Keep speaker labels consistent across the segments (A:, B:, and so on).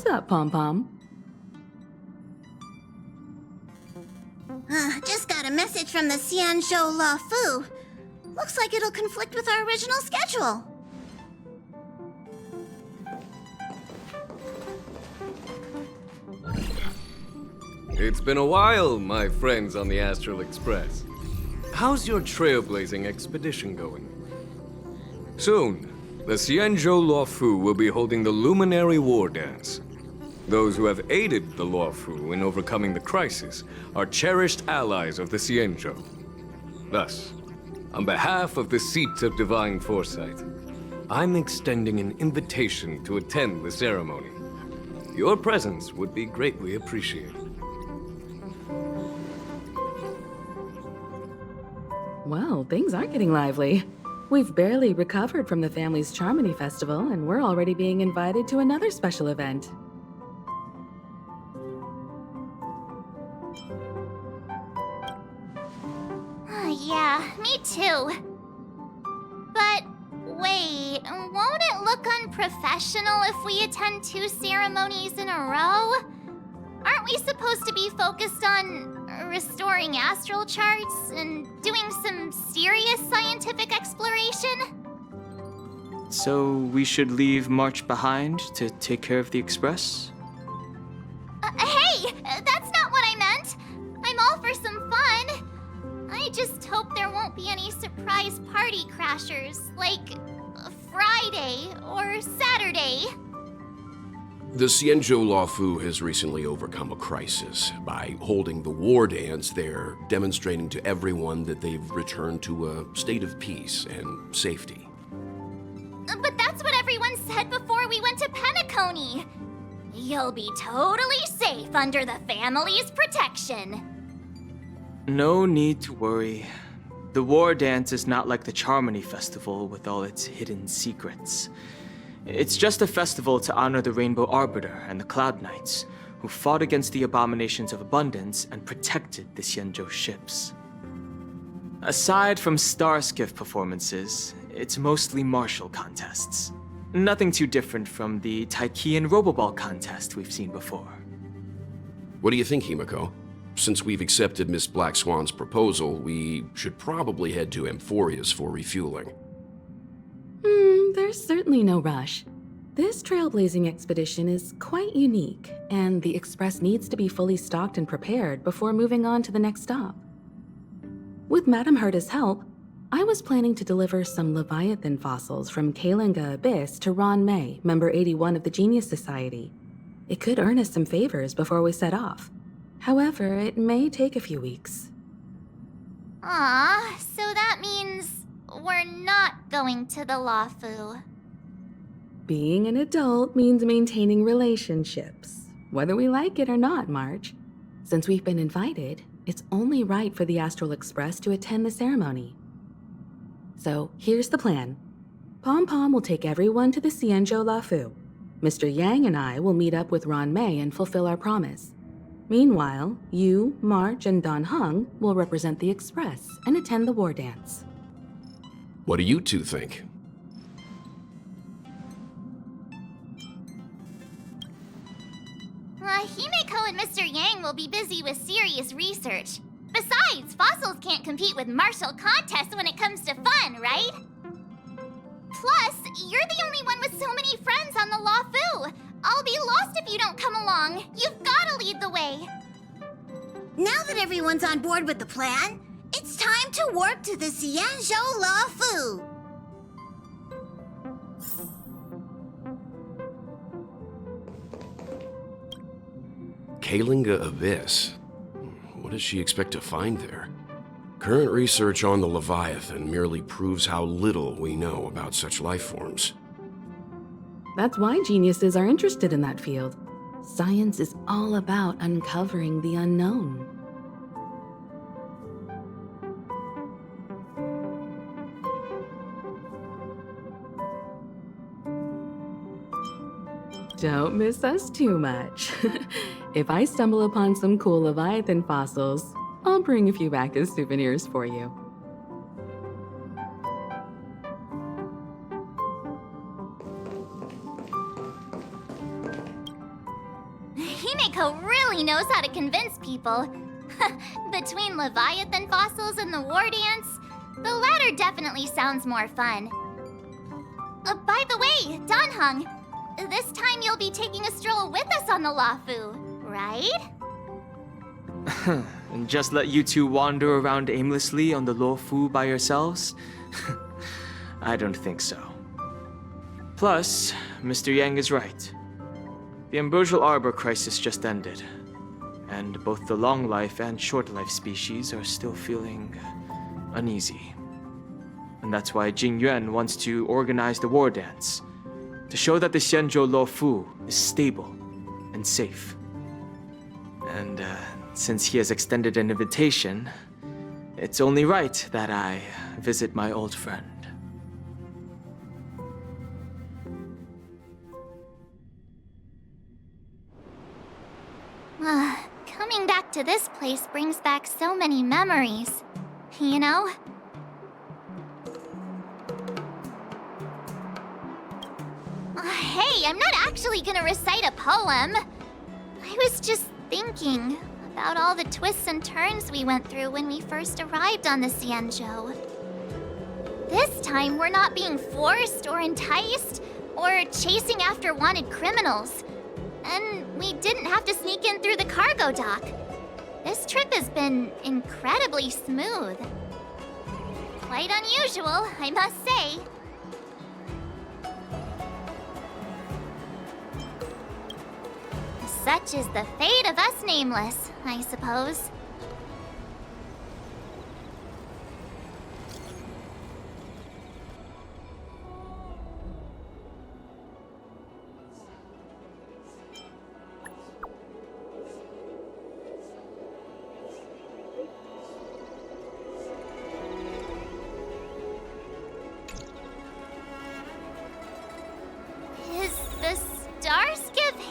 A: up, Pom-Pom?
B: Just got a message from the Xianzhou La Fu. Looks like it'll conflict with our original schedule.
C: It's been a while, my friends on the Astral Express. How's your trailblazing expedition going? Soon, the Xianzhou Luofu will be holding the Luminary War Dance. Those who have aided the Luofu in overcoming the crisis are cherished allies of the Xianzhou. Thus, on behalf of the Seat of Divine Foresight, I'm extending an invitation to attend the ceremony. Your presence would be greatly appreciated.
A: Well, things are getting lively. We've barely recovered from the family's Charmony Festival, and we're already being invited to another special event.
B: Yeah, me too. But wait, won't it look unprofessional if we attend 2 ceremonies in a row? Aren't we supposed to be focused on restoring astral charts and doing some serious scientific exploration?
D: So we should leave March behind to take care of the Express?
B: Hey! That's not what I meant! I'm all for some fun. I just hope there won't be any surprise party crashers, like Friday or Saturday.
E: The Xianzhou Luofu has recently overcome a crisis. By holding the war dance, they're demonstrating to everyone that they've returned to a state of peace and safety.
B: But that's what everyone said before we went to Penacony. You'll be totally safe under the family's protection.
D: No need to worry. The War Dance is not like the Charmony Festival with all its hidden secrets. It's just a festival to honor the Rainbow Arbiter and the Cloud Knights, who fought against the abominations of abundance and protected the Xianzhou ships. Aside from Starskiff performances, it's mostly martial contests. Nothing too different from the Taiki and Roboball contest we've seen before.
E: What do you think, Himiko? Since we've accepted Miss Black Swan's proposal, we should probably head to Amphoria's for refueling.
A: There's certainly no rush. This trailblazing expedition is quite unique, and the Express needs to be fully stocked and prepared before moving on to the next stop. With Madame Herta's help, I was planning to deliver some Leviathan fossils from Kalinga Abyss to Ron May, member 81 of the Genius Society. It could earn us some favors before we set off. However, it may take a few weeks.
B: So that means we're not going to the Luofu.
A: Being an adult means maintaining relationships, whether we like it or not, March. Since we've been invited, it's only right for the Astral Express to attend the ceremony. So here's the plan. Pom-Pom will take everyone to the Xianzhou Luofu. Mr. Yang and I will meet up with Ron May and fulfill our promise. Meanwhile, you, March, and Don Hung will represent the Express and attend the war dance.
E: What do you two think?
B: Himiko and Mr. Yang will be busy with serious research. Besides, fossils can't compete with martial contests when it comes to fun, right? Plus, you're the only one with so many friends on the Luofu. I'll be lost if you don't come along. You've gotta lead the way. Now that everyone's on board with the plan, it's time to warp to the Xianzhou Luofu.
E: Kalinga Abyss. What does she expect to find there? Current research on the Leviathan merely proves how little we know about such life forms.
A: That's why geniuses are interested in that field. Science is all about uncovering the unknown. Don't miss us too much. If I stumble upon some cool Leviathan fossils, I'll bring a few back as souvenirs for you.
B: Himeko really knows how to convince people. Between Leviathan fossils and the war dance, the latter definitely sounds more fun. By the way, Danhong, this time you'll be taking a stroll with us on the Lafu, right?
D: And just let you two wander around aimlessly on the Luofu by yourselves? I don't think so. Plus, Mr. Yang is right. The ambrosial arbor crisis just ended, and both the long life and short life species are still feeling uneasy. And that's why Jing Yuan wants to organize the war dance, to show that the Xianzhou Luofu is stable and safe. And since he has extended an invitation, it's only right that I visit my old friend.
B: Coming back to this place brings back so many memories, you know? Hey, I'm not actually gonna recite a poem. I was just thinking about all the twists and turns we went through when we first arrived on the Xianzhou. This time, we're not being forced or enticed or chasing after wanted criminals. And we didn't have to sneak in through the cargo dock. This trip has been incredibly smooth. Quite unusual, I must say. Such is the fate of us nameless, I suppose.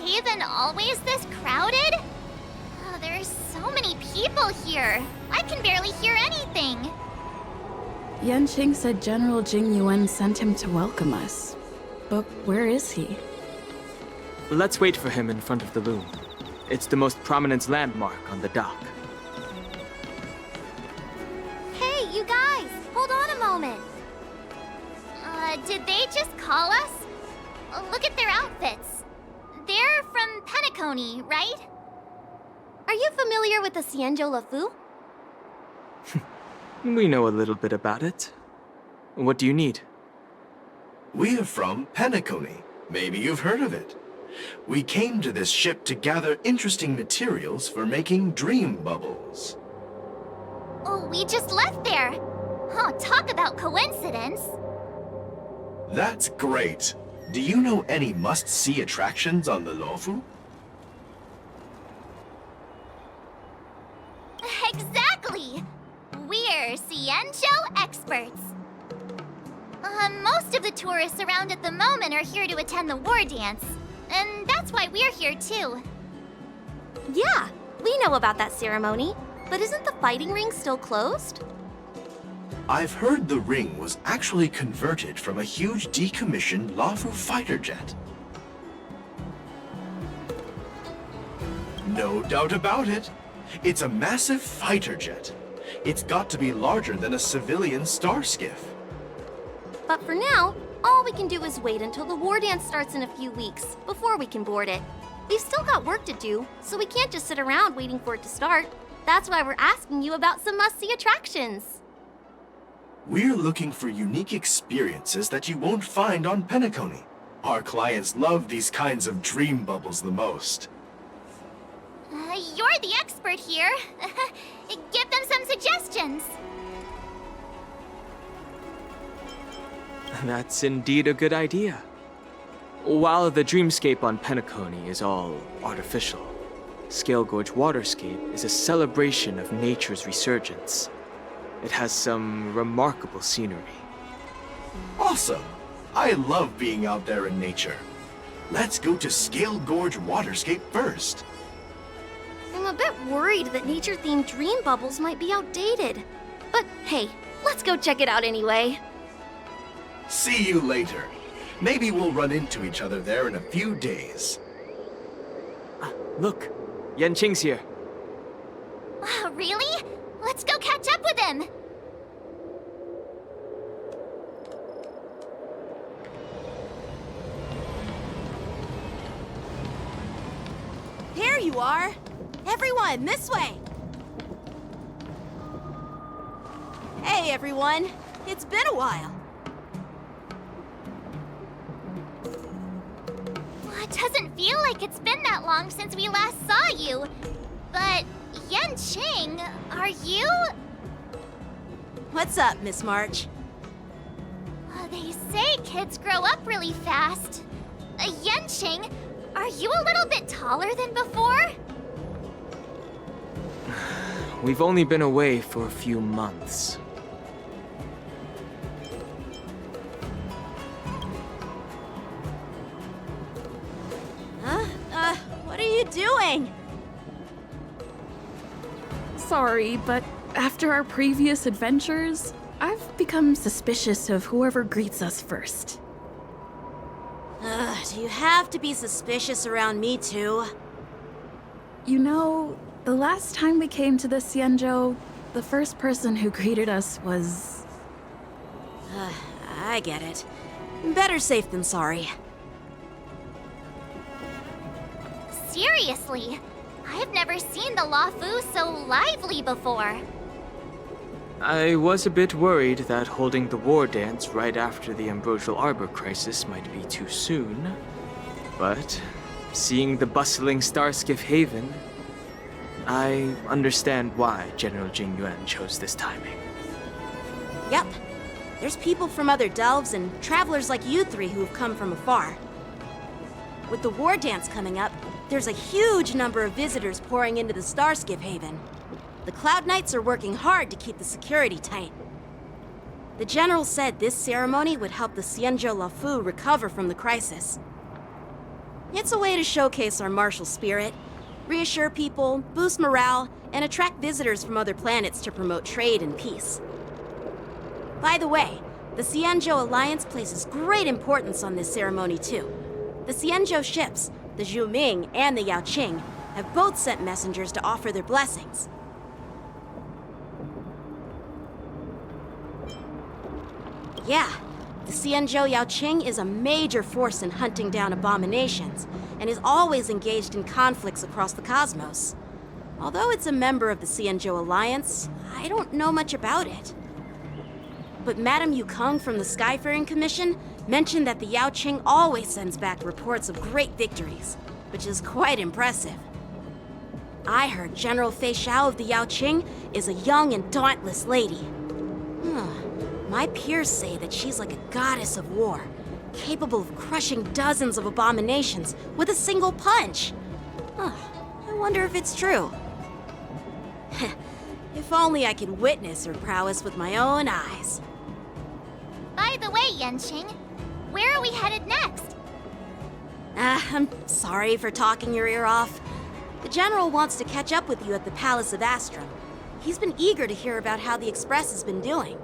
B: Haven always this crowded? Oh, there's so many people here. I can barely hear anything.
A: Yanqing said General Jing Yuan sent him to welcome us. But where is he?
D: Let's wait for him in front of the loom. It's the most prominent landmark on the dock.
B: Hey, you guys! Hold on a moment. Did they just call us? Look at their outfits. They're from Penacony, right? Are you familiar with the Xianzhou Luofu?
D: We know a little bit about it. What do you need?
F: We're from Penacony. Maybe you've heard of it. We came to this ship to gather interesting materials for making dream bubbles.
B: Oh, we just left there. Oh, talk about coincidence.
F: That's great. Do you know any must-see attractions on the Luofu?
B: Exactly! We're Xianzhou experts. Most of the tourists around at the moment are here to attend the war dance. And that's why we're here too.
G: Yeah, we know about that ceremony. But isn't the fighting ring still closed?
F: I've heard the ring was actually converted from a huge decommissioned Luofu fighter jet. No doubt about it. It's a massive fighter jet. It's got to be larger than a civilian star skiff.
G: But for now, all we can do is wait until the war dance starts in a few weeks before we can board it. We've still got work to do, so we can't just sit around waiting for it to start. That's why we're asking you about some must-see attractions.
F: We're looking for unique experiences that you won't find on Penacony. Our clients love these kinds of dream bubbles the most.
B: You're the expert here. Give them some suggestions.
D: That's indeed a good idea. While the dreamscape on Penacony is all artificial, Scale Gorge Waterscape is a celebration of nature's resurgence. It has some remarkable scenery.
F: Awesome! I love being out there in nature. Let's go to Scale Gorge Waterscape first.
G: I'm a bit worried that nature-themed dream bubbles might be outdated. But hey, let's go check it out anyway.
F: See you later. Maybe we'll run into each other there in a few days.
D: Look, Yanqing's here.
B: Really? Let's go catch up with him!
H: There you are! Everyone, this way! Hey, everyone. It's been a while.
B: It doesn't feel like it's been that long since we last saw you. But, Yanqing, are you?
H: What's up, Miss March?
B: They say kids grow up really fast. Yanqing, are you a little bit taller than before?
D: We've only been away for a few months.
H: What are you doing?
A: Sorry, but after our previous adventures, I've become suspicious of whoever greets us first.
H: Do you have to be suspicious around me, too?
A: You know, the last time we came to the Xianzhou, the first person who greeted us was...
H: I get it. Better safe than sorry.
B: Seriously, I've never seen the Luofu so lively before.
D: I was a bit worried that holding the war dance right after the Ambrosial Arbor crisis might be too soon. But seeing the bustling Starskiff Haven, I understand why General Jing Yuan chose this timing.
H: Yep. There's people from other delves and travelers like you three who have come from afar. With the war dance coming up, there's a huge number of visitors pouring into the Starskiff Haven. The Cloud Knights are working hard to keep the security tight. The General said this ceremony would help the Xianzhou Luofu recover from the crisis. It's a way to showcase our martial spirit, reassure people, boost morale, and attract visitors from other planets to promote trade and peace. By the way, the Xianzhou Alliance places great importance on this ceremony too. The Xianzhou ships, the Zhuming and the Yaoqing, have both sent messengers to offer their blessings. Yeah, the Xianzhou Yaoqing is a major force in hunting down abominations, and is always engaged in conflicts across the cosmos. Although it's a member of the Xianzhou Alliance, I don't know much about it. But Madame Yukong from the Skyfaring Commission mentioned that the Yaoqing always sends back reports of great victories, which is quite impressive. I heard General Fei Xiao of the Yaoqing is a young and dauntless lady. My peers say that she's like a goddess of war, capable of crushing dozens of abominations with a single punch. I wonder if it's true. If only I could witness her prowess with my own eyes.
B: By the way, Yanqing, where are we headed next?
H: I'm sorry for talking your ear off. The General wants to catch up with you at the Palace of Astrum. He's been eager to hear about how the Express has been doing.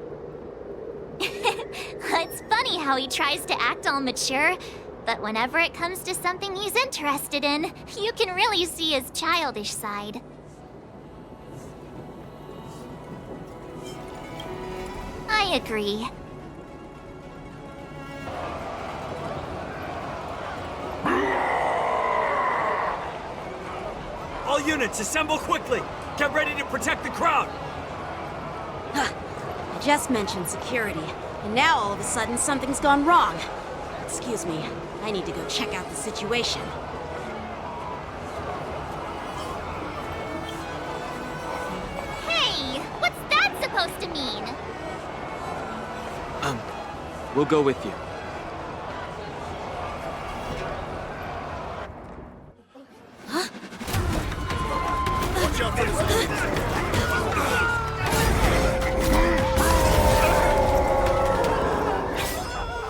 B: It's funny how he tries to act all mature, but whenever it comes to something he's interested in, you can really see his childish side. I agree.
I: All units, assemble quickly! Get ready to protect the crowd!
H: I just mentioned security, and now all of a sudden something's gone wrong. Excuse me, I need to go check out the situation.
B: Hey, what's that supposed to mean?
D: We'll go with you.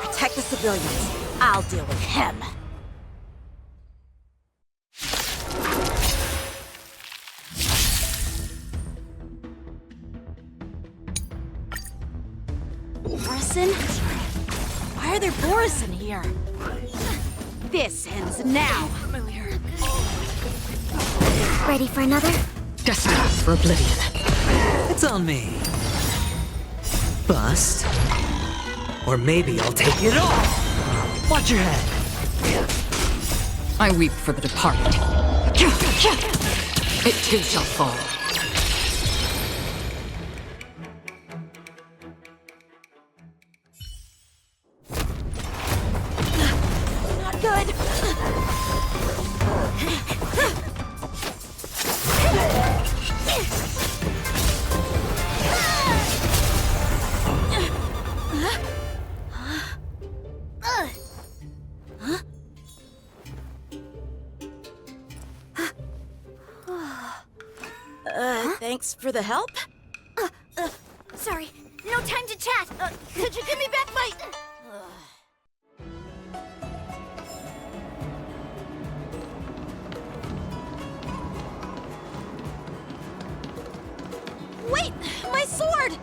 H: Protect the civilians. I'll deal with him. Borison? Why are there Borison here? This ends now.
B: Ready for another?
A: Destined for oblivion.
J: It's on me. Bust. Or maybe I'll take it all. Watch your head.
A: I weep for the departed. It too shall fall.
H: Not good. Thanks for the help.
B: Sorry, no time to chat. Could you give me back my...
H: Wait, my sword!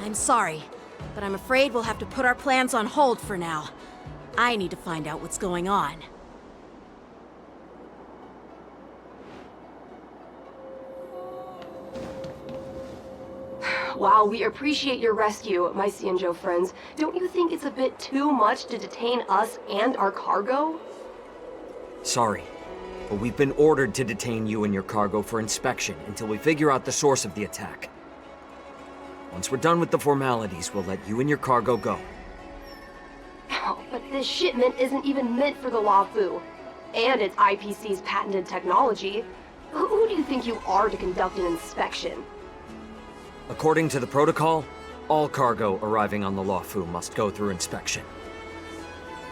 H: I'm sorry, but I'm afraid we'll have to put our plans on hold for now. I need to find out what's going on.
K: While we appreciate your rescue, my Xianzhou friends, don't you think it's a bit too much to detain us and our cargo?
I: Sorry, but we've been ordered to detain you and your cargo for inspection until we figure out the source of the attack. Once we're done with the formalities, we'll let you and your cargo go.
K: Oh, but this shipment isn't even meant for the Luofu, and it's IPC's patented technology. Who do you think you are to conduct an inspection?
I: According to the protocol, all cargo arriving on the Luofu must go through inspection.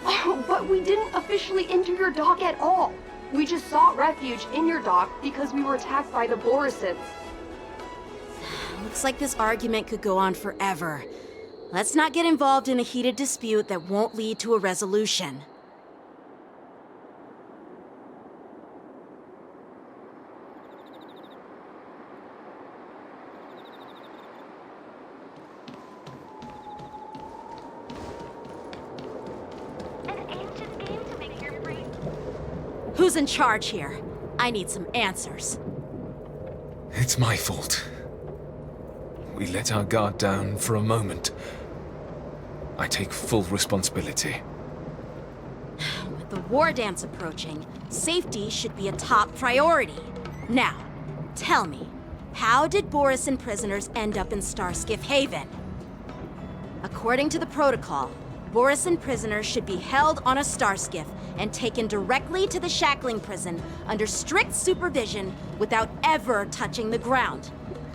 K: But we didn't officially enter your dock at all. We just sought refuge in your dock because we were attacked by the Borisons.
H: Looks like this argument could go on forever. Let's not get involved in a heated dispute that won't lead to a resolution. Who's in charge here? I need some answers.
L: It's my fault. We let our guard down for a moment. I take full responsibility.
H: With the war dance approaching, safety should be a top priority. Now, tell me, how did Borisin prisoners end up in Starskiff Haven? According to the protocol, Borisin prisoners should be held on a Starskiff and taken directly to the shackling prison under strict supervision without ever touching the ground.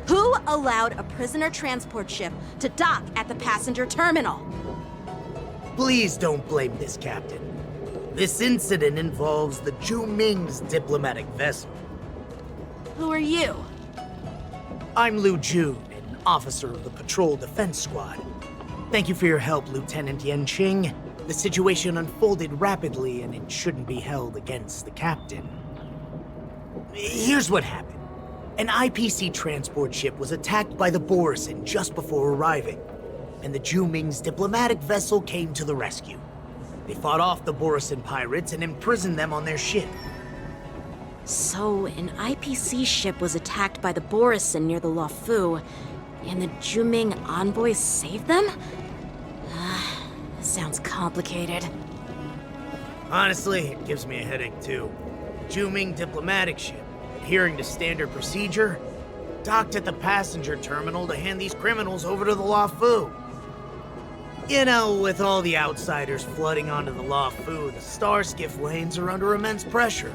H: Who allowed a prisoner transport ship to dock at the passenger terminal?
M: Please don't blame this captain. This incident involves the Zhu Ming's diplomatic vessel.
H: Who are you?
M: I'm Liu Jun, an officer of the Patrol Defense Squad. Thank you for your help, Lieutenant Yanqing. The situation unfolded rapidly, and it shouldn't be held against the captain. Here's what happened. An IPC transport ship was attacked by the Borisin just before arriving, and the Zhu Ming's diplomatic vessel came to the rescue. They fought off the Borisin pirates and imprisoned them on their ship.
H: So, an IPC ship was attacked by the Borisin near the Luofu, and the Zhu Ming envoys saved them? Sounds complicated.
M: Honestly, it gives me a headache too. Zhu Ming diplomatic ship, adhering to standard procedure, docked at the passenger terminal to hand these criminals over to the Luofu. You know, with all the outsiders flooding onto the Luofu, the Starskiff lanes are under immense pressure.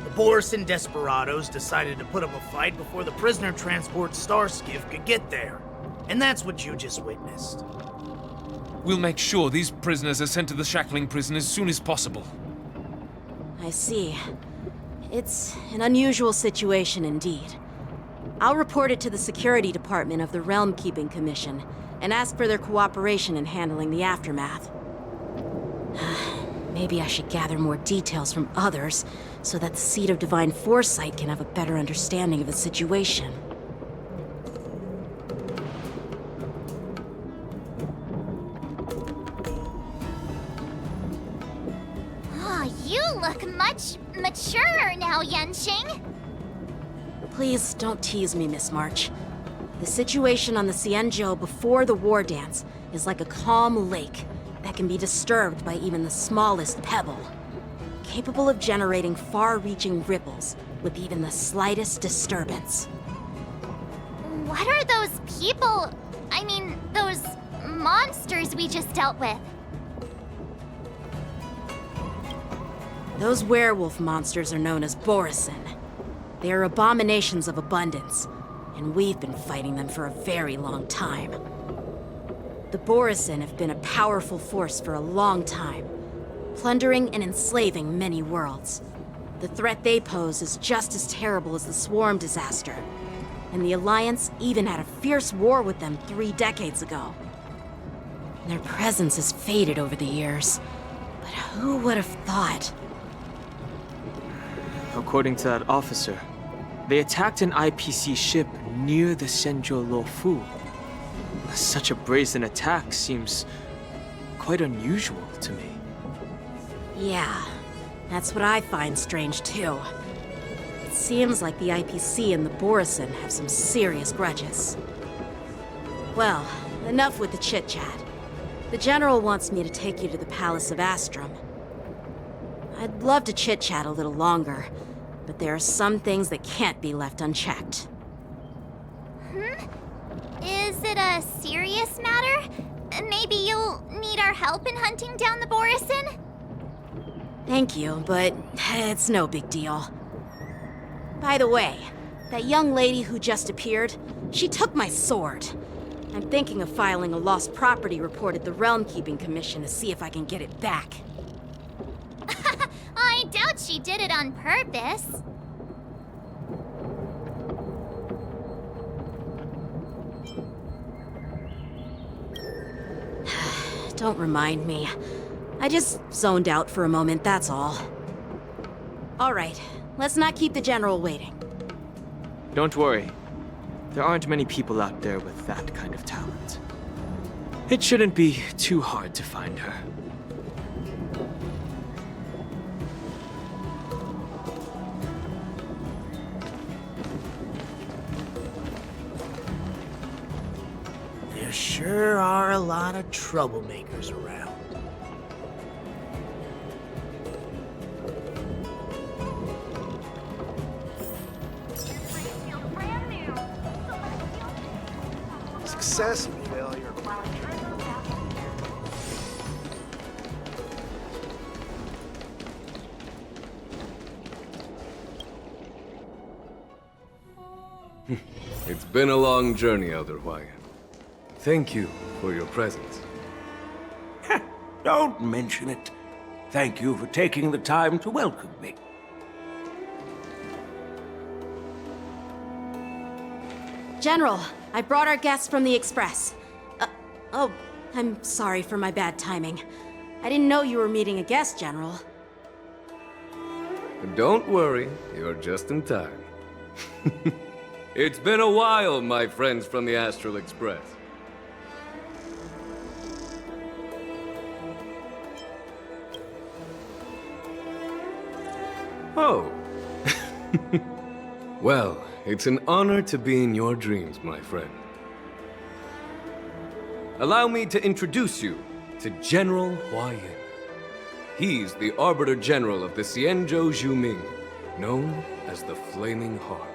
M: The Borisin desperados decided to put up a fight before the prisoner transport Starskiff could get there. And that's what you just witnessed.
L: We'll make sure these prisoners are sent to the shackling prison as soon as possible.
H: I see. It's an unusual situation indeed. I'll report it to the security department of the Realm Keeping Commission and ask for their cooperation in handling the aftermath. Maybe I should gather more details from others so that the Seat of Divine Foresight can have a better understanding of the situation.
B: Oh, you look much maturer her now, Yenshing.
H: Please don't tease me, Miss March. The situation on the Xianzhou before the war dance is like a calm lake that can be disturbed by even the smallest pebble, capable of generating far-reaching ripples with even the slightest disturbance.
B: What are those people? I mean, those monsters we just dealt with?
H: Those werewolf monsters are known as Borisin. They are abominations of abundance, and we've been fighting them for a very long time. The Borisin have been a powerful force for a long time, plundering and enslaving many worlds. The threat they pose is just as terrible as the Swarm disaster, and the Alliance even had a fierce war with them 3 decades ago. Their presence has faded over the years, but who would have thought?
D: According to that officer, they attacked an IPC ship near the Shenzhou Luofu. Such a brazen attack seems quite unusual to me.
H: Yeah, that's what I find strange too. It seems like the IPC and the Borisin have some serious grudges. Well, enough with the chit-chat. The General wants me to take you to the Palace of Astrum. I'd love to chit-chat a little longer, but there are some things that can't be left unchecked.
B: Is it a serious matter? Maybe you'll need our help in hunting down the Borisin?
H: Thank you, but it's no big deal. By the way, that young lady who just appeared, she took my sword. I'm thinking of filing a lost property report at the Realm Keeping Commission to see if I can get it back.
B: I doubt she did it on purpose.
H: Don't remind me. I just zoned out for a moment, that's all. All right, let's not keep the General waiting.
D: Don't worry. There aren't many people out there with that kind of talent. It shouldn't be too hard to find her.
M: There sure are a lot of troublemakers around. Success and failure.
C: It's been a long journey, Elder Hwaiyan. Thank you for your presence.
N: Don't mention it. Thank you for taking the time to welcome me.
H: General, I brought our guests from the Express. Oh, I'm sorry for my bad timing. I didn't know you were meeting a guest, General.
C: Don't worry, you're just in time. It's been a while, my friends from the Astral Express. Oh. Well, it's an honor to be in your dreams, my friend. Allow me to introduce you to General Hwaiyan. He's the Arbiter General of the Xianzhou Zhuming, known as the Flaming Heart.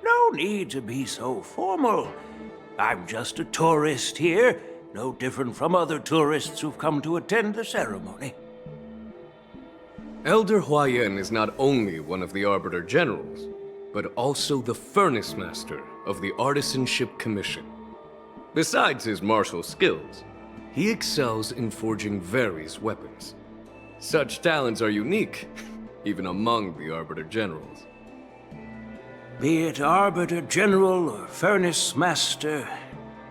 N: No need to be so formal. I'm just a tourist here, no different from other tourists who've come to attend the ceremony.
C: Elder Hwaiyan is not only one of the Arbiter Generals, but also the Furnace Master of the Artisanship Commission. Besides his martial skills, he excels in forging various weapons. Such talents are unique, even among the Arbiter Generals.
N: Be it Arbiter General or Furnace Master,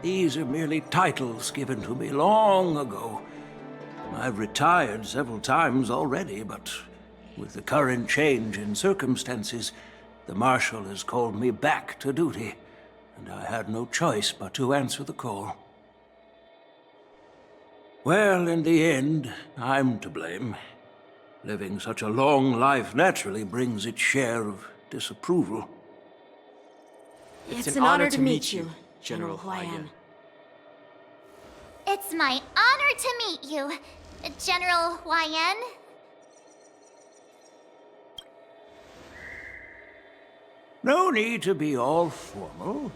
N: these are merely titles given to me long ago. I've retired several times already, but with the current change in circumstances, the Marshal has called me back to duty, and I had no choice but to answer the call. Well, in the end, I'm to blame. Living such a long life naturally brings its share of disapproval.
H: It's an honor to meet you, General Huayan.
B: It's my honor to meet you, General Huayan.
N: No need to be all formal.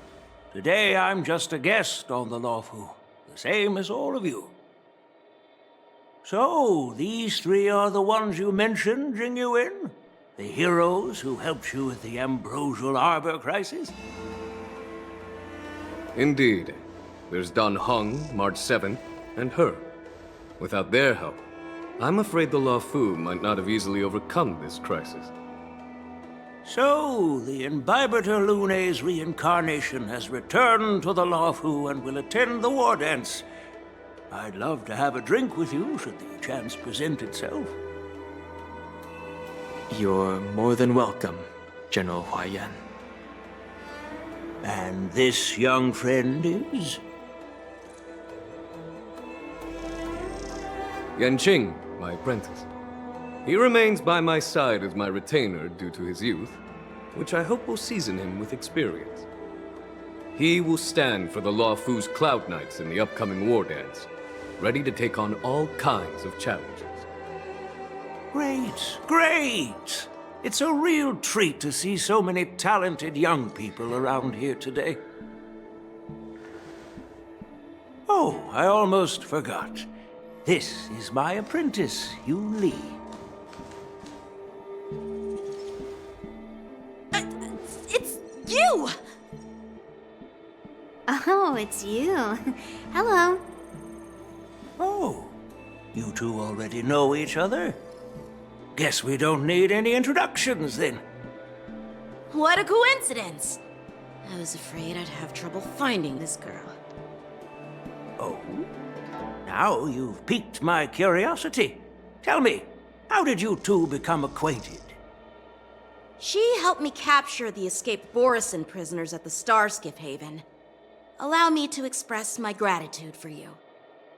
N: Today I'm just a guest on the Luofu, the same as all of you. So, these three are the ones you mentioned, Jingyuin? The heroes who helped you with the Ambrosial Arbor crisis?
C: Indeed. There's Don Hung, March 7th, and her. Without their help, I'm afraid the Luofu might not have easily overcome this crisis.
N: So, the Imbibitor Lune's reincarnation has returned to the Luofu and will attend the war dance. I'd love to have a drink with you should the chance present itself.
D: You're more than welcome, General Huayan.
N: And this young friend is?
C: Yanqing, my apprentice. He remains by my side as my retainer due to his youth, which I hope will season him with experience. He will stand for the Luofu's Cloud Knights in the upcoming war dance, ready to take on all kinds of challenges.
N: Great, great! It's a real treat to see so many talented young people around here today. Oh, I almost forgot. This is my apprentice, Yun Li.
H: It's you!
G: Oh, it's you. Hello.
N: Oh, you two already know each other? Guess we don't need any introductions then.
H: What a coincidence! I was afraid I'd have trouble finding this girl.
N: Oh? Now you've piqued my curiosity. Tell me, how did you two become acquainted?
H: She helped me capture the escaped Borisin prisoners at the Starskiff Haven. Allow me to express my gratitude for you.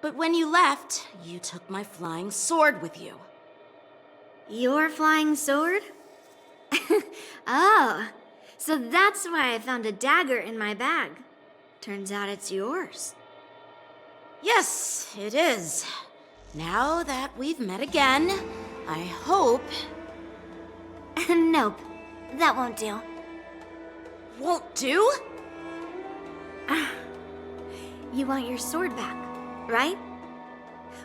H: But when you left, you took my flying sword with you.
G: Your flying sword? Oh, so that's why I found a dagger in my bag. Turns out it's yours.
H: Yes, it is. Now that we've met again, I hope...
G: Nope, that won't do.
H: Won't do?
G: You want your sword back, right?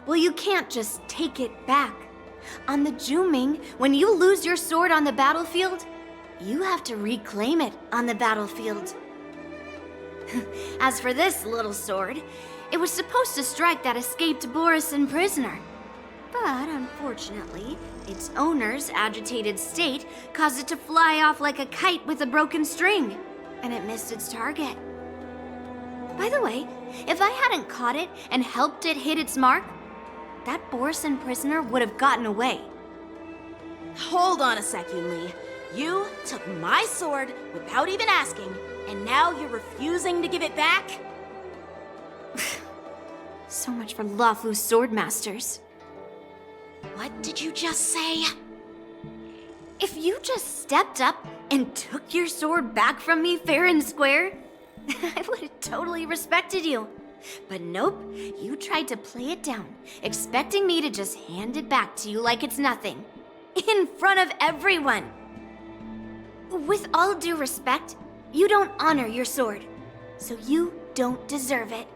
G: Well, you can't just take it back. On the Juming, when you lose your sword on the battlefield, you have to reclaim it on the battlefield. As for this little sword, it was supposed to strike that escaped Borisin prisoner. But unfortunately, its owner's agitated state caused it to fly off like a kite with a broken string, and it missed its target. By the way, if I hadn't caught it and helped it hit its mark, that Borisin prisoner would have gotten away.
H: Hold on a sec, Yun Li. You took my sword without even asking, and now you're refusing to give it back?
G: So much for Luofu swordmasters.
H: What did you just say?
G: If you just stepped up and took your sword back from me fair and square, I would have totally respected you. But nope, you tried to play it down, expecting me to just hand it back to you like it's nothing. In front of everyone. With all due respect, you don't honor your sword, so you don't deserve it.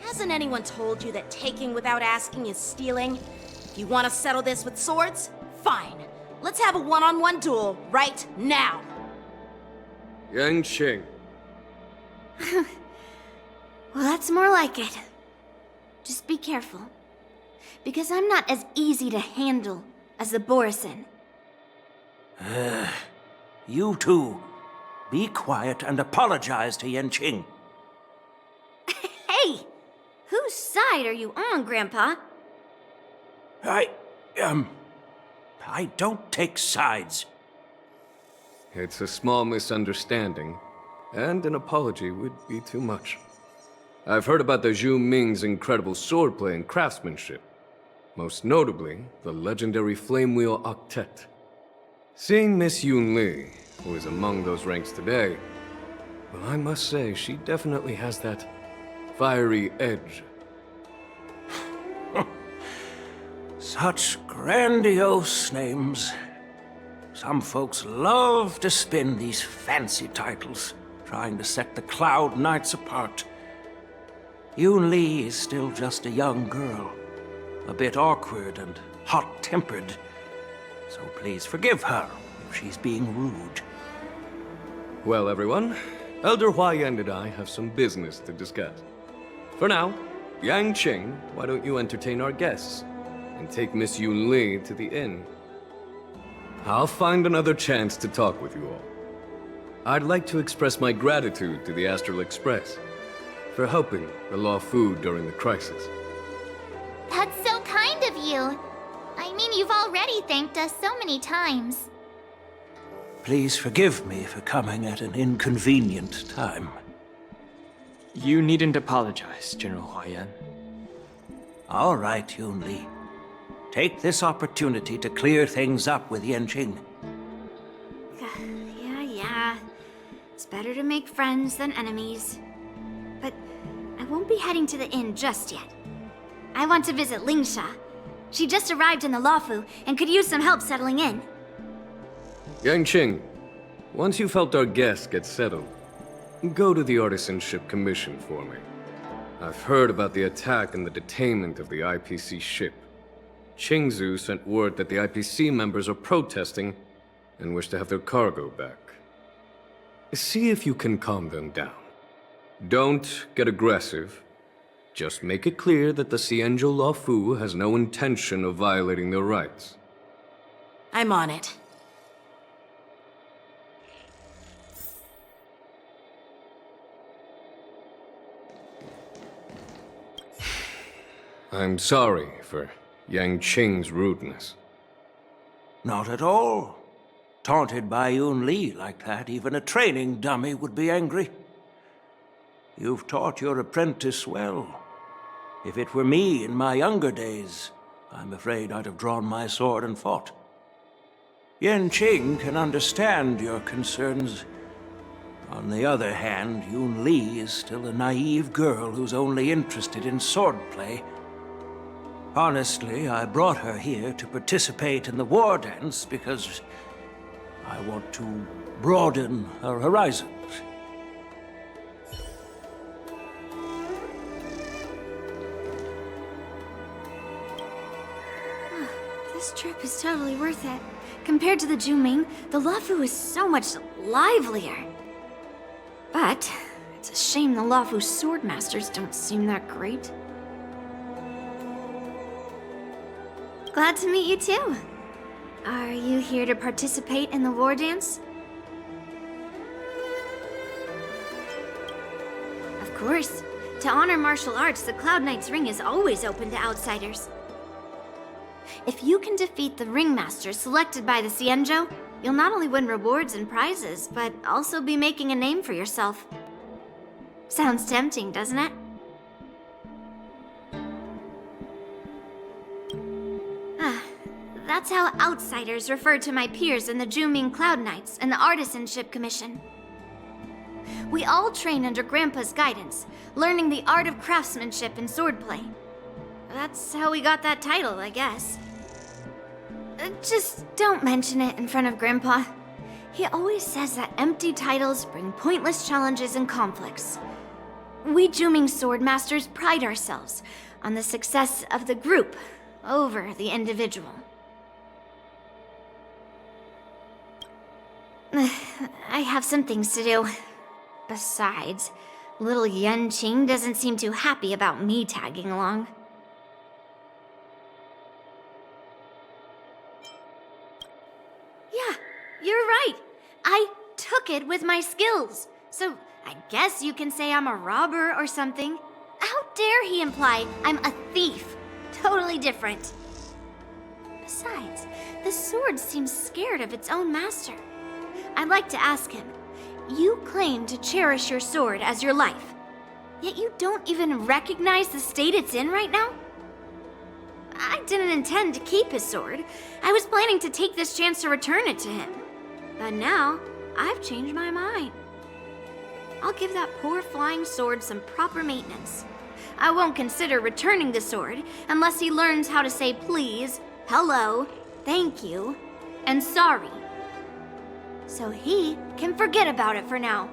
H: Hasn't anyone told you that taking without asking is stealing? If you want to settle this with swords, fine. Let's have a one-on-one duel right now.
C: Yanqing.
G: Well, that's more like it. Just be careful, because I'm not as easy to handle as the Borisin.
N: You two, be quiet and apologize to Yanqing.
G: Hey! Whose side are you on, Grandpa?
N: I don't take sides.
C: It's a small misunderstanding, and an apology would be too much. I've heard about the Zhu Ming's incredible swordplay and craftsmanship. Most notably, the legendary Flame Wheel Octet. Seeing Miss Yoon Lee, who is among those ranks today, well, I must say, she definitely has that fiery edge.
N: Such grandiose names. Some folks love to spin these fancy titles, trying to set the Cloud Knights apart. Yoon Lee is still just a young girl, a bit awkward and hot-tempered. So please forgive her if she's being rude.
C: Well, everyone, Elder Huayan and I have some business to discuss. For now, Yang Qing, why don't you entertain our guests and take Miss Yoon Lee to the inn? I'll find another chance to talk with you all. I'd like to express my gratitude to the Astral Express for helping the Law Fu during the crisis.
B: That's so kind of you. I mean, you've already thanked us so many times.
N: Please forgive me for coming at an inconvenient time.
D: You needn't apologize, General Huayan.
N: All right, Yoon Lee. Take this opportunity to clear things up with Yanqing.
O: Yeah. It's better to make friends than enemies. But I won't be heading to the inn just yet. I want to visit Lingsha. She just arrived in the Luofu and could use some help settling in.
C: Yang Qing, once you've helped our guests get settled, go to the Artisanship Commission for me. I've heard about the attack and the detainment of the IPC ship. Qingzu sent word that the IPC members are protesting and wish to have their cargo back. See if you can calm them down. Don't get aggressive. Just make it clear that the Xianzhou Luofu has no intention of violating their rights.
H: I'm on it.
C: I'm sorry for Yang Qing's rudeness.
N: Not at all. Taunted by Yoon Lee like that, even a training dummy would be angry. You've taught your apprentice well. If it were me in my younger days, I'm afraid I'd have drawn my sword and fought. Yanqing can understand your concerns. On the other hand, Yoon Lee is still a naive girl who's only interested in swordplay. Honestly, I brought her here to participate in the war dance because I want to broaden her horizons.
O: This trip is totally worth it. Compared to the Juming, the Luofu is so much livelier. But it's a shame the Luofu swordmasters don't seem that great. Glad to meet you too. Are you here to participate in the war dance? Of course. To honor martial arts, the Cloud Knight's ring is always open to outsiders. If you can defeat the ringmaster selected by the Xianzhou, you'll not only win rewards and prizes, but also be making a name for yourself. Sounds tempting, doesn't it? That's how outsiders refer to my peers in the Juming Cloud Knights and the Artisanship Commission. We all train under Grandpa's guidance, learning the art of craftsmanship and swordplay. That's how we got that title, I guess. Just don't mention it in front of Grandpa. He always says that empty titles bring pointless challenges and conflicts. We Juming swordmasters pride ourselves on the success of the group over the individual. I have some things to do. Besides, little Yanqing doesn't seem too happy about me tagging along. Yeah, you're right. I took it with my skills. So I guess you can say I'm a robber or something. How dare he imply I'm a thief? Totally different. Besides, the sword seems scared of its own master. I'd like to ask him, you claim to cherish your sword as your life, yet you don't even recognize the state it's in right now? I didn't intend to keep his sword. I was planning to take this chance to return it to him. But now, I've changed my mind. I'll give that poor flying sword some proper maintenance. I won't consider returning the sword unless he learns how to say please, hello, thank you, and sorry. So he can forget about it for now.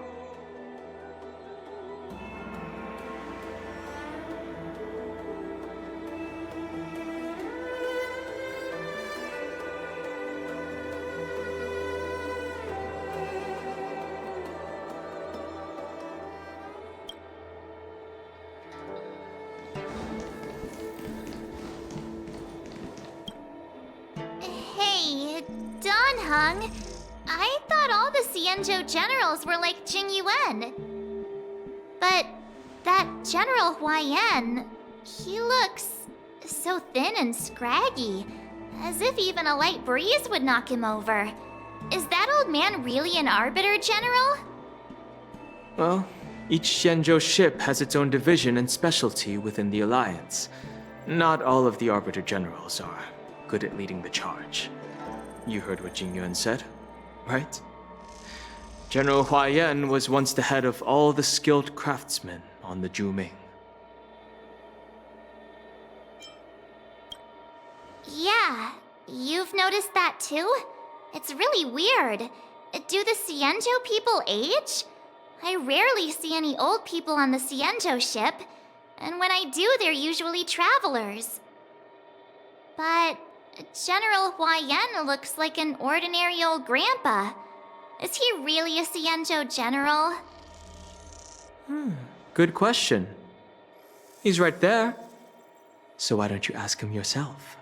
B: Hey, Don Hung. I thought all the Xianzhou generals were like Jing Yuan. But that General Huaiyan, he looks so thin and scraggy, as if even a light breeze would knock him over. Is that old man really an Arbiter General?
D: Well, each Xianzhou ship has its own division and specialty within the Alliance. Not all of the Arbiter Generals are good at leading the charge. You heard what Jing Yuan said, right? General Huaiyan was once the head of all the skilled craftsmen on the Zhuming.
B: Yeah, you've noticed that too? It's really weird. Do the Xianzhou people age? I rarely see any old people on the Xianzhou ship, and when I do, they're usually travelers. But General Huaiyan looks like an ordinary old grandpa. Is he really a Xianzhou general?
D: Good question. He's right there. So why don't you ask him yourself?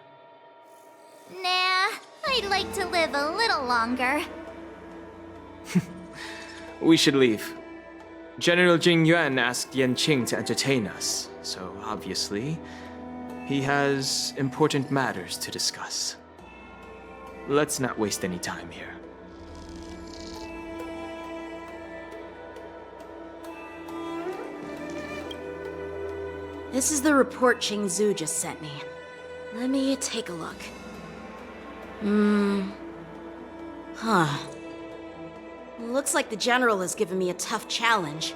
B: Nah, I'd like to live a little longer.
D: We should leave. General Jing Yuan asked Yan Qing to entertain us, so obviously, he has important matters to discuss. Let's not waste any time here.
H: This is the report Qingzu just sent me. Let me take a look. Looks like the General has given me a tough challenge.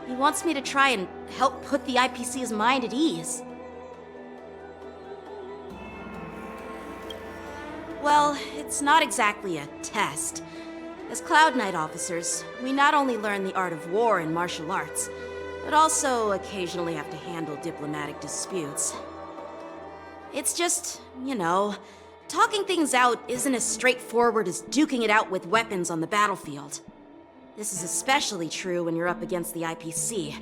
H: He wants me to try and help put the IPC's mind at ease. Well, it's not exactly a test. As Cloud Knight officers, we not only learn the art of war and martial arts, but also occasionally have to handle diplomatic disputes. It's just, you know, talking things out isn't as straightforward as duking it out with weapons on the battlefield. This is especially true when you're up against the IPC,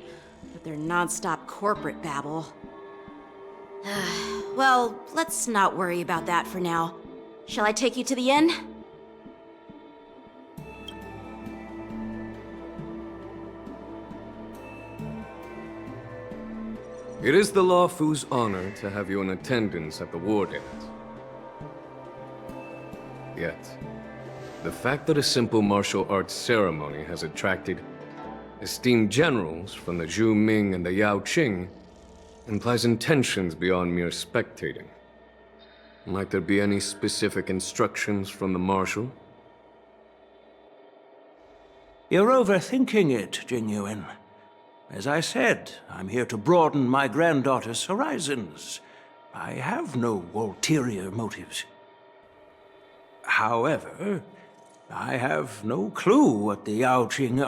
H: with their non-stop corporate babble. Well, let's not worry about that for now. Shall I take you to the inn?
C: It is the Luofu's honor to have you in attendance at the war dance. Yet, the fact that a simple martial arts ceremony has attracted esteemed generals from the Zhu Ming and the Yao Qing implies intentions beyond mere spectating. Might there be any specific instructions from the Marshal?
N: You're overthinking it, Jing Yuan. As I said, I'm here to broaden my granddaughter's horizons. I have no ulterior motives. However, I have no clue what the Yao Qing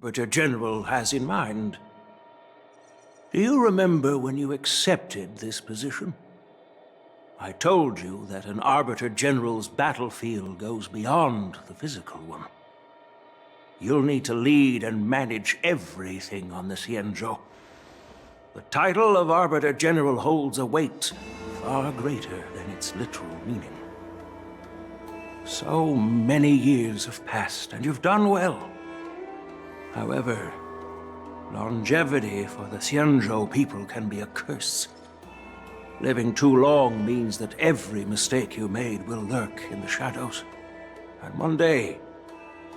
N: Arbiter General has in mind. Do you remember when you accepted this position? I told you that an Arbiter General's battlefield goes beyond the physical one. You'll need to lead and manage everything on the Xianzhou. The title of Arbiter General holds a weight far greater than its literal meaning. So many years have passed, and you've done well. However, longevity for the Xianzhou people can be a curse. Living too long means that every mistake you made will lurk in the shadows. And one day,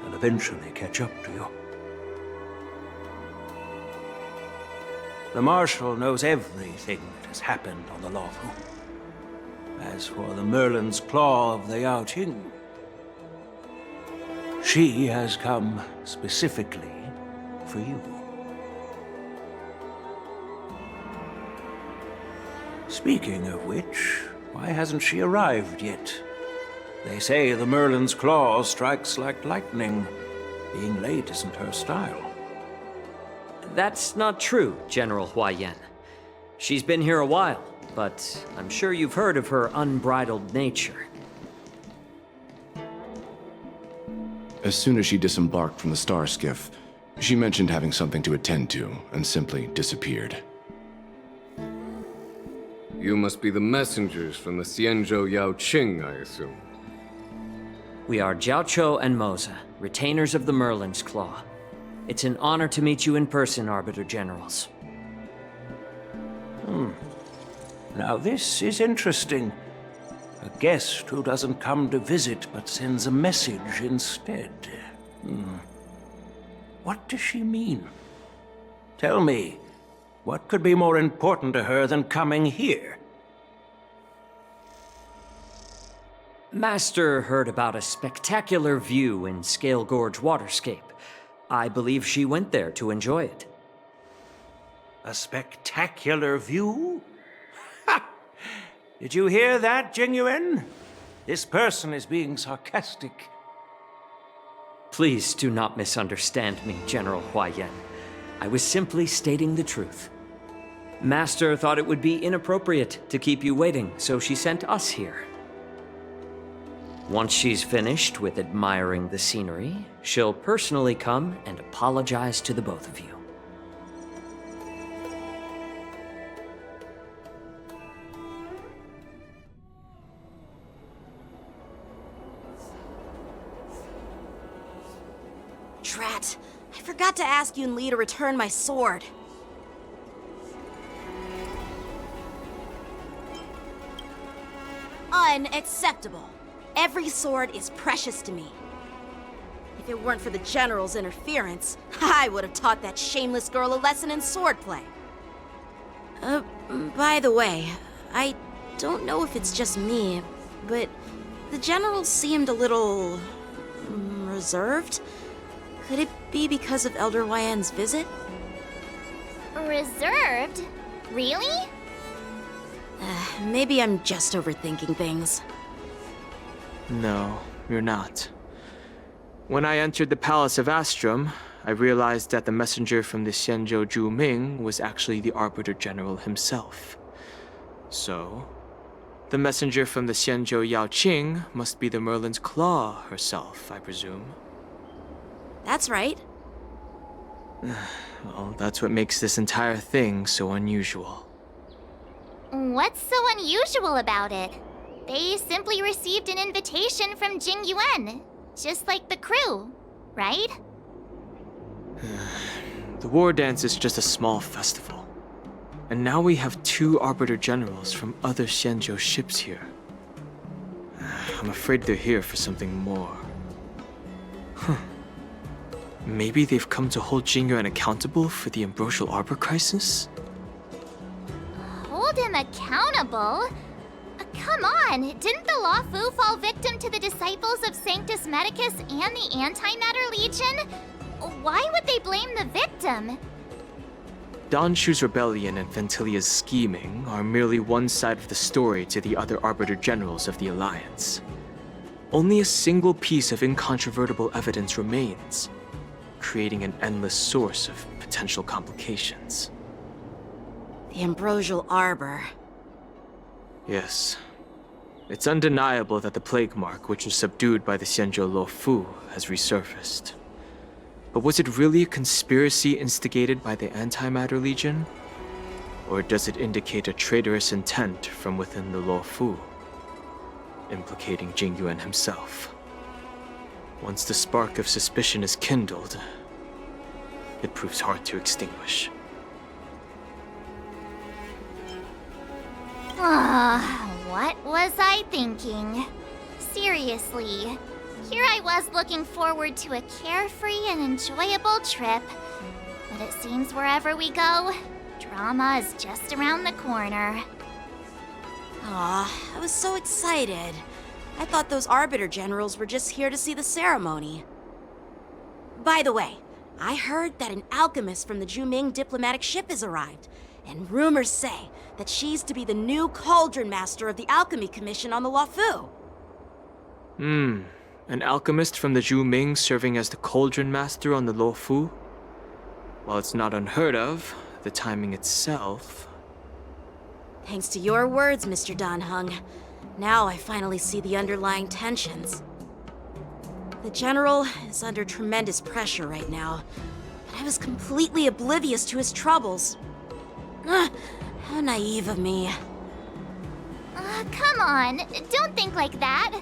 N: they'll eventually catch up to you. The Marshal knows everything that has happened on the Lawfu. As for the Merlin's Claw of the Yao Qing, she has come specifically for you. Speaking of which, why hasn't she arrived yet? They say the Merlin's Claw strikes like lightning. Being late isn't her style.
I: That's not true, General Huayan. She's been here a while, but I'm sure you've heard of her unbridled nature.
P: As soon as she disembarked from the star skiff, she mentioned having something to attend to and simply disappeared.
C: You must be the messengers from the Xianzhou Yao Qing, I assume.
I: We are Jiaoqiu and Moza, retainers of the Merlin's Claw. It's an honor to meet you in person, Arbiter Generals.
N: Now this is interesting. A guest who doesn't come to visit but sends a message instead. What does she mean? Tell me, what could be more important to her than coming here?
I: Master heard about a spectacular view in Scale Gorge Waterscape. I believe she went there to enjoy it.
N: A spectacular view? Ha! Did you hear that, Jingyuan? This person is being sarcastic.
I: Please do not misunderstand me, General Huayan. I was simply stating the truth. Master thought it would be inappropriate to keep you waiting, so she sent us here. Once she's finished with admiring the scenery, she'll personally come and apologize to the both of you.
H: Drat, I forgot to ask Yun Li to return my sword. Unacceptable. Every sword is precious to me. If it weren't for the General's interference, I would have taught that shameless girl a lesson in swordplay. By the way, I don't know if it's just me, but the General seemed a little reserved. Could it be because of Elder Huayan's visit?
B: Reserved? Really?
H: Maybe I'm just overthinking things.
D: No, you're not. When I entered the Palace of Astrum, I realized that the messenger from the Xianzhou Zhuming was actually the Arbiter General himself. So, the messenger from the Xianzhou Yao Qing must be the Merlin's Claw herself, I presume.
H: That's right.
D: Well, that's what makes this entire thing so unusual.
B: What's so unusual about it? They simply received an invitation from Jingyuan, just like the crew, right?
D: The war dance is just a small festival. And now we have 2 Arbiter Generals from other Xianzhou ships here. I'm afraid they're here for something more. Maybe they've come to hold Jingyuan accountable for the Ambrosial Arbor crisis?
B: Hold him accountable? Come on, didn't the Lawfu fall victim to the disciples of Sanctus Medicus and the Antimatter Legion? Why would they blame the victim?
D: Donshu's rebellion and Ventilia's scheming are merely one side of the story to the other Arbiter Generals of the Alliance. Only a single piece of incontrovertible evidence remains, creating an endless source of potential complications.
H: The Ambrosial Arbor.
D: Yes. It's undeniable that the plague mark, which was subdued by the Xianzhou Luofu, has resurfaced. But was it really a conspiracy instigated by the Antimatter Legion? Or does it indicate a traitorous intent from within the Luofu, implicating Jingyuan himself? Once the spark of suspicion is kindled, it proves hard to extinguish.
B: What was I thinking? Seriously, here I was looking forward to a carefree and enjoyable trip, but it seems wherever we go, Drama is just around the corner.
H: Aw, I was so excited. I thought those Arbiter Generals were just here to see the ceremony. By the way, I heard that an alchemist from the Juming diplomatic ship has arrived, and rumors say that she's to be the new Cauldron Master of the Alchemy Commission on the Luofu.
D: An alchemist from the Juming serving as the Cauldron Master on the Luofu? While it's not unheard of, the timing itself...
H: Thanks to your words, Mr. Dan Heng. Now I finally see the underlying tensions. The General is under tremendous pressure right now, but I was completely oblivious to his troubles. How naive of me.
B: Come on, don't think like that.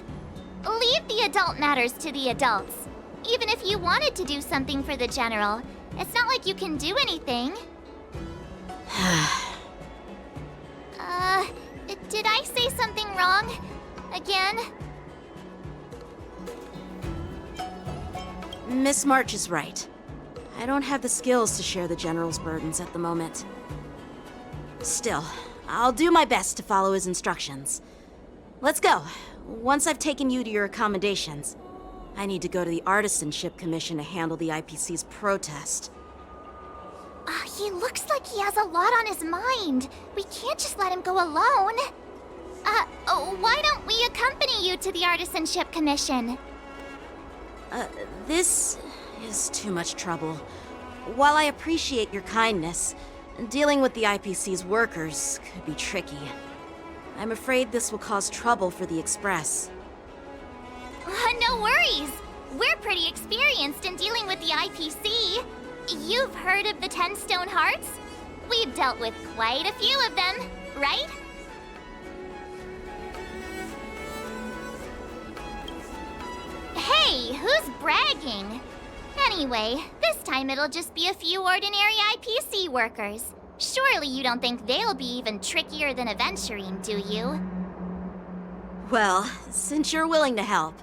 B: Leave the adult matters to the adults. Even if you wanted to do something for the General, it's not like you can do anything. Did I say something wrong? Again?
H: Miss March is right. I don't have the skills to share the General's burdens at the moment. Still, I'll do my best to follow his instructions. Let's go. Once I've taken you to your accommodations, I need to go to the Artisanship Commission to handle the IPC's protest.
B: He looks like he has a lot on his mind. We can't just let him go alone. Why don't we accompany you to the Artisanship Commission?
H: This is too much trouble. While I appreciate your kindness, dealing with the IPC's workers could be tricky. I'm afraid this will cause trouble for the Express.
B: No worries. We're pretty experienced in dealing with the IPC. You've heard of the 10 Stone Hearts? We've dealt with quite a few of them, right? Hey, who's bragging? Anyway, this time it'll just be a few ordinary IPC workers. Surely you don't think they'll be even trickier than Aventurine, do you?
H: Well, since you're willing to help,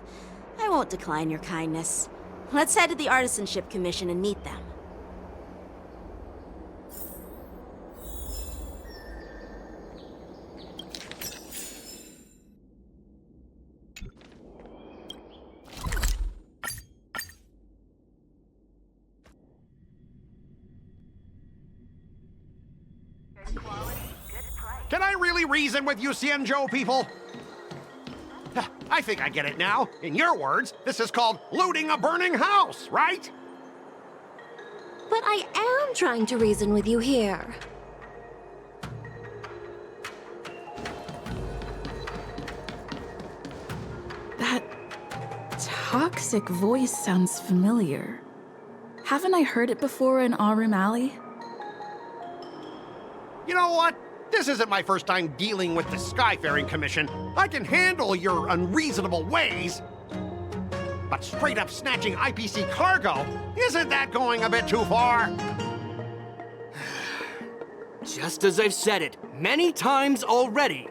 H: I won't decline your kindness. Let's head to the Artisanship Commission and meet them.
Q: Can I really reason with you Xianzhou people? I think I get it now. In your words, this is called looting a burning house, right?
R: But I am trying to reason with you here.
S: That toxic voice sounds familiar. Haven't I heard it before in Aurum Alley?
Q: You know what? This isn't my first time dealing with the Skyfaring Commission. I can handle your unreasonable ways. But straight up snatching IPC cargo, isn't that going a bit too far?
J: Just as I've said it many times already.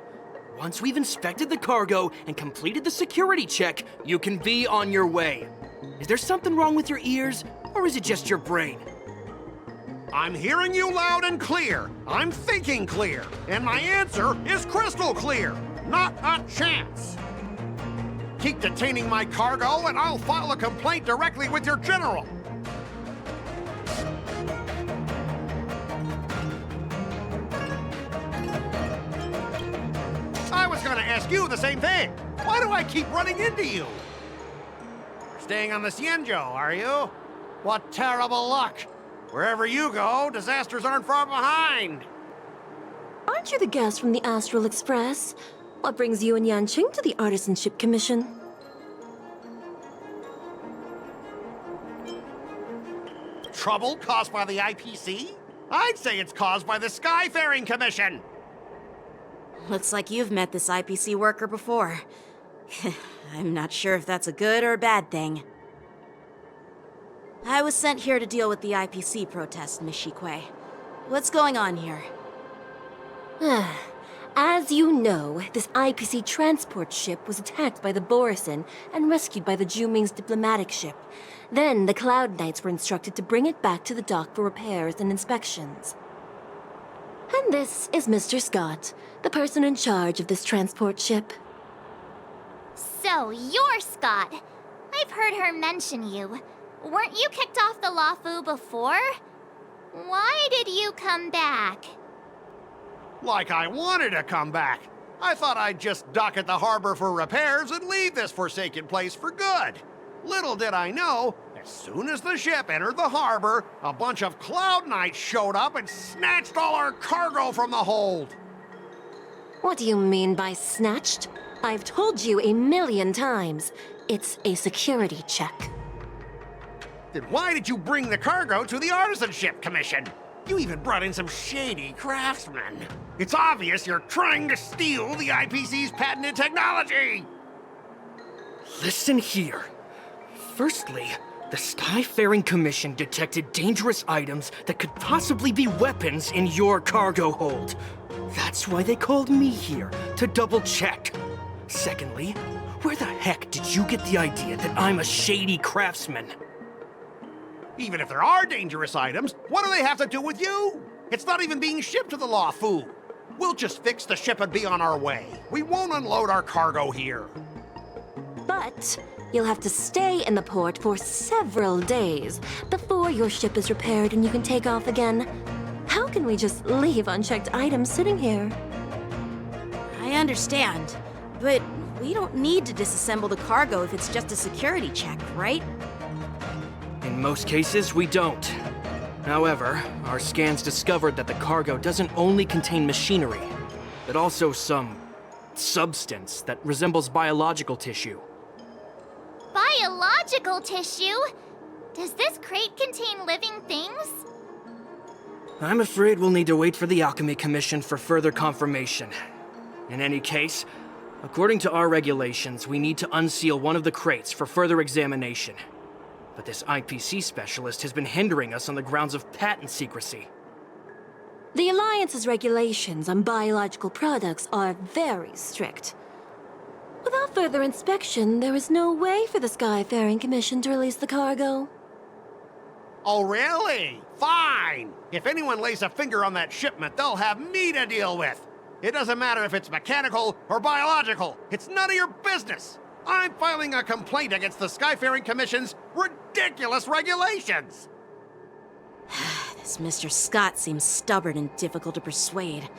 J: Once we've inspected the cargo and completed the security check, you can be on your way. Is there something wrong with your ears, or is it just your brain?
Q: I'm hearing you loud and clear. I'm thinking clear. And my answer is crystal clear. Not a chance. Keep detaining my cargo and I'll file a complaint directly with your general. I was gonna ask you the same thing. Why do I keep running into you? Staying on the Xianzhou, are you? What terrible luck. Wherever you go, disasters aren't far behind.
R: Aren't you the guest from the Astral Express? What brings you and Yanqing to the Artisanship Commission?
Q: Trouble caused by the IPC? I'd say it's caused by the Skyfaring Commission.
H: Looks like you've met this IPC worker before. I'm not sure if that's a good or a bad thing. I was sent here to deal with the IPC protest, Miss Shikui. What's going on here?
R: As you know, this IPC transport ship was attacked by the Borisin and rescued by the Juming's diplomatic ship. Then the Cloud Knights were instructed to bring it back to the dock for repairs and inspections. And this is Mr. Scott, the person in charge of this transport ship.
B: So, you're Scott. I've heard her mention you. Weren't you kicked off the Lawfu before? Why did you come back?
Q: Like I wanted to come back. I thought I'd just dock at the harbor for repairs and leave this forsaken place for good. Little did I know, as soon as the ship entered the harbor, a bunch of Cloud Knights showed up and snatched all our cargo from the hold.
R: What do you mean by snatched? I've told you 1,000,000 times. It's a security check.
Q: Then why did you bring the cargo to the Artisanship Commission? You even brought in some shady craftsmen. It's obvious you're trying to steal the IPC's patented technology!
J: Listen here. Firstly, the Skyfaring Commission detected dangerous items that could possibly be weapons in your cargo hold. That's why they called me here, to double-check. Secondly, where the heck did you get the idea that I'm a shady craftsman?
Q: Even if there are dangerous items, what do they have to do with you? It's not even being shipped to the Lawfu. We'll just fix the ship and be on our way. We won't unload our cargo here.
R: But you'll have to stay in the port for several days before your ship is repaired and you can take off again. How can we just leave unchecked items sitting here?
H: I understand, but we don't need to disassemble the cargo if it's just a security check, right?
J: In most cases, we don't. However, our scans discovered that the cargo doesn't only contain machinery, but also some substance that resembles biological tissue.
B: Biological tissue? Does this crate contain living things?
J: I'm afraid we'll need to wait for the Alchemy Commission for further confirmation. In any case, according to our regulations, we need to unseal one of the crates for further examination. But this IPC specialist has been hindering us on the grounds of patent secrecy.
R: The Alliance's regulations on biological products are very strict. Without further inspection, there is no way for the Skyfaring Commission to release the cargo.
Q: Oh, really? Fine! If anyone lays a finger on that shipment, they'll have me to deal with. It doesn't matter if it's mechanical or biological. It's none of your business. I'm filing a complaint against the Skyfaring Commission's ridiculous regulations.
H: This Mr. Scott seems stubborn and difficult to persuade.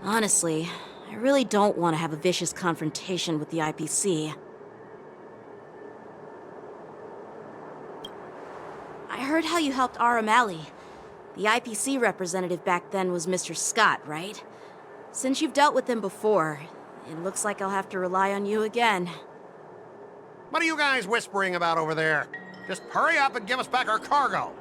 H: Honestly, I really don't want to have a vicious confrontation with the IPC. I heard how you helped R. O'Malley. The IPC representative back then was Mr. Scott, right? Since you've dealt with him before, it looks like I'll have to rely on you again.
Q: What are you guys whispering about over there? Just hurry up and give us back our cargo.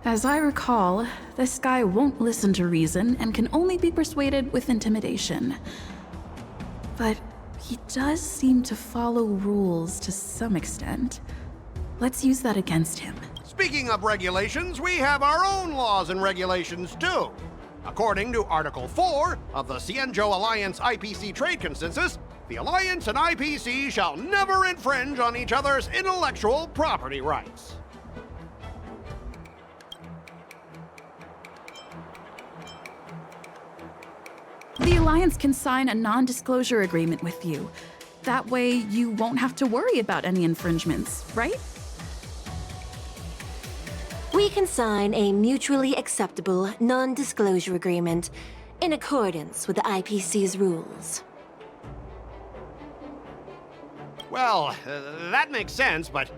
S: As I recall, this guy won't listen to reason and can only be persuaded with intimidation. But he does seem to follow rules to some extent. Let's use that against him.
Q: Speaking of regulations, we have our own laws and regulations too. According to Article 4 of the Cienjo Alliance IPC Trade Consensus, the Alliance and IPC shall never infringe on each other's intellectual property rights.
S: The Alliance can sign a non-disclosure agreement with you. That way, you won't have to worry about any infringements, right?
R: We can sign a mutually acceptable non-disclosure agreement in accordance with the IPC's rules.
Q: Well, that makes sense, but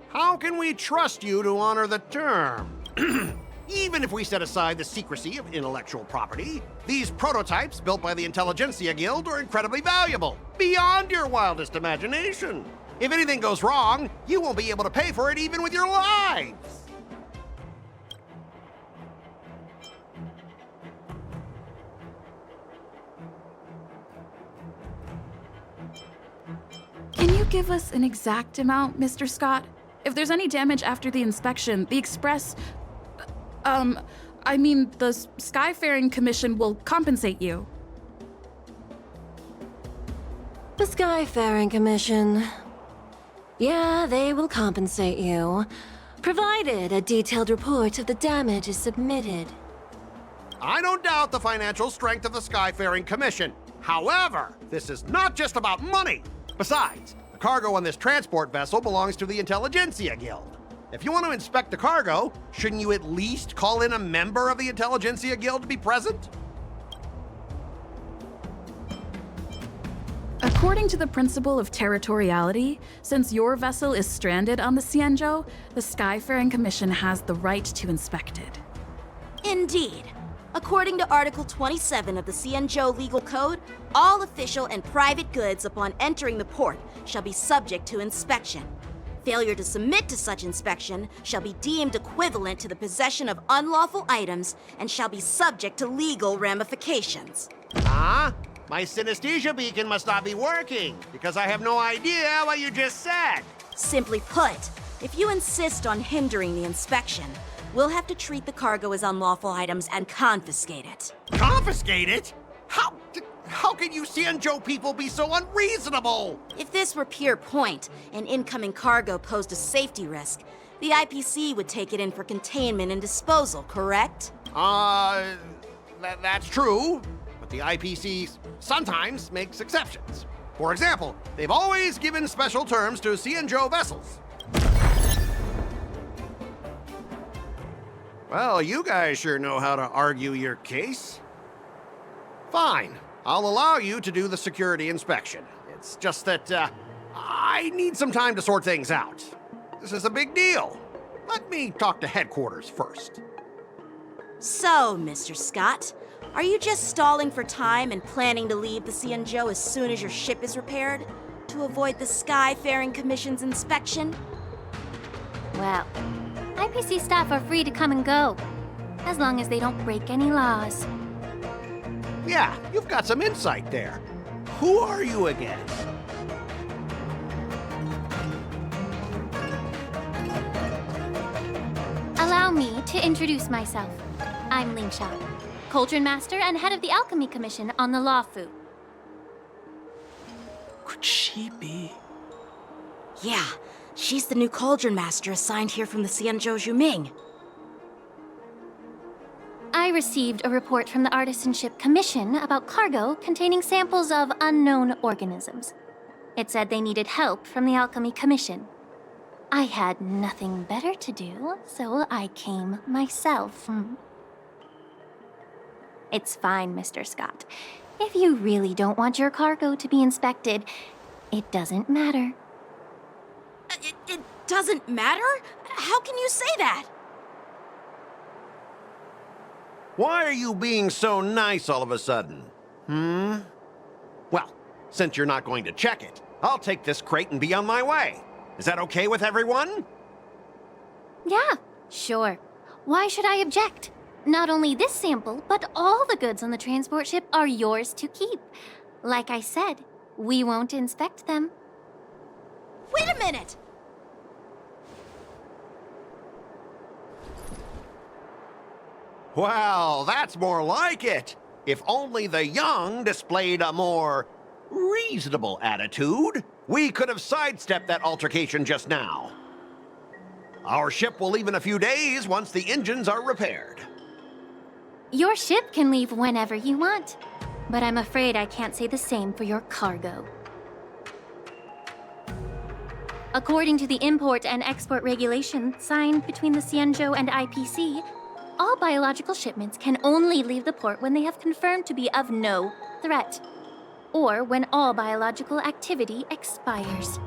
Q: how can we trust you to honor the term? Even if we set aside the secrecy of intellectual property, these prototypes built by the Intelligentsia Guild are incredibly valuable, beyond your wildest imagination. If anything goes wrong, you won't be able to pay for it even with your lives.
S: you give us an exact amount, Mr. Scott? If there's any damage after the inspection, the Express... the Skyfaring Commission will compensate you.
R: The Skyfaring Commission. Yeah, they will compensate you, provided a detailed report of the damage is submitted.
Q: I don't doubt the financial strength of the Skyfaring Commission. However, this is not just about money. Besides, the cargo on this transport vessel belongs to the Intelligentsia Guild. If you want to inspect the cargo, shouldn't you at least call in a member of the Intelligentsia Guild to be present?
S: According to the principle of territoriality, since your vessel is stranded on the Cienjo, the Skyfaring Commission has the right to inspect it.
H: Indeed. According to Article 27 of the Cienjo Legal Code, all official and private goods upon entering the port shall be subject to inspection. Failure to submit to such inspection shall be deemed equivalent to the possession of unlawful items and shall be subject to legal ramifications.
Q: Huh? My synesthesia beacon must not be working, because I have no idea what you just said.
H: Simply put, if you insist on hindering the inspection, we'll have to treat the cargo as unlawful items and confiscate it.
Q: Confiscate it? How can you Cienjo people be so unreasonable?
H: If this were pure point and incoming cargo posed a safety risk, the IPC would take it in for containment and disposal, correct?
Q: That's true, but the IPC sometimes makes exceptions. For example, they've always given special terms to Cienjo vessels. Well, you guys sure know how to argue your case. Fine, I'll allow you to do the security inspection. It's just that, I need some time to sort things out. This is a big deal. Let me talk to headquarters first.
H: So, Mr. Scott, are you just stalling for time and planning to leave the Cienjo as soon as your ship is repaired? To avoid the Skyfaring Commission's inspection?
O: Well, IPC staff are free to come and go, as long as they don't break any laws.
Q: Yeah, you've got some insight there. Who are you again?
O: Allow me to introduce myself. I'm Lingsha, Cauldron Master and head of the Alchemy Commission on the Lawfu.
N: Could she be?
H: Yeah, she's the new Cauldron Master assigned here from the Cienjo Juming.
O: I received a report from the Artisanship Commission about cargo containing samples of unknown organisms. It said they needed help from the Alchemy Commission. I had nothing better to do, so I came myself. It's fine, Mr. Scott. If you really don't want your cargo to be inspected, it doesn't matter.
H: It doesn't matter? How can you say that?
Q: Why are you being so nice all of a sudden? Well, since you're not going to check it, I'll take this crate and be on my way. Is that okay with everyone?
O: Yeah, sure. Why should I object? Not only this sample, but all the goods on the transport ship are yours to keep. Like I said, we won't inspect them.
H: Wait a minute!
Q: Well, that's more like it. If only the young displayed a more reasonable attitude, we could have sidestepped that altercation just now. Our ship will leave in a few days once the engines are repaired.
O: Your ship can leave whenever you want, but I'm afraid I can't say the same for your cargo. According to the import and export regulation signed between the Cienjo and IPC, all biological shipments can only leave the port when they have confirmed to be of no threat, or when all biological activity expires.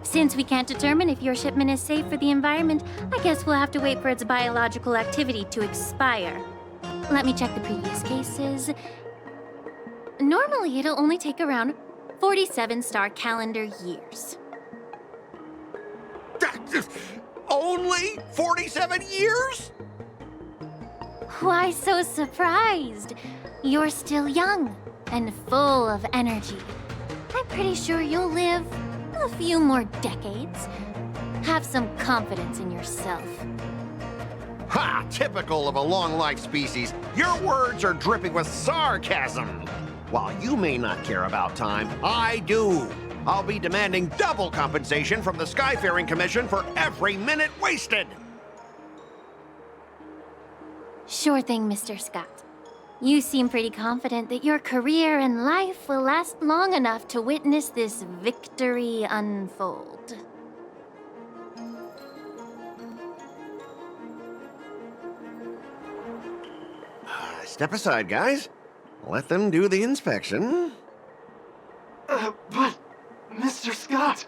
O: Since we can't determine if your shipment is safe for the environment, I guess we'll have to wait for its biological activity to expire. Let me check the previous cases. Normally, it'll only take around 47 star calendar years.
Q: Only 47 years?
O: Why so surprised? You're still young and full of energy. I'm pretty sure you'll live a few more decades. Have some confidence in yourself.
Q: Ha! Typical of a long-life species. Your words are dripping with sarcasm. While you may not care about time, I do. I'll be demanding double compensation from the Skyfaring Commission for every minute wasted.
O: Sure thing, Mr. Scott. You seem pretty confident that your career and life will last long enough to witness this victory unfold.
Q: Step aside, guys. Let them do the inspection.
F: But, Mr. Scott...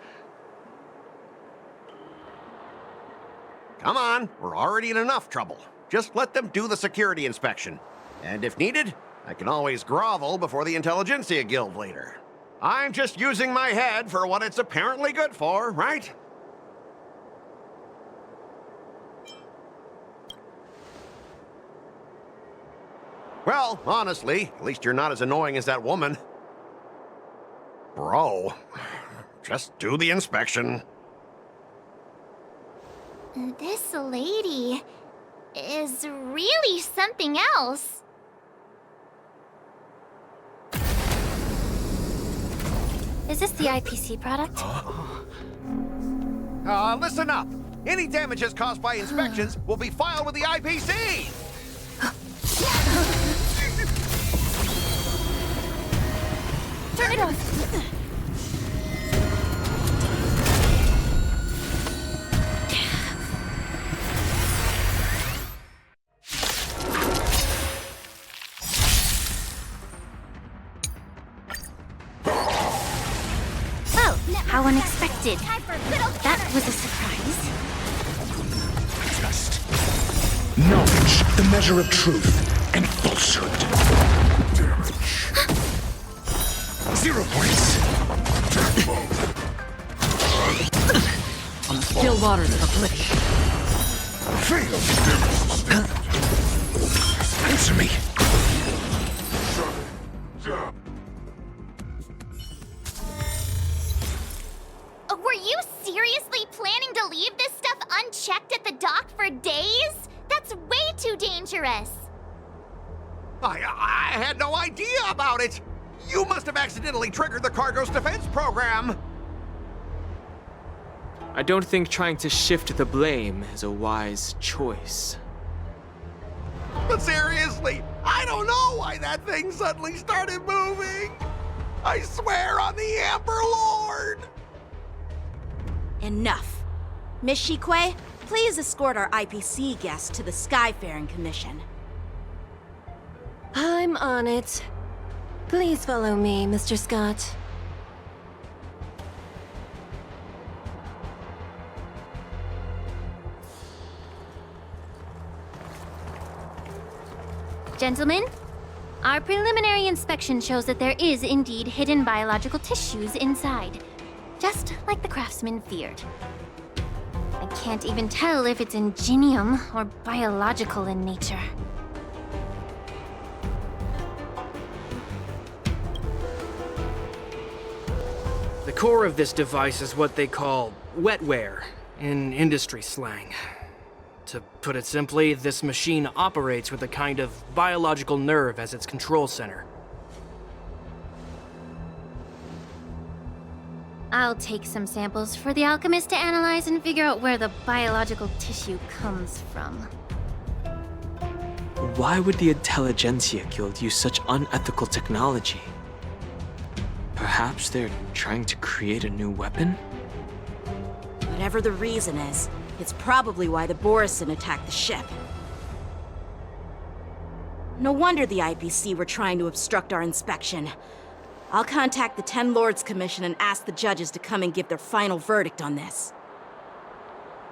Q: Come on, we're already in enough trouble. Just let them do the security inspection. And if needed, I can always grovel before the Intelligentsia Guild later. I'm just using my head for what it's apparently good for, right? Well, honestly, at least you're not as annoying as that woman. Bro, just do the inspection.
B: This lady is really something else.
O: Is this the IPC product?
Q: Listen up. Any damages caused by inspections will be filed with the IPC.
O: Turn it off. How unexpected. That was a surprise.
T: Trust. Knowledge, the measure of truth and falsehood. 0 points.
A: On the still waters of oblivion.
T: Fail. Answer me.
B: Were you seriously planning to leave this stuff unchecked at the dock for days? That's way too dangerous.
Q: I had no idea about it. You must have accidentally triggered the cargo's defense program.
D: I don't think trying to shift the blame is a wise choice.
Q: But seriously, I don't know why that thing suddenly started moving. I swear on the Amber Lord.
H: Enough. Miss Shikwe, please escort our IPC guest to the Skyfaring Commission.
R: I'm on it. Please follow me, Mr. Scott.
O: Gentlemen, our preliminary inspection shows that there is indeed hidden biological tissues inside, just like the craftsman feared. I can't even tell if it's ingenium or biological in nature.
J: The core of this device is what they call wetware in industry slang. To put it simply, this machine operates with a kind of biological nerve as its control center.
O: I'll take some samples for the alchemist to analyze and figure out where the biological tissue comes from.
D: Why would the Intelligentsia Guild use such unethical technology? Perhaps they're trying to create a new weapon?
H: Whatever the reason is, it's probably why the Borison attacked the ship. No wonder the IPC were trying to obstruct our inspection. I'll contact the Ten Lords Commission and ask the judges to come and give their final verdict on this.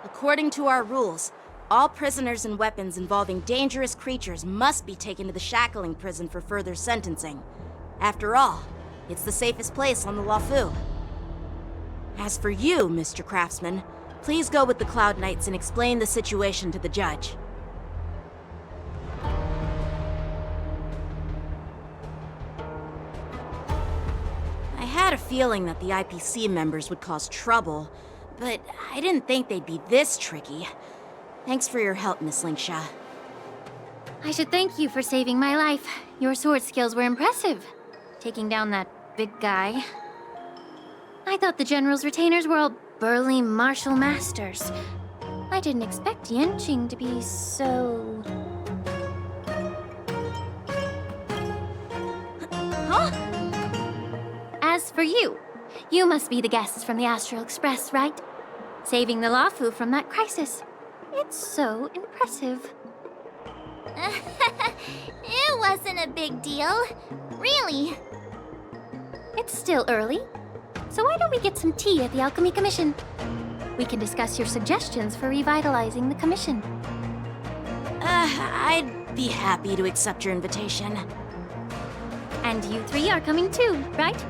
H: According to our rules, all prisoners and weapons involving dangerous creatures must be taken to the shackling prison for further sentencing. After all, it's the safest place on the Luofu. As for you, Mr. Craftsman, please go with the Cloud Knights and explain the situation to the judge. I had a feeling that the IPC members would cause trouble, but I didn't think they'd be this tricky. Thanks for your help, Miss Lingsha.
O: I should thank you for saving my life. Your sword skills were impressive. Taking down that big guy. I thought the General's retainers were all burly martial masters. I didn't expect Yanqing to be so...
H: Huh?
O: As for you, you must be the guests from the Astral Express, right? Saving the Luofu from that crisis. It's so impressive.
B: It wasn't a big deal. Really.
O: It's still early. So why don't we get some tea at the Alchemy Commission? We can discuss your suggestions for revitalizing the commission.
H: I'd be happy to accept your invitation.
O: And you three are coming too, right?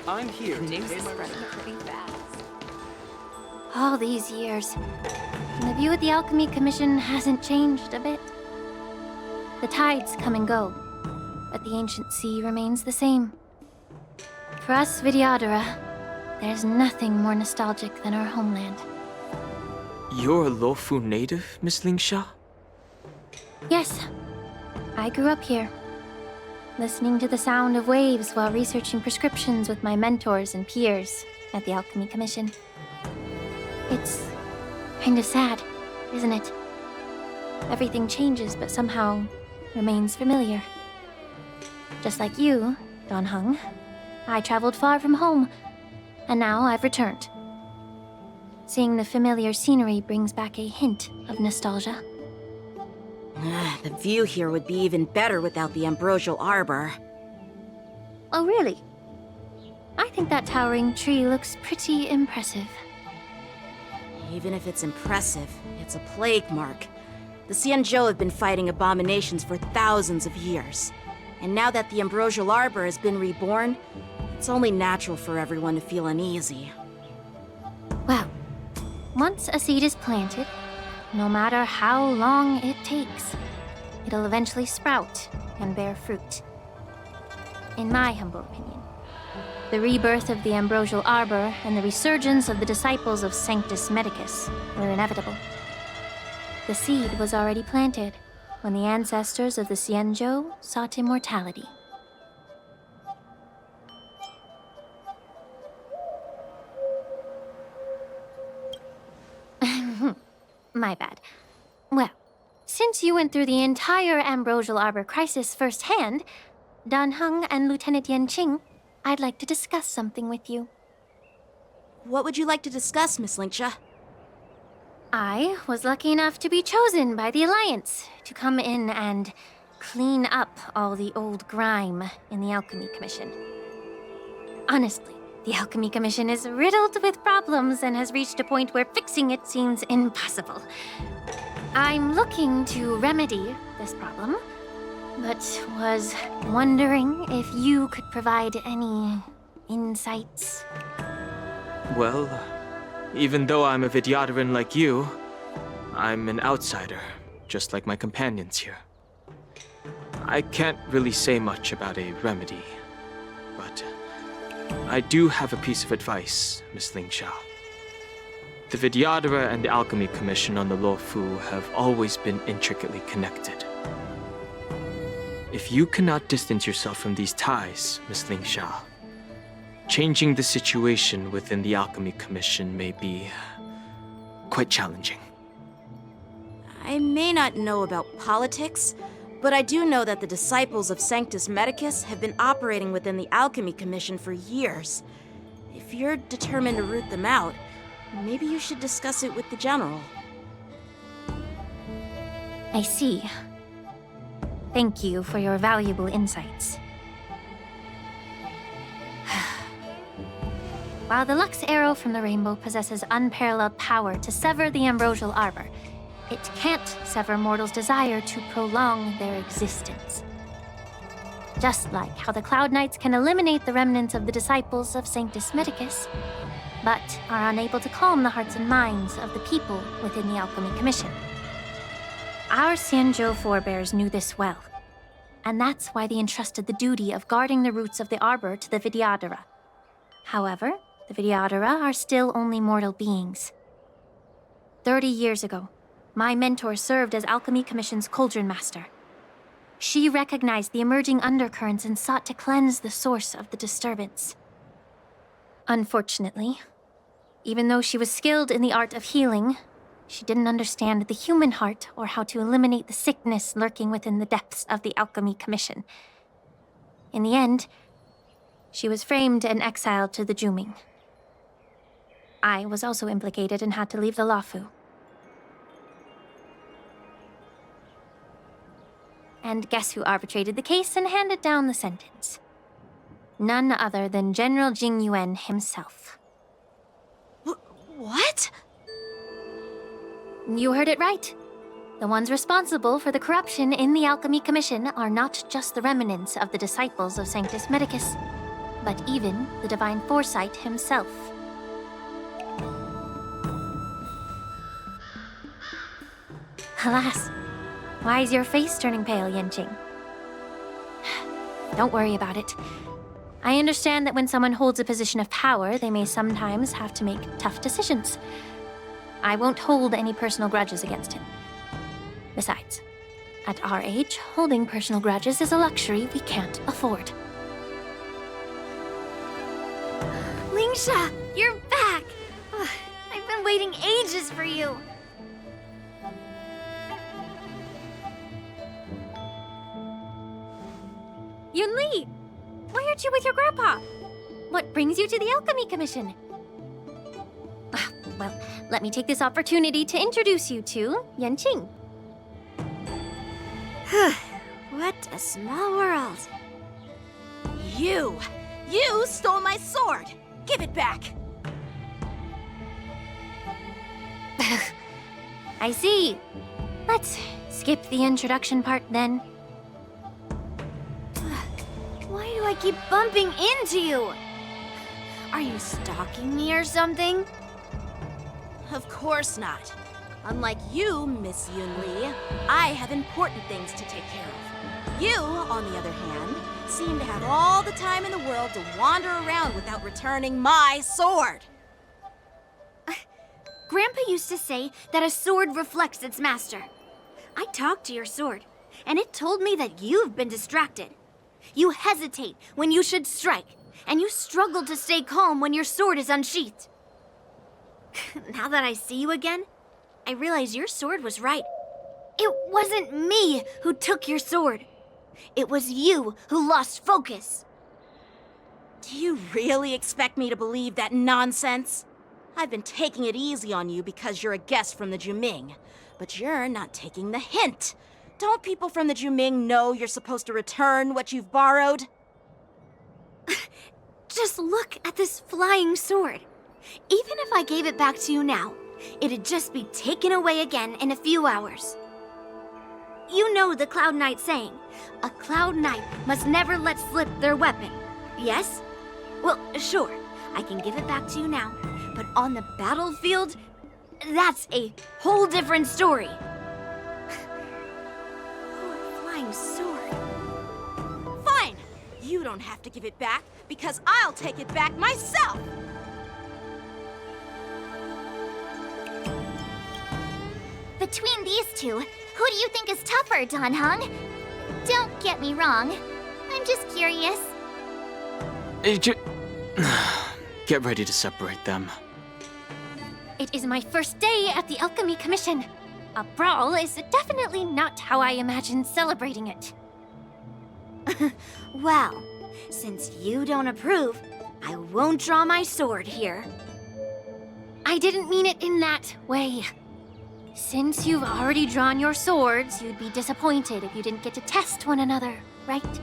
J: I'm here.
O: All these years, and the view of the Alchemy Commission hasn't changed a bit. The tides come and go, but the ancient sea remains the same. For us Vidyadhara, there's nothing more nostalgic than our homeland.
D: You're a Luofu native, Miss Lingsha?
O: Yes, I grew up here, listening to the sound of waves while researching prescriptions with my mentors and peers at the Alchemy Commission. It's kinda sad, isn't it? Everything changes but somehow remains familiar. Just like you, Dan Heng, I traveled far from home, and now I've returned. Seeing the familiar scenery brings back a hint of nostalgia.
H: The view here would be even better without the ambrosial arbor.
O: Oh, really? I think that towering tree looks pretty impressive.
H: Even if it's impressive, it's a plague mark. The Xianzhou have been fighting abominations for thousands of years. And now that the ambrosial arbor has been reborn, it's only natural for everyone to feel uneasy.
O: Well, once a seed is planted, no matter how long it takes, it'll eventually sprout and bear fruit. In my humble opinion, the rebirth of the ambrosial arbor and the resurgence of the disciples of Sanctus Medicus were inevitable. The seed was already planted when the ancestors of the Xianzhou sought immortality. My bad. Well, since you went through the entire ambrosial arbor crisis firsthand, Dan Heng and Lieutenant Yanqing, I'd like to discuss something with you.
H: What would you like to discuss, Miss Lingsha?
O: I was lucky enough to be chosen by the Alliance to come in and clean up all the old grime in the Alchemy Commission. Honestly, the Alchemy Commission is riddled with problems and has reached a point where fixing it seems impossible. I'm looking to remedy this problem, but was wondering if you could provide any insights.
D: Well, even though I'm a Vidyadharan like you, I'm an outsider, just like my companions here. I can't really say much about a remedy, but I do have a piece of advice, Miss Lingsha. The Vidyadhara and the Alchemy Commission on the Luofu have always been intricately connected. If you cannot distance yourself from these ties, Miss Lingsha, changing the situation within the Alchemy Commission may be quite challenging.
H: I may not know about politics, but I do know that the disciples of Sanctus Medicus have been operating within the Alchemy Commission for years. If you're determined to root them out, maybe you should discuss it with the General.
O: I see. Thank you for your valuable insights. While the Lux Arrow from the Rainbow possesses unparalleled power to sever the ambrosial arbor, it can't sever mortals' desire to prolong their existence.
U: Just like how the Cloud Knights can eliminate the remnants of the disciples of Sanctus Medicus, but are unable to calm the hearts and minds of the people within the Alchemy Commission. Our Sanjo forebears knew this well, and that's why they entrusted the duty of guarding the roots of the arbor to the Vidyadhara. However, the Vidyadhara are still only mortal beings. 30 years ago, my mentor served as Alchemy Commission's Cauldron Master. She recognized the emerging undercurrents and sought to cleanse the source of the disturbance. Unfortunately, even though she was skilled in the art of healing, she didn't understand the human heart or how to eliminate the sickness lurking within the depths of the Alchemy Commission. In the end, she was framed and exiled to the Juming. I was also implicated and had to leave the Lafu. And guess who arbitrated the case and handed down the sentence? None other than General Jing Yuan himself.
H: What?
U: You heard it right. The ones responsible for the corruption in the Alchemy Commission are not just the remnants of the disciples of Sanctus Medicus, but even the Divine Foresight himself. Alas, why is your face turning pale, Yanqing? Don't worry about it. I understand that when someone holds a position of power, they may sometimes have to make tough decisions. I won't hold any personal grudges against him. Besides, at our age, holding personal grudges is a luxury we can't afford.
O: Lingsha, you're back! Ugh, I've been waiting ages for you.
U: Yunli! Why aren't you with your grandpa? What brings you to the Alchemy Commission? Well, let me take this opportunity to introduce you to Yanqing.
H: What a small world. You stole my sword! Give it back!
U: I see. Let's skip the introduction part then.
O: Why do I keep bumping into you? Are you stalking me or something?
H: Of course not. Unlike you, Miss Yunli, I have important things to take care of. You, on the other hand, seem to have all the time in the world to wander around without returning my sword.
O: Grandpa used to say that a sword reflects its master. I talked to your sword, and it told me that you've been distracted. You hesitate when you should strike, and you struggle to stay calm when your sword is unsheathed. Now that I see you again, I realize your sword was right. It wasn't me who took your sword. It was you who lost focus.
H: Do you really expect me to believe that nonsense? I've been taking it easy on you because you're a guest from the Juming, but you're not taking the hint. Don't people from the Juming know you're supposed to return what you've borrowed?
O: Just look at this flying sword. Even if I gave it back to you now, it'd just be taken away again in a few hours. You know the Cloud Knight saying, a Cloud Knight must never let slip their weapon, yes? Well, sure, I can give it back to you now, but on the battlefield, that's a whole different story. Flying sword.
H: Fine! You don't have to give it back, because I'll take it back myself!
B: Between these two, who do you think is tougher, Dan Heng? Don't get me wrong. I'm just curious.
D: Get ready to separate them.
U: It is my first day at the Alchemy Commission. A brawl is definitely not how I imagined celebrating it.
O: Well, since you don't approve, I won't draw my sword here.
U: I didn't mean it in that way. Since you've already drawn your swords, you'd be disappointed if you didn't get to test one another, right?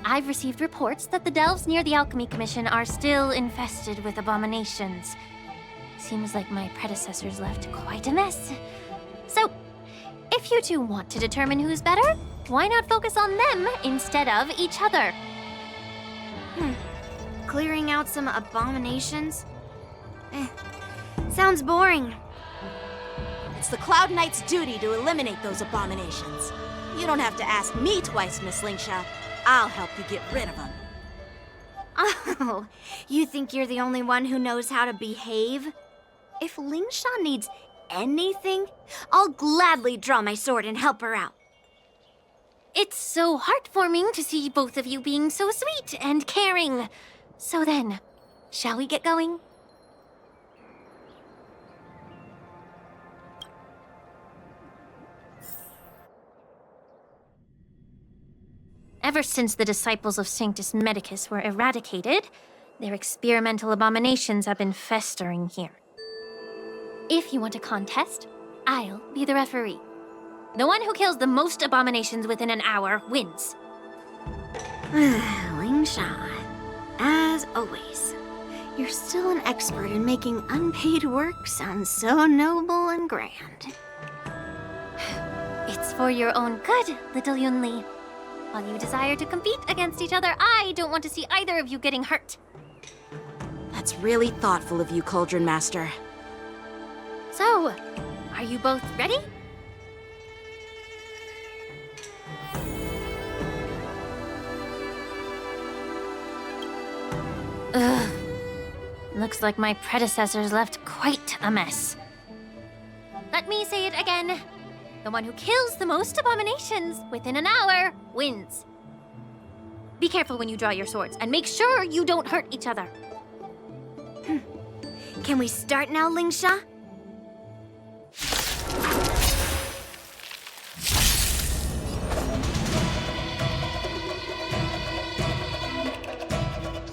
U: I've received reports that the delves near the Alchemy Commission are still infested with abominations. Seems like my predecessors left quite a mess. So, If you two want to determine who's better, why not focus on them instead of each other?
O: Clearing out some abominations? Sounds boring.
H: It's the Cloud Knight's duty to eliminate those abominations. You don't have to ask me twice, Miss Lingsha. I'll help you get rid of them.
O: Oh, you think you're the only one who knows how to behave? If Lingsha needs anything, I'll gladly draw my sword and help her out.
U: It's so heartwarming to see both of you being so sweet and caring. So then, shall we get going? Ever since the disciples of Sanctus Medicus were eradicated, their experimental abominations have been festering here. If you want a contest, I'll be the referee. The one who kills the most abominations within an hour wins.
O: Lingsha, as always, you're still an expert in making unpaid work sound so noble and grand.
U: It's for your own good, little Yunli. While you desire to compete against each other, I don't want to see either of you getting hurt.
H: That's really thoughtful of you, Cauldron Master.
U: So, are you both ready? Ugh. Looks like my predecessors left quite a mess. Let me say it again. The one who kills the most abominations within an hour wins. Be careful when you draw your swords, and make sure you don't hurt each other.
O: Can we start now, Lingsha?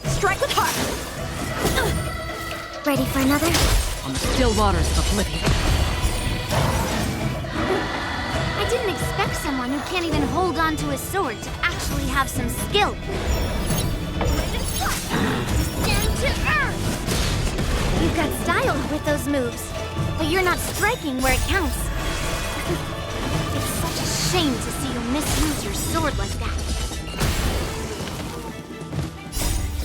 H: Strike with heart!
O: Ready for another?
E: On the still waters of oblivion.
O: I didn't expect someone who can't even hold on to a sword to actually have some skill. Down to earth! You've got style with those moves, but you're not striking where it counts. It's such a shame to see you misuse your sword like that.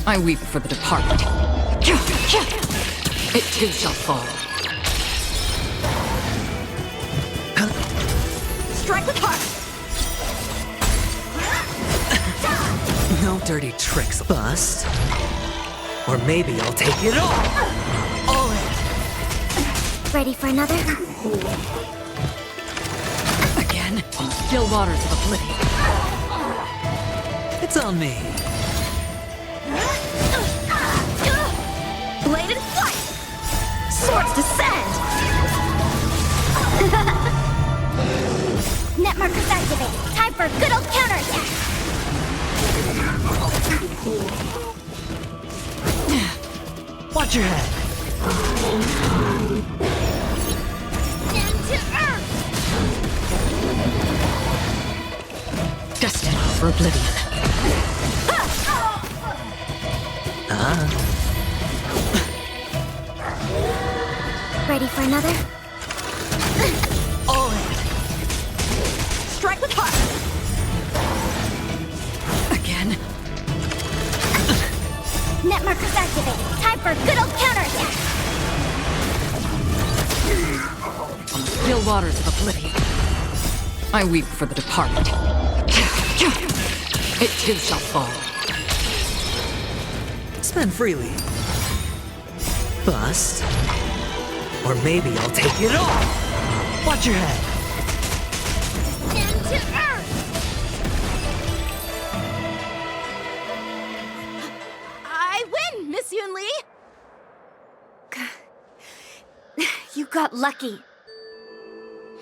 E: I weep for the departed. It too shall fall.
H: Strike with heart!
E: No dirty tricks, bust. Or maybe I'll take it all in.
O: Ready for another?
E: Again, on the still waters of oblivion. It's on me.
H: Blade and flight! Swords descend!
B: Net markers activated. Time for a good old counterattack.
E: Watch your head.
B: Down to earth.
E: Destined for oblivion.
O: Ready for another?
E: All in.
H: Strike with heart!
E: Again.
B: Net markers activated. Time for a good old counterattack.
E: On the still waters of oblivion. I weep for the departed. It too shall fall. Spend freely. Bust. Or maybe I'll take it all. Watch your head.
B: Down to earth.
H: I win, Miss Yunli!
O: You got lucky.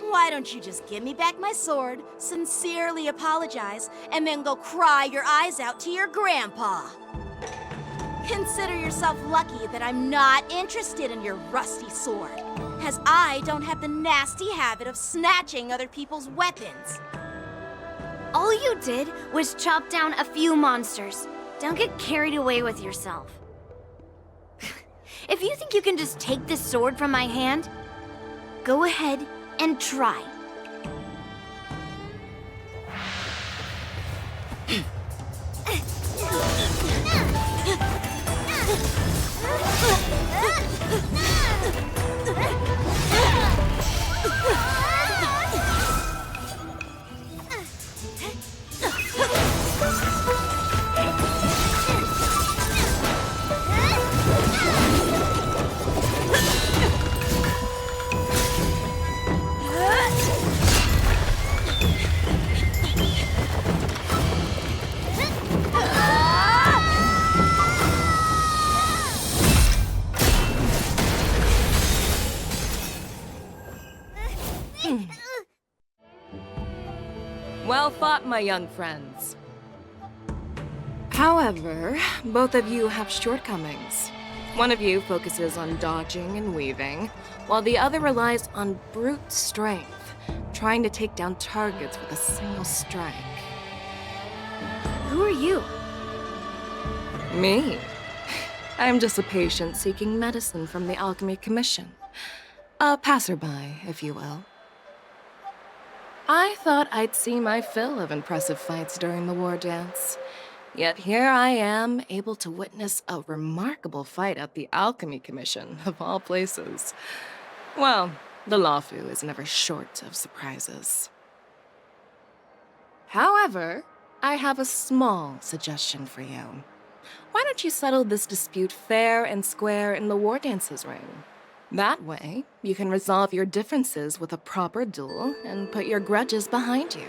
H: Why don't you just give me back my sword, sincerely apologize, and then go cry your eyes out to your grandpa? Consider yourself lucky that I'm not interested in your rusty sword, as I don't have the nasty habit of snatching other people's weapons.
O: All you did was chop down a few monsters. Don't get carried away with yourself. If you think you can just take this sword from my hand, go ahead and try.
K: lot, my young friends. However, both of you have shortcomings. One of you focuses on dodging and weaving, while the other relies on brute strength, trying to take down targets with a single strike.
O: Who are you?
K: Me? I'm just a patient seeking medicine from the Alchemy Commission. A passerby, if you will. I thought I'd see my fill of impressive fights during the war dance. Yet here I am, able to witness a remarkable fight at the Alchemy Commission, of all places. Well, the Lawfu is never short of surprises. However, I have a small suggestion for you. Why don't you settle this dispute fair and square in the war dance's ring? That way, you can resolve your differences with a proper duel and put your grudges behind you.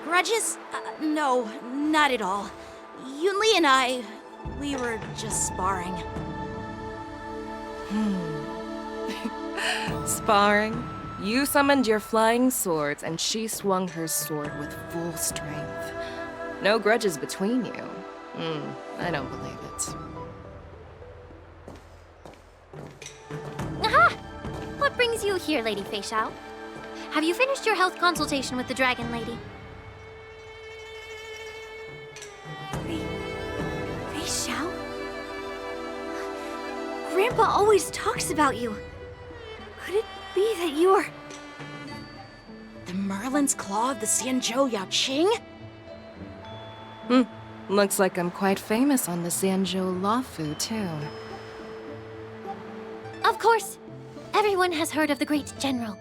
H: Grudges? No, not at all. Yunli and I, we were just sparring.
K: Sparring? You summoned your flying swords and she swung her sword with full strength. No grudges between you. I don't believe it.
U: Aha! What brings you here, Lady Fei Xiao? Have you finished your health consultation with the Dragon Lady?
O: Fei Xiao? Grandpa always talks about you. Could it be that you are...
H: The Merlin's Claw of the Xianzhou Yaoqing?
K: Looks like I'm quite famous on the Xianzhou Lawfu, too.
U: Of course. Everyone has heard of the great general.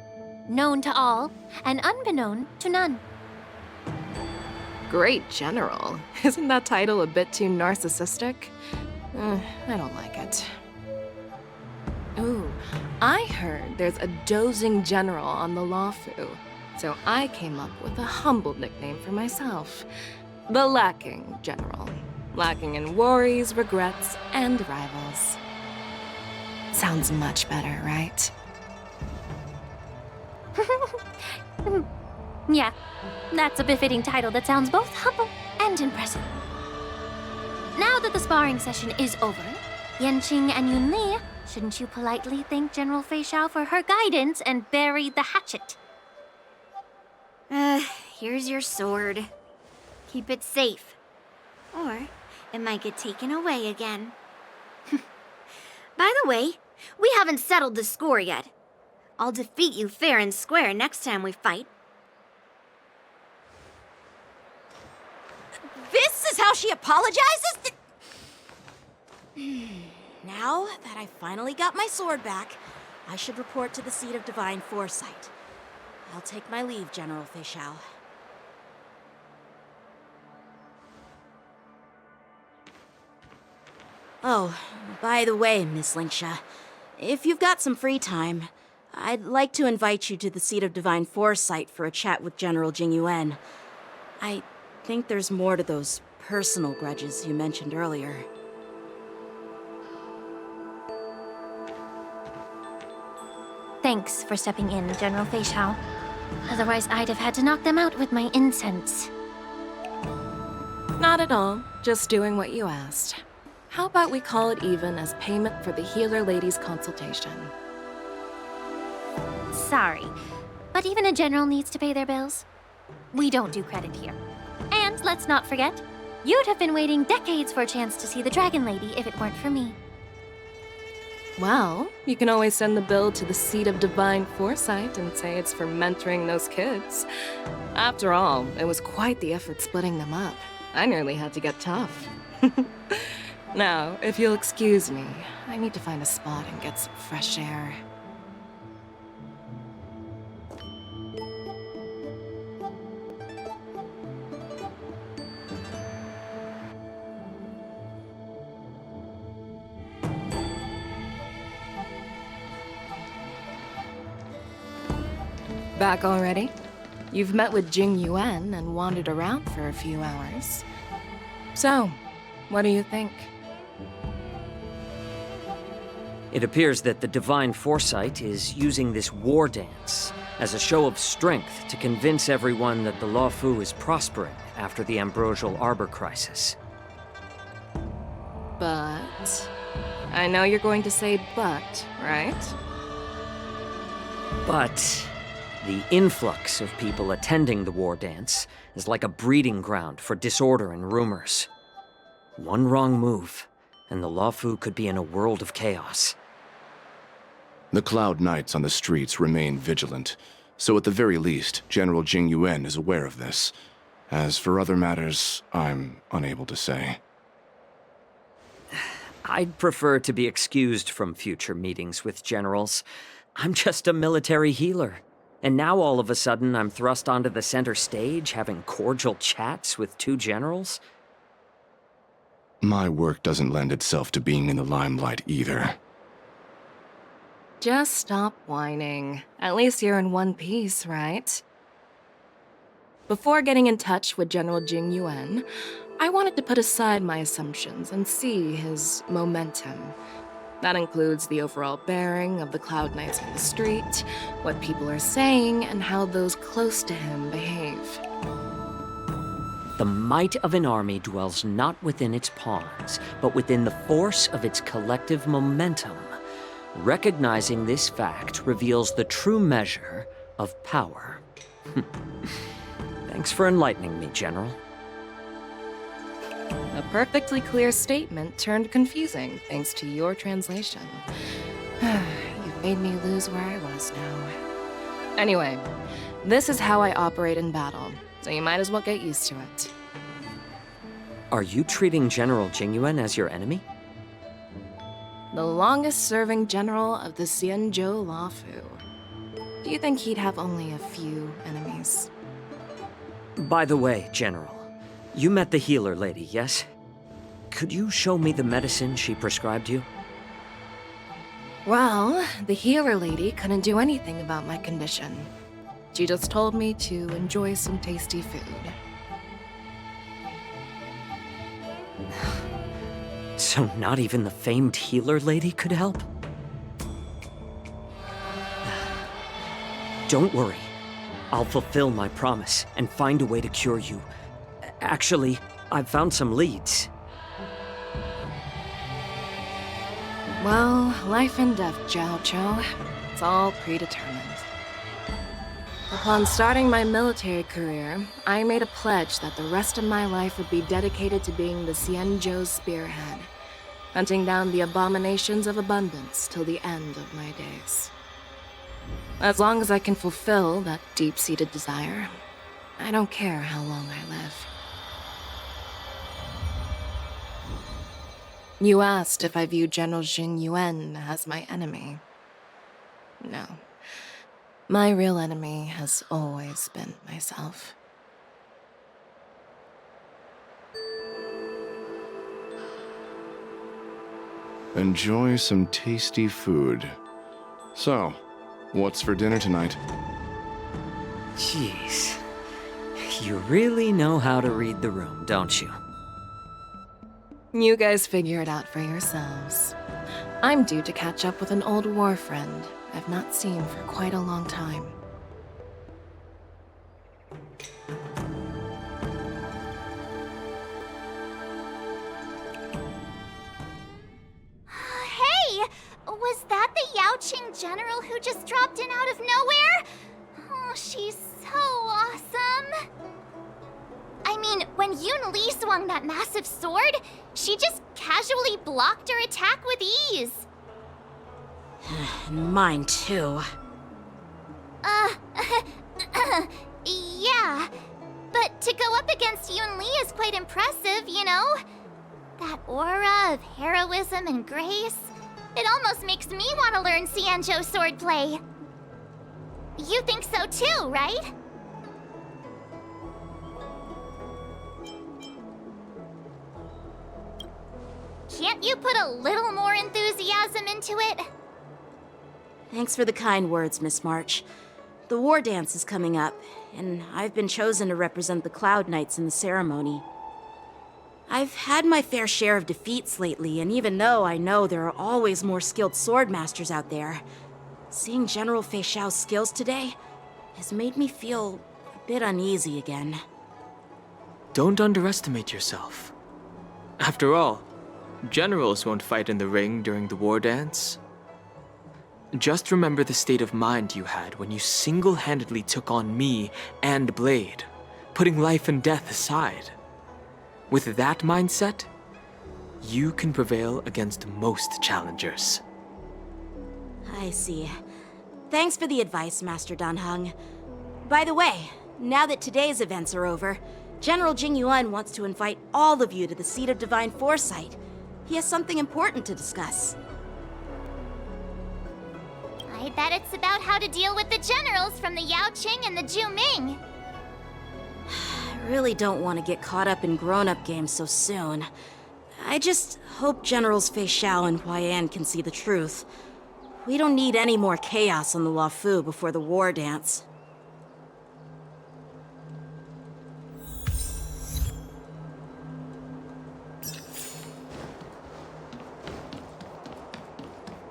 U: Known to all, and unbeknown to none.
K: Great General? Isn't that title a bit too narcissistic? I don't like it. Ooh, I heard there's a dozing general on the Lawfu, so I came up with a humble nickname for myself. The Lacking General. Lacking in worries, regrets, and rivals. Sounds much better, right?
U: Yeah, that's a befitting title that sounds both humble and impressive. Now that the sparring session is over, Yanqing and Yunli, shouldn't you politely thank General Fei Xiao for her guidance and bury the hatchet?
O: Here's your sword. Keep it safe. Or it might get taken away again. By the way, we haven't settled the score yet. I'll defeat you fair and square next time we fight.
H: This is how she apologizes? Now that I finally got my sword back, I should report to the seat of divine foresight. I'll take my leave, General Fei Xiao. Oh, by the way, Miss Linksha, if you've got some free time, I'd like to invite you to the seat of divine foresight for a chat with General Jingyuan. I think there's more to those personal grudges you mentioned earlier.
U: Thanks for stepping in, General Fei Xiao. Otherwise, I'd have had to knock them out with my incense.
K: Not at all. Just doing what you asked. How about we call it even as payment for the healer lady's consultation?
U: Sorry, but even a general needs to pay their bills. We don't do credit here. And let's not forget, you'd have been waiting decades for a chance to see the Dragon Lady if it weren't for me.
K: Well, you can always send the bill to the seat of divine foresight and say it's for mentoring those kids. After all, it was quite the effort splitting them up. I nearly had to get tough. Now, if you'll excuse me, I need to find a spot and get some fresh air. Back already? You've met with Jing Yuan and wandered around for a few hours. So, what do you think?
I: It appears that the Divine Foresight is using this war dance as a show of strength to convince everyone that the Luofu is prospering after the Ambrosial Arbor crisis.
K: But... I know you're going to say but, right?
I: But the influx of people attending the war dance is like a breeding ground for disorder and rumors. One wrong move, and the Luofu could be in a world of chaos.
P: The Cloud Knights on the streets remain vigilant, so at the very least, General Jing Yuan is aware of this. As for other matters, I'm unable to say.
I: I'd prefer to be excused from future meetings with generals. I'm just a military healer. And now all of a sudden I'm thrust onto the center stage having cordial chats with two generals?
P: My work doesn't lend itself to being in the limelight either.
K: Just stop whining. At least you're in one piece, right? Before getting in touch with General Jing Yuan, I wanted to put aside my assumptions and see his momentum. That includes the overall bearing of the Cloud Knights on the street, what people are saying, and how those close to him behave.
I: The might of an army dwells not within its pawns, but within the force of its collective momentum. Recognizing this fact reveals the true measure of power. Thanks for enlightening me, General.
K: A perfectly clear statement turned confusing thanks to your translation. You've made me lose where I was now. Anyway, this is how I operate in battle, so you might as well get used to it.
I: Are you treating General Jing Yuan as your enemy?
K: The longest-serving general of the Xianzhou Luofu. Do you think he'd have only a few enemies?
I: By the way, General, you met the healer lady, yes? Could you show me the medicine she prescribed you?
K: Well, the healer lady couldn't do anything about my condition. She just told me to enjoy some tasty food.
I: So not even the famed healer lady could help? Don't worry. I'll fulfill my promise and find a way to cure you. Actually, I've found some leads.
K: Well, life and death, Jiao Chou. It's all predetermined. Upon starting my military career, I made a pledge that the rest of my life would be dedicated to being the Xianzhou spearhead, hunting down the abominations of abundance till the end of my days. As long as I can fulfill that deep-seated desire, I don't care how long I live. You asked if I view General Jing Yuan as my enemy. No. My real enemy has always been myself.
P: Enjoy some tasty food. So, what's for dinner tonight?
I: Jeez. You really know how to read the room, don't you?
K: You guys figure it out for yourselves. I'm due to catch up with an old war friend I've not seen for quite a long time.
B: Hey! Was that the Yaoqing general who just dropped in out of nowhere? Oh, she's so awesome! I mean, when Yun Li swung that massive sword, she just casually blocked her attack with ease.
H: Mine too.
B: Yeah. But to go up against Yun Li is quite impressive, you know? That aura of heroism and grace. It almost makes me want to learn Xianzhou swordplay. You think so too, right? Can't you put a little more enthusiasm into it?
H: Thanks for the kind words, Miss March. The war dance is coming up, and I've been chosen to represent the Cloud Knights in the ceremony. I've had my fair share of defeats lately, and even though I know there are always more skilled sword masters out there, seeing General Fei Xiao's skills today has made me feel a bit uneasy again.
D: Don't underestimate yourself. After all, generals won't fight in the ring during the war dance. Just remember the state of mind you had when you single-handedly took on me and Blade, putting life and death aside. With that mindset, you can prevail against most challengers.
H: I see. Thanks for the advice, Master Danheng. By the way, now that today's events are over, General Jing Yuan wants to invite all of you to the Seat of Divine Foresight. He has something important to discuss.
B: I bet it's about how to deal with the generals from the Yao Qing and the Zhu Ming.
H: I really don't want to get caught up in grown-up games so soon. I just hope Generals Fei Xiao and Huaiyan can see the truth. We don't need any more chaos on the Luofu before the war dance.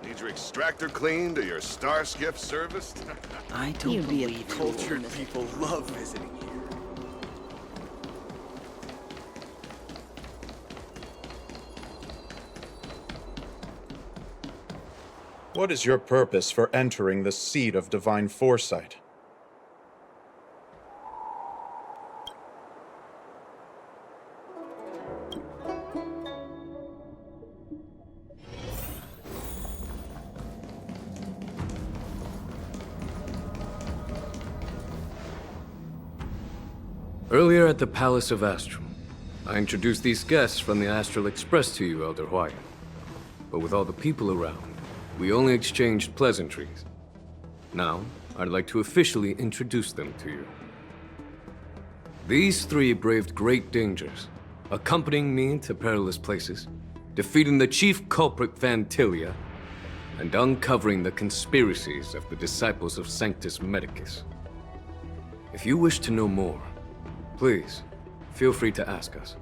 L: Need your extractor cleaned or your star skiff serviced?
E: I don't believe
L: cultured people love visiting here.
V: What is your purpose for entering the Seat of Divine Foresight?
C: Earlier at the Palace of Astral, I introduced these guests from the Astral Express to you, Elder Huaiyan. But with all the people around, we only exchanged pleasantries. Now, I'd like to officially introduce them to you. These three braved great dangers, accompanying me to perilous places, defeating the chief culprit Vantilia, and uncovering the conspiracies of the disciples of Sanctus Medicus. If you wish to know more, please, feel free to ask us.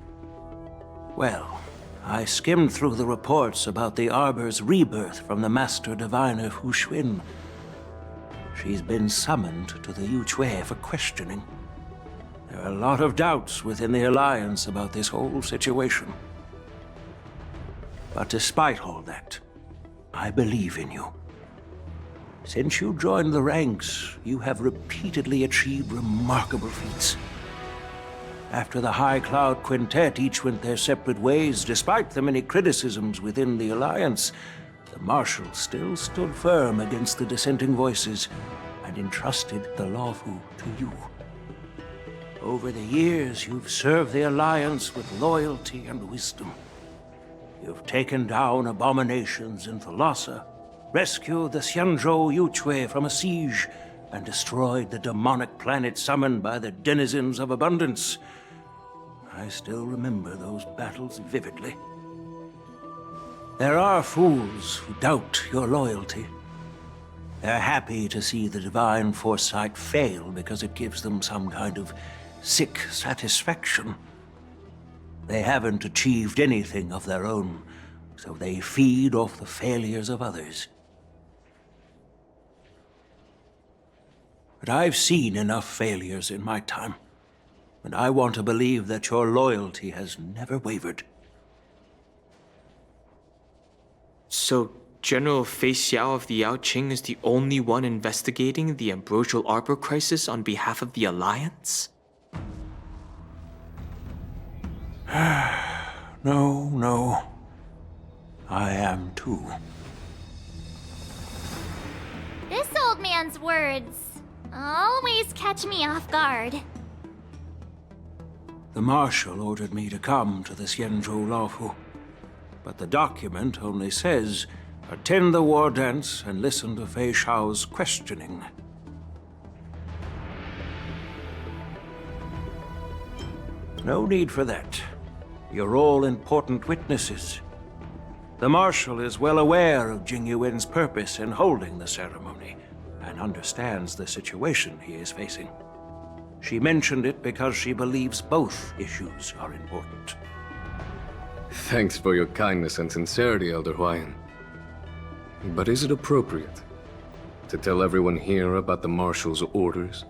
N: Well, I skimmed through the reports about the Arbor's rebirth from the Master Diviner Hu Xuan. She's been summoned to the Yu Chui for questioning. There are a lot of doubts within the Alliance about this whole situation. But despite all that, I believe in you. Since you joined the ranks, you have repeatedly achieved remarkable feats. After the High Cloud Quintet each went their separate ways, despite the many criticisms within the Alliance, the Marshal still stood firm against the dissenting voices and entrusted the Luofu to you. Over the years, you've served the Alliance with loyalty and wisdom. You've taken down abominations in Thalassa, rescued the Xianzhou Yu Chui from a siege, and destroyed the demonic planet summoned by the denizens of abundance. I still remember those battles vividly. There are fools who doubt your loyalty. They're happy to see the divine foresight fail because it gives them some kind of sick satisfaction. They haven't achieved anything of their own, so they feed off the failures of others. But I've seen enough failures in my time, and I want to believe that your loyalty has never wavered.
D: So, General Fei Xiao of the Yao Qing is the only one investigating the Ambrosial Arbor crisis on behalf of the Alliance?
N: No. I am too.
B: This old man's words always catch me off guard.
N: The Marshal ordered me to come to the Xianzhou Luofu, but the document only says, attend the war dance and listen to Fei Xiao's questioning. No need for that. You're all important witnesses. The Marshal is well aware of Jing Yuan's purpose in holding the ceremony, and understands the situation he is facing. She mentioned it because she believes both issues are important.
C: Thanks for your kindness and sincerity, Elder Huaiyan. But is it appropriate to tell everyone here about the Marshal's orders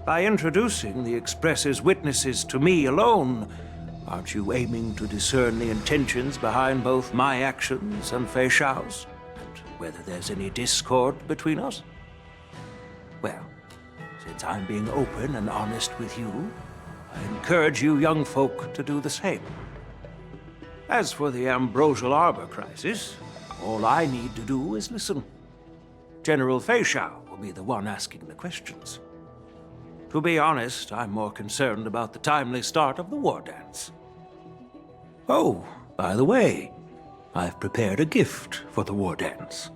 N: By introducing the Express's witnesses to me alone, aren't you aiming to discern the intentions behind both my actions and Fei Xiao's? And whether there's any discord between us? Well, since I'm being open and honest with you, I encourage you young folk to do the same. As for the Ambrosial Arbor crisis, all I need to do is listen. General Fei Xiao will be the one asking the questions. To be honest, I'm more concerned about the timely start of the war dance. Oh, by the way, I've prepared a gift for the war dance.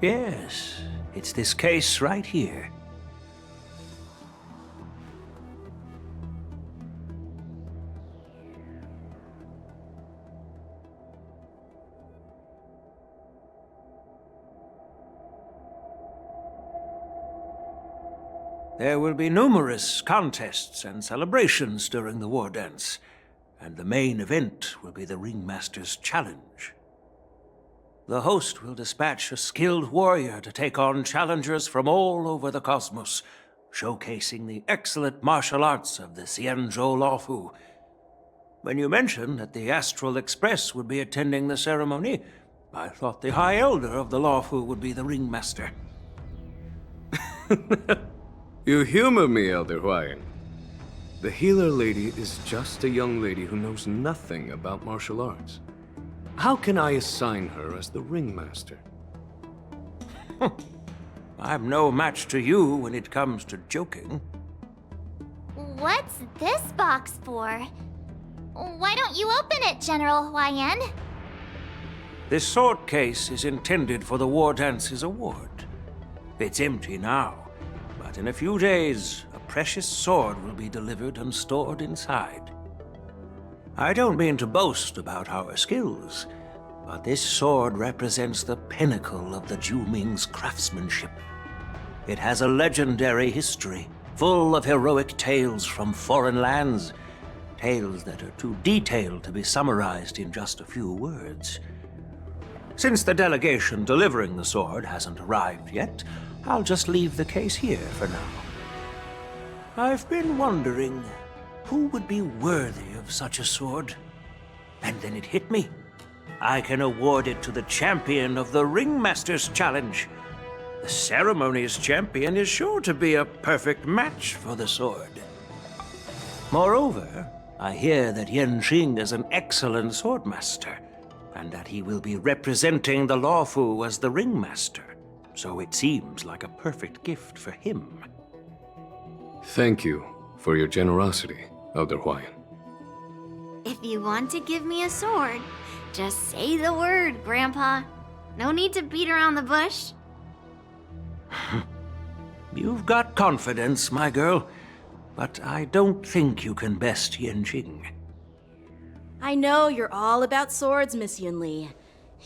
N: Yes, it's this case right here. There will be numerous contests and celebrations during the war dance, and the main event will be the Ringmaster's Challenge. The host will dispatch a skilled warrior to take on challengers from all over the cosmos, showcasing the excellent martial arts of the Xianzhou Luofu. When you mentioned that the Astral Express would be attending the ceremony, I thought the High Elder of the Luofu would be the Ringmaster.
C: You humor me, Elder Huayan. The healer lady is just a young lady who knows nothing about martial arts. How can I assign her as the ringmaster?
N: I'm no match to you when it comes to joking.
B: What's this box for? Why don't you open it, General Huayan?
N: This sword case is intended for the War Dance's award. It's empty now. But in a few days, a precious sword will be delivered and stored inside. I don't mean to boast about our skills, but this sword represents the pinnacle of the Zhuming's craftsmanship. It has a legendary history, full of heroic tales from foreign lands, tales that are too detailed to be summarized in just a few words. Since the delegation delivering the sword hasn't arrived yet, I'll just leave the case here for now. I've been wondering who would be worthy of such a sword. And then it hit me. I can award it to the champion of the Ringmaster's Challenge. The ceremony's champion is sure to be a perfect match for the sword. Moreover, I hear that Yanqing is an excellent swordmaster, and that he will be representing the Luofu as the Ringmaster. So it seems like a perfect gift for him.
C: Thank you for your generosity, Elder Huayan.
O: If you want to give me a sword, just say the word, Grandpa. No need to beat around the bush.
N: You've got confidence, my girl, but I don't think you can best Yanqing.
H: I know you're all about swords, Miss Yunli.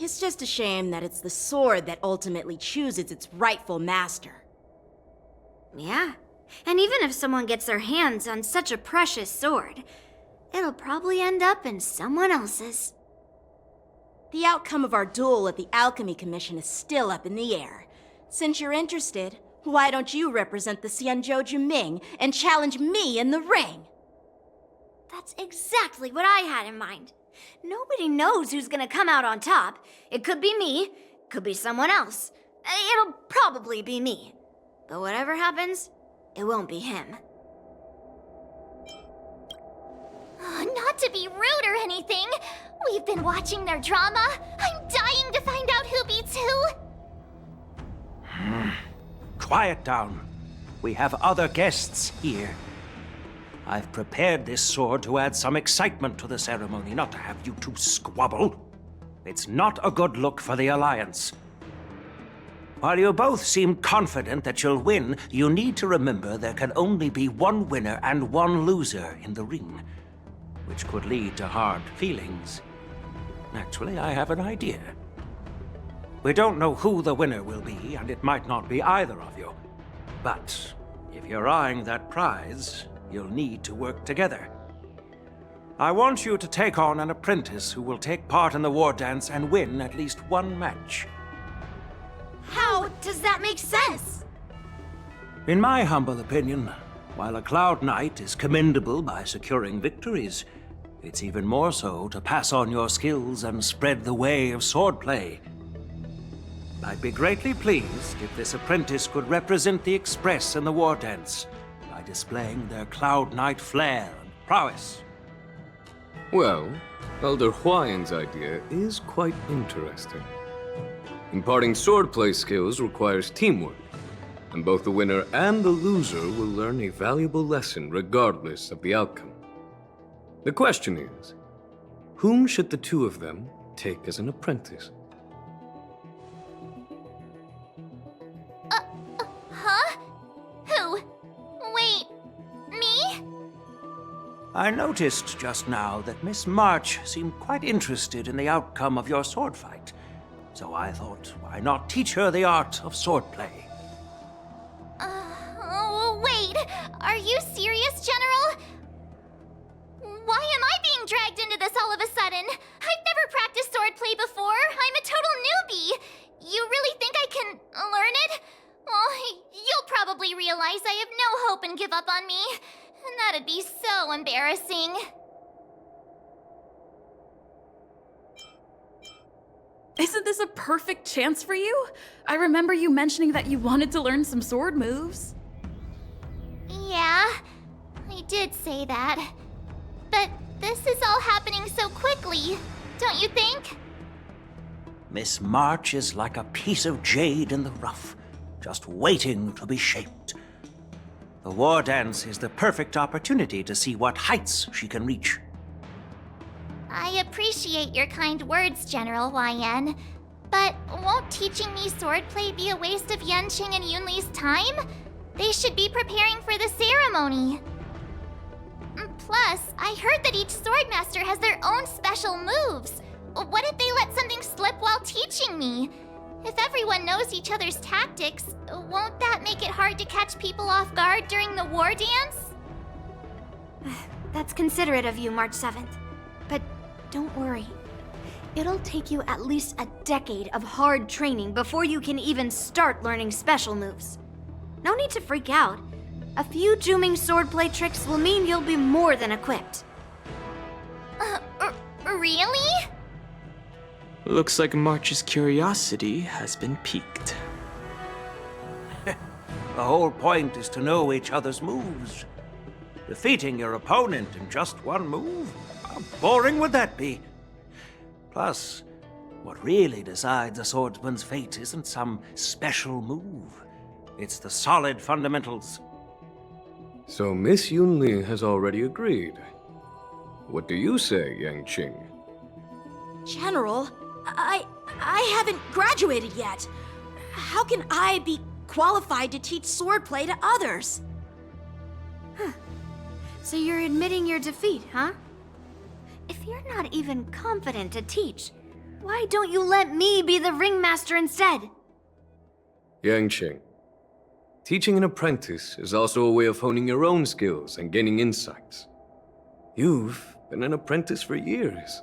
H: It's just a shame that it's the sword that ultimately chooses its rightful master.
O: Yeah, and even if someone gets their hands on such a precious sword, it'll probably end up in someone else's.
H: The outcome of our duel at the Alchemy Commission is still up in the air. Since you're interested, why don't you represent the Xianzhou Juming and challenge me in the ring?
O: That's exactly what I had in mind. Nobody knows who's gonna come out on top. It could be me, could be someone else. It'll probably be me. But whatever happens, it won't be him.
B: Not to be rude or anything, we've been watching their drama. I'm dying to find out who beats who.
N: Quiet down. We have other guests here. I've prepared this sword to add some excitement to the ceremony, not to have you two squabble. It's not a good look for the Alliance. While you both seem confident that you'll win, you need to remember there can only be one winner and one loser in the ring, which could lead to hard feelings. Actually, I have an idea. We don't know who the winner will be, and it might not be either of you. But if you're eyeing that prize, you'll need to work together. I want you to take on an apprentice who will take part in the war dance and win at least one match.
O: How does that make sense?
N: In my humble opinion, while a Cloud Knight is commendable by securing victories, it's even more so to pass on your skills and spread the way of swordplay. I'd be greatly pleased if this apprentice could represent the Express in the war dance by displaying their Cloud Knight flair and prowess.
C: Well, Elder Huayan's idea is quite interesting. Imparting swordplay skills requires teamwork, and both the winner and the loser will learn a valuable lesson regardless of the outcome. The question is, whom should the two of them take as an apprentice?
B: Huh? Who? Wait, me?
N: I noticed just now that Miss March seemed quite interested in the outcome of your sword fight. So I thought, why not teach her the art of swordplay?
B: Wait, are you serious, General? Why am I being dragged into this all of a sudden? I've never practiced swordplay before. I'm a total newbie. You really think I can learn it? Well, you'll probably realize I have no hope and give up on me. And that'd be so embarrassing.
S: Isn't this a perfect chance for you? I remember you mentioning that you wanted to learn some sword moves.
B: Yeah, I did say that. But this is all happening so quickly, don't you think?
N: Miss March is like a piece of jade in the rough, just waiting to be shaped. The war dance is the perfect opportunity to see what heights she can reach.
B: I appreciate your kind words, General Huayan. But won't teaching me swordplay be a waste of Yanqing and Yunli's time? They should be preparing for the ceremony. Plus, I heard that each swordmaster has their own special moves. What if they let something slip while teaching me? If everyone knows each other's tactics, won't that make it hard to catch people off guard during the war dance?
O: That's considerate of you, March 7th. But don't worry. It'll take you at least a decade of hard training before you can even start learning special moves. No need to freak out. A few Juming swordplay tricks will mean you'll be more than equipped.
B: Really?
D: Looks like March's curiosity has been piqued.
N: The whole point is to know each other's moves. Defeating your opponent in just one move? How boring would that be? Plus, what really decides a swordsman's fate isn't some special move. It's the solid fundamentals.
C: So Miss Yunli has already agreed. What do you say, Yanqing?
H: General, I haven't graduated yet. How can I be qualified to teach swordplay to others?
O: So you're admitting your defeat, huh? If you're not even confident to teach, why don't you let me be the ringmaster instead?
C: Yanqing, teaching an apprentice is also a way of honing your own skills and gaining insights. You've been an apprentice for years.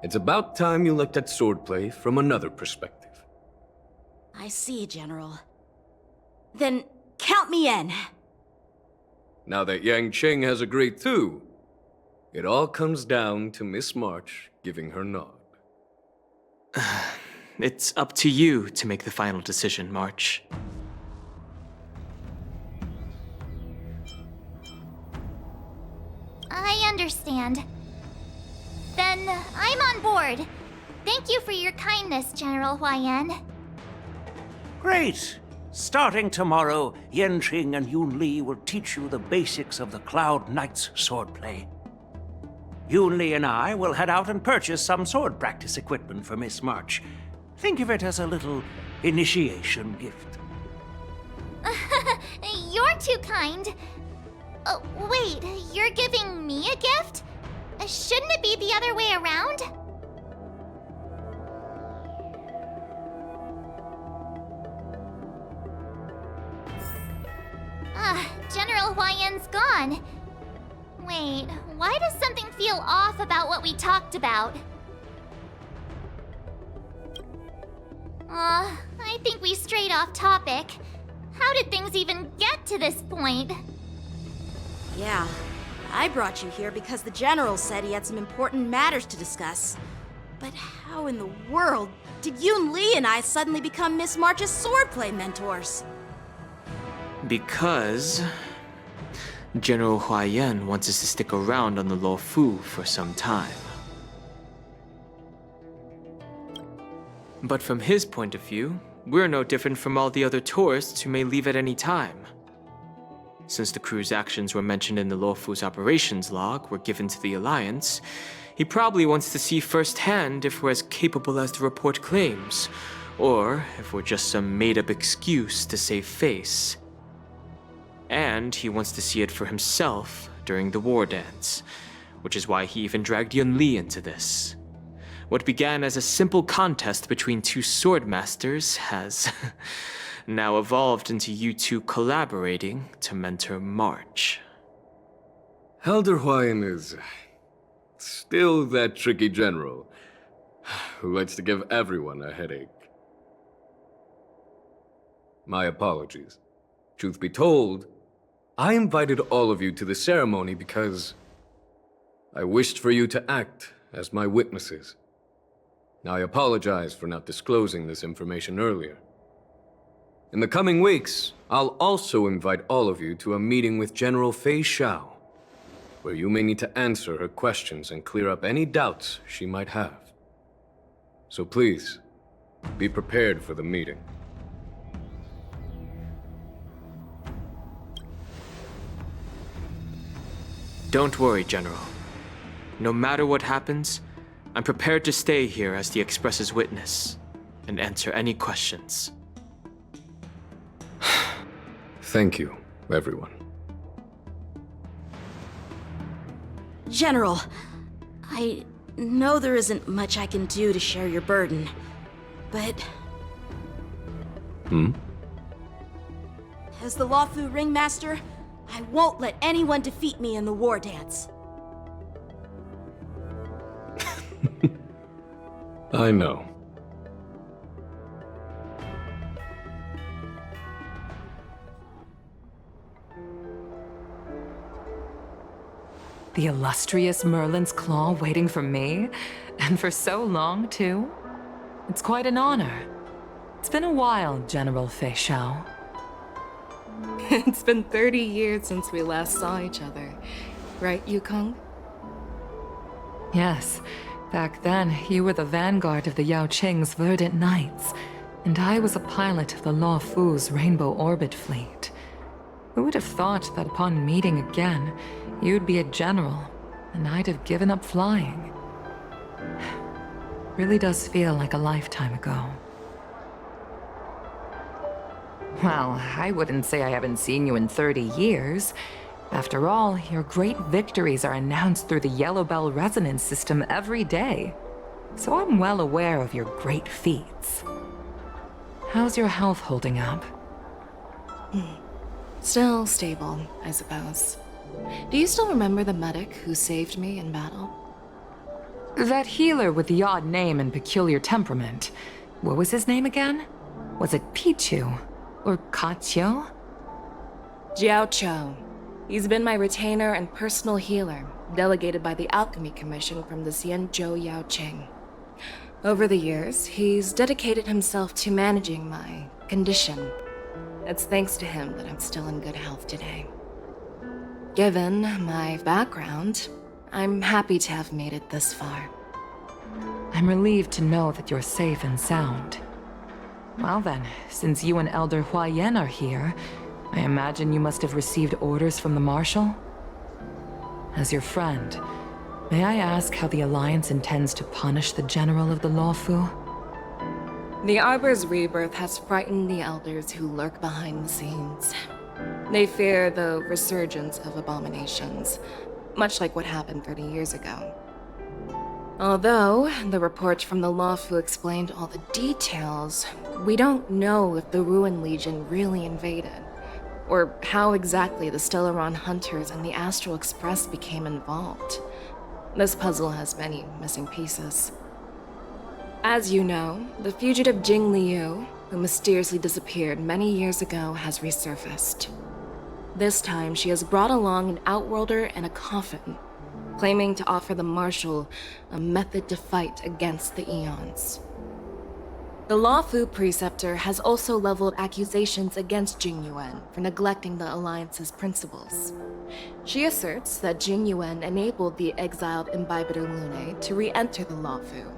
C: It's about time you looked at swordplay from another perspective.
H: I see, General. Then count me in.
C: Now that Yanqing has agreed too, it all comes down to Miss March giving her nod.
D: It's up to you to make the final decision, March.
B: I understand. Then I'm on board. Thank you for your kindness, General Huayan.
N: Great! Starting tomorrow, Yanqing and Yunli will teach you the basics of the Cloud Knight's swordplay. Yunli and I will head out and purchase some sword practice equipment for Miss March. Think of it as a little initiation gift.
B: You're too kind. Wait, you're giving me a gift? Shouldn't it be the other way around? General Huayan's gone. Wait, why does something feel off about what we talked about? I think we strayed off topic. How did things even get to this point?
H: Yeah, I brought you here because the General said he had some important matters to discuss. But how in the world did Yoon Lee and I suddenly become Miss March's swordplay mentors?
D: Because General Huaiyan wants us to stick around on the Luofu for some time. But from his point of view, we're no different from all the other tourists who may leave at any time. Since the crew's actions were mentioned in the Luofu's operations log were given to the Alliance, he probably wants to see firsthand if we're as capable as the report claims, or if we're just some made-up excuse to save face. And he wants to see it for himself during the war dance, which is why he even dragged Yun Li into this. What began as a simple contest between two swordmasters has now evolved into you two collaborating to mentor March.
C: Elder Huayan is still that tricky general who likes to give everyone a headache. My apologies. Truth be told, I invited all of you to the ceremony because I wished for you to act as my witnesses. Now, I apologize for not disclosing this information earlier. In the coming weeks, I'll also invite all of you to a meeting with General Fei Xiao, where you may need to answer her questions and clear up any doubts she might have. So please, be prepared for the meeting.
D: Don't worry, General. No matter what happens, I'm prepared to stay here as the Express's witness and answer any questions.
C: Thank you, everyone.
H: General, I know there isn't much I can do to share your burden, but... As the Luofu Ringmaster, I won't let anyone defeat me in the war dance.
C: I know.
G: The illustrious Merlin's Claw waiting for me? And for so long, too? It's quite an honor. It's been a while, General Fei Xiao.
K: It's been 30 years since we last saw each other. Right, Yukong?
G: Yes. Back then, you were the vanguard of the Yao Qing's Verdant Knights, and I was a pilot of the Luofu's Rainbow Orbit fleet. Who would have thought that upon meeting again, you'd be a general, and I'd have given up flying? Really does feel like a lifetime ago. Well, I wouldn't say I haven't seen you in 30 years. After all, your great victories are announced through the Yellow Bell resonance system every day. So I'm well aware of your great feats. How's your health holding up?
K: Still stable, I suppose. Do you still remember the medic who saved me in battle?
G: That healer with the odd name and peculiar temperament. What was his name again? Was it Pichu? Or Kachio?
K: Jiao Cho. He's been my retainer and personal healer, delegated by the Alchemy Commission from the Xianzhou Yao Qing. Over the years, he's dedicated himself to managing my condition. It's thanks to him that I'm still in good health today. Given my background, I'm happy to have made it this far.
G: I'm relieved to know that you're safe and sound. Well then, since you and Elder Huaiyan are here, I imagine you must have received orders from the Marshal? As your friend, may I ask how the Alliance intends to punish the General of the Luofu?
K: The Arbor's rebirth has frightened the elders who lurk behind the scenes. They fear the resurgence of abominations, much like what happened 30 years ago. Although the report from the Luofu explained all the details, we don't know if the Ruin Legion really invaded, or how exactly the Stellaron hunters and the Astral Express became involved. This puzzle has many missing pieces. As you know, the fugitive Jing Liu, who mysteriously disappeared many years ago, has resurfaced. This time, she has brought along an outworlder and a coffin, claiming to offer the Marshal a method to fight against the Eons. The Luofu Preceptor has also leveled accusations against Jing Yuan for neglecting the Alliance's principles. She asserts that Jing Yuan enabled the exiled Imbibitor Lunae to re-enter the Luofu,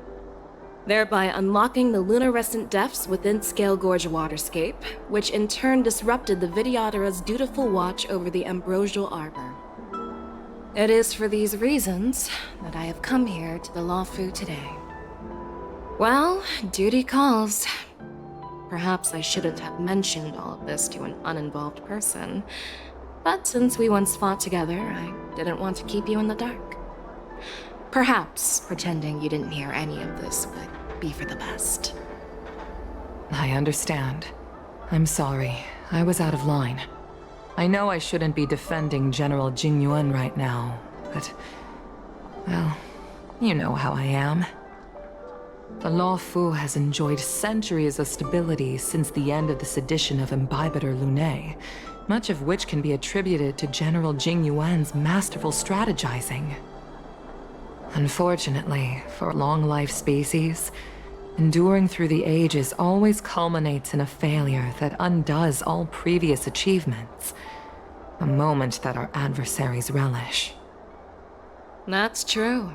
K: thereby unlocking the lunarescent depths within Scale Gorge Waterscape, which in turn disrupted the Vidyadhara's dutiful watch over the Ambrosial Arbor. It is for these reasons that I have come here to the Luofu today. Well, duty calls. Perhaps I shouldn't have mentioned all of this to an uninvolved person, but since we once fought together, I didn't want to keep you in the dark. Perhaps pretending you didn't hear any of this would be for the best.
G: I understand. I'm sorry. I was out of line. I know I shouldn't be defending General Jing Yuan right now, but... well, you know how I am. The Luofu has enjoyed centuries of stability since the end of the sedition of Imbibitor Lunae, much of which can be attributed to General Jing Yuan's masterful strategizing. Unfortunately, for long-life species, enduring through the ages always culminates in a failure that undoes all previous achievements, a moment that our adversaries relish.
K: That's true.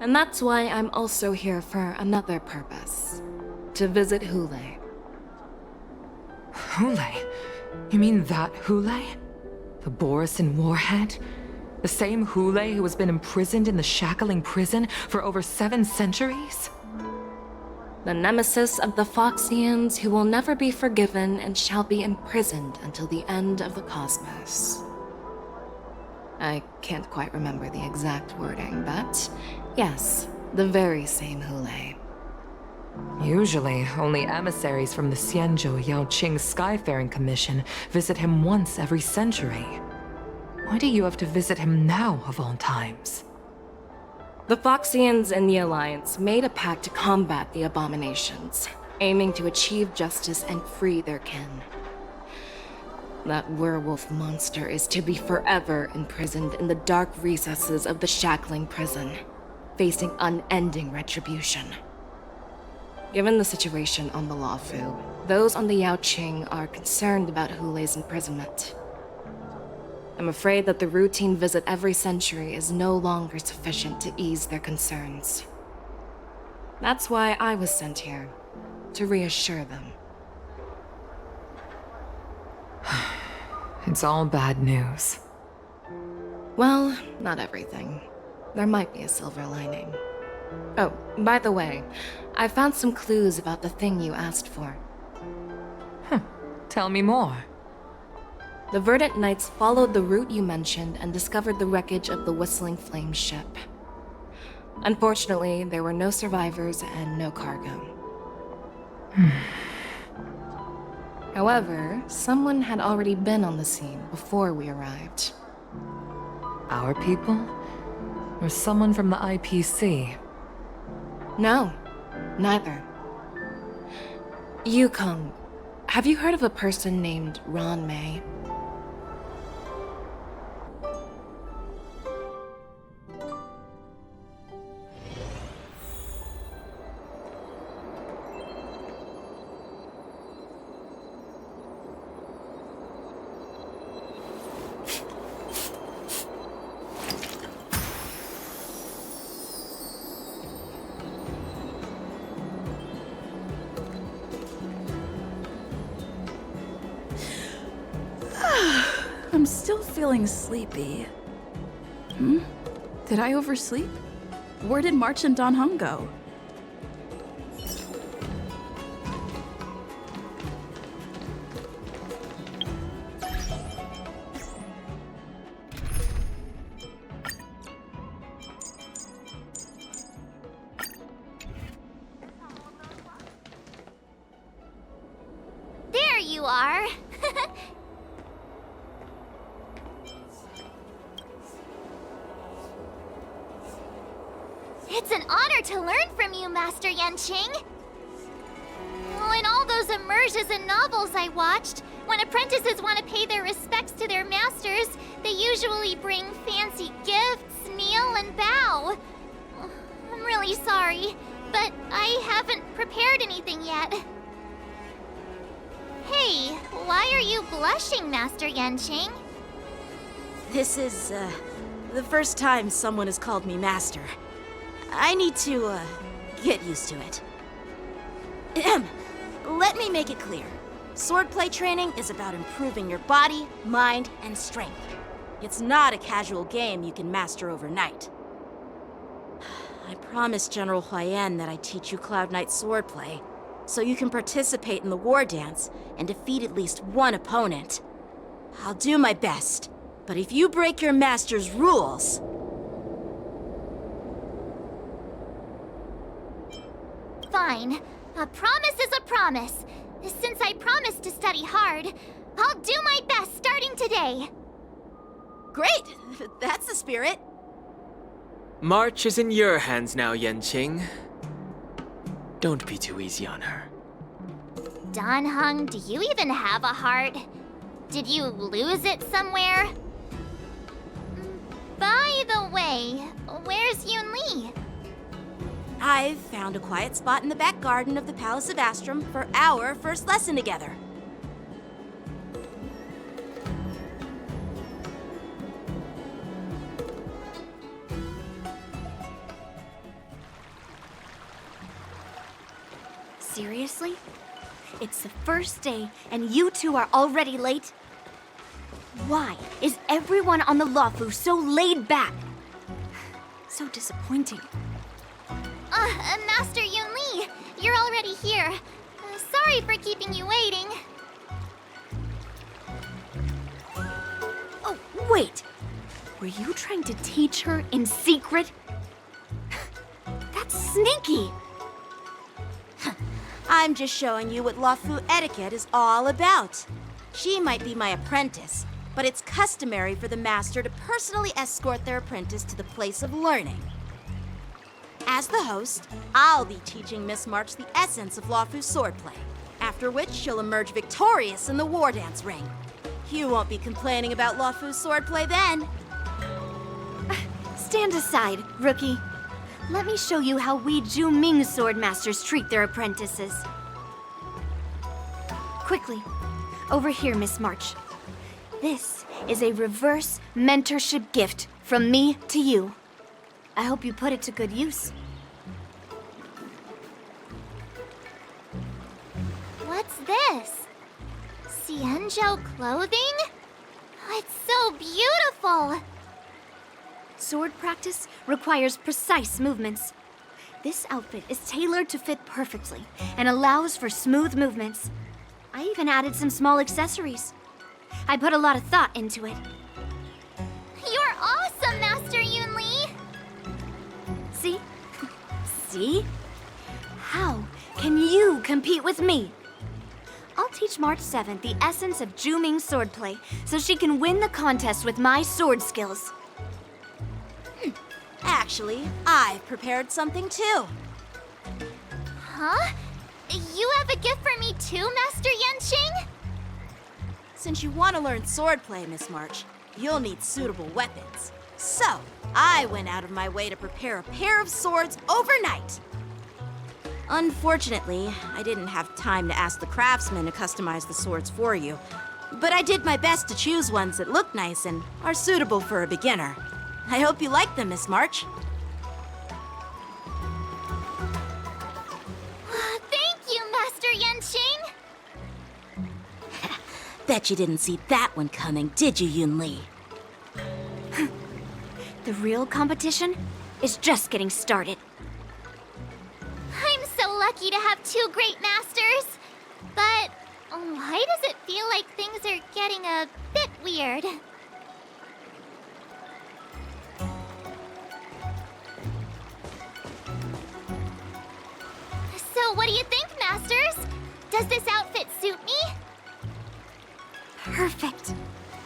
K: And that's why I'm also here for another purpose. To visit Hule.
G: Hule? You mean that Hule? The Borisin warhead? The same Hule who has been imprisoned in the Shackling prison for over 7 centuries?
K: The nemesis of the Foxians who will never be forgiven and shall be imprisoned until the end of the cosmos. I can't quite remember the exact wording, but yes, the very same Hule.
G: Usually, only emissaries from the Xianzhou Yaoqing Skyfaring Commission visit him once every century. Why do you have to visit him now, of all times?
K: The Foxians and the Alliance made a pact to combat the abominations, aiming to achieve justice and free their kin. That werewolf monster is to be forever imprisoned in the dark recesses of the Shackling prison, facing unending retribution. Given the situation on the Luofu, those on the Yaoqing are concerned about Hule's imprisonment. I'm afraid that the routine visit every century is no longer sufficient to ease their concerns. That's why I was sent here, to reassure them.
G: It's all bad news.
K: Well, not everything. There might be a silver lining. Oh, by the way, I found some clues about the thing you asked for.
G: Tell me more.
K: The Verdant Knights followed the route you mentioned and discovered the wreckage of the Whistling Flame ship. Unfortunately, there were no survivors and no cargo. However, someone had already been on the scene before we arrived.
G: Our people? Or someone from the IPC?
K: No, neither. Yukong, have you heard of a person named Ron May?
S: I'm still feeling sleepy. Did I oversleep? Where did March and Don Hung go?
B: There you are. It's an honor to learn from you, Master Yanqing. In all those immersions and novels I watched, when apprentices want to pay their respects to their masters, they usually bring fancy gifts, kneel, and bow. I'm really sorry, but I haven't prepared anything yet. Hey, why are you blushing, Master Yanqing?
H: This is, the first time someone has called me Master. I need to, get used to it. Let me make it clear. Swordplay training is about improving your body, mind, and strength. It's not a casual game you can master overnight. I promised General Huayan that I'd teach you Cloud Knight swordplay, so you can participate in the war dance and defeat at least one opponent. I'll do my best, but if you break your master's rules...
B: Fine. A promise is a promise. Since I promised to study hard, I'll do my best starting today.
H: Great! That's the spirit.
D: March is in your hands now, Yanqing. Don't be too easy on her.
B: Dan Heng, do you even have a heart? Did you lose it somewhere? By the way, where's Yun Li?
H: I've found a quiet spot in the back garden of the Palace of Astrum for our first lesson together.
O: Seriously? It's the first day, and you two are already late? Why is everyone on the Luofu so laid back? So disappointing.
B: Master Yun Li, you're already here. Sorry for keeping you waiting.
O: Oh, wait! Were you trying to teach her in secret? That's sneaky!
H: I'm just showing you what Luofu etiquette is all about. She might be my apprentice, but it's customary for the master to personally escort their apprentice to the place of learning. As the host, I'll be teaching Miss March the essence of Luofu's swordplay, after which she'll emerge victorious in the war dance ring. You won't be complaining about Luofu's swordplay then.
O: Stand aside, rookie. Let me show you how we Zhu-Ming swordmasters treat their apprentices. Quickly, over here, Miss March. This is a reverse mentorship gift from me to you. I hope you put it to good use.
B: What's this? Xianzhou clothing? It's so beautiful!
O: Sword practice requires precise movements. This outfit is tailored to fit perfectly and allows for smooth movements. I even added some small accessories. I put a lot of thought into it.
B: You're awesome, Master Yun Li!
O: See? See? How can you compete with me? I'll teach March 7th the essence of Zhu-Ming swordplay so she can win the contest with my sword skills.
H: Actually, I've prepared something too.
B: Huh? You have a gift for me too, Master Yanqing?
H: Since you want to learn swordplay, Miss March, you'll need suitable weapons. So, I went out of my way to prepare a pair of swords overnight. Unfortunately, I didn't have time to ask the craftsman to customize the swords for you, but I did my best to choose ones that look nice and are suitable for a beginner. I hope you like them, Miss March.
B: Thank you, Master Yanqing!
H: Bet you didn't see that one coming, did you, Yun Li?
O: The real competition is just getting started.
B: I'm so lucky to have two great masters. But why does it feel like things are getting a bit weird? So what do you think, masters? Does this outfit suit me?
O: Perfect.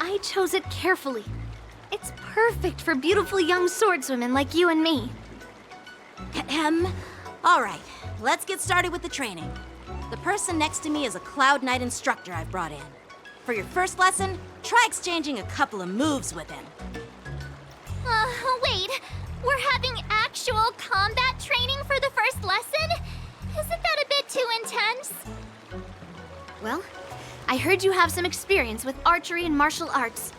O: I chose it carefully. It's perfect for beautiful young swordswomen like you and me.
H: All right, let's get started with the training. The person next to me is a Cloud Knight instructor I've brought in. For your first lesson, try exchanging a couple of moves with him.
B: Wait. We're having actual combat training for the first lesson? Isn't that a bit too intense?
O: Well, I heard you have some experience with archery and martial arts.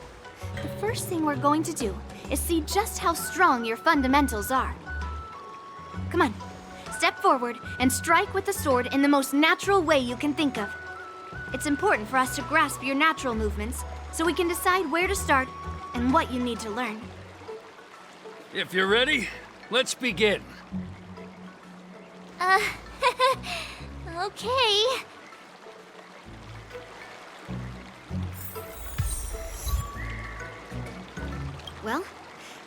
O: The first thing we're going to do is see just how strong your fundamentals are. Come on, step forward and strike with the sword in the most natural way you can think of. It's important for us to grasp your natural movements so we can decide where to start and what you need to learn.
F: If you're ready, let's begin.
B: Okay.
O: Well,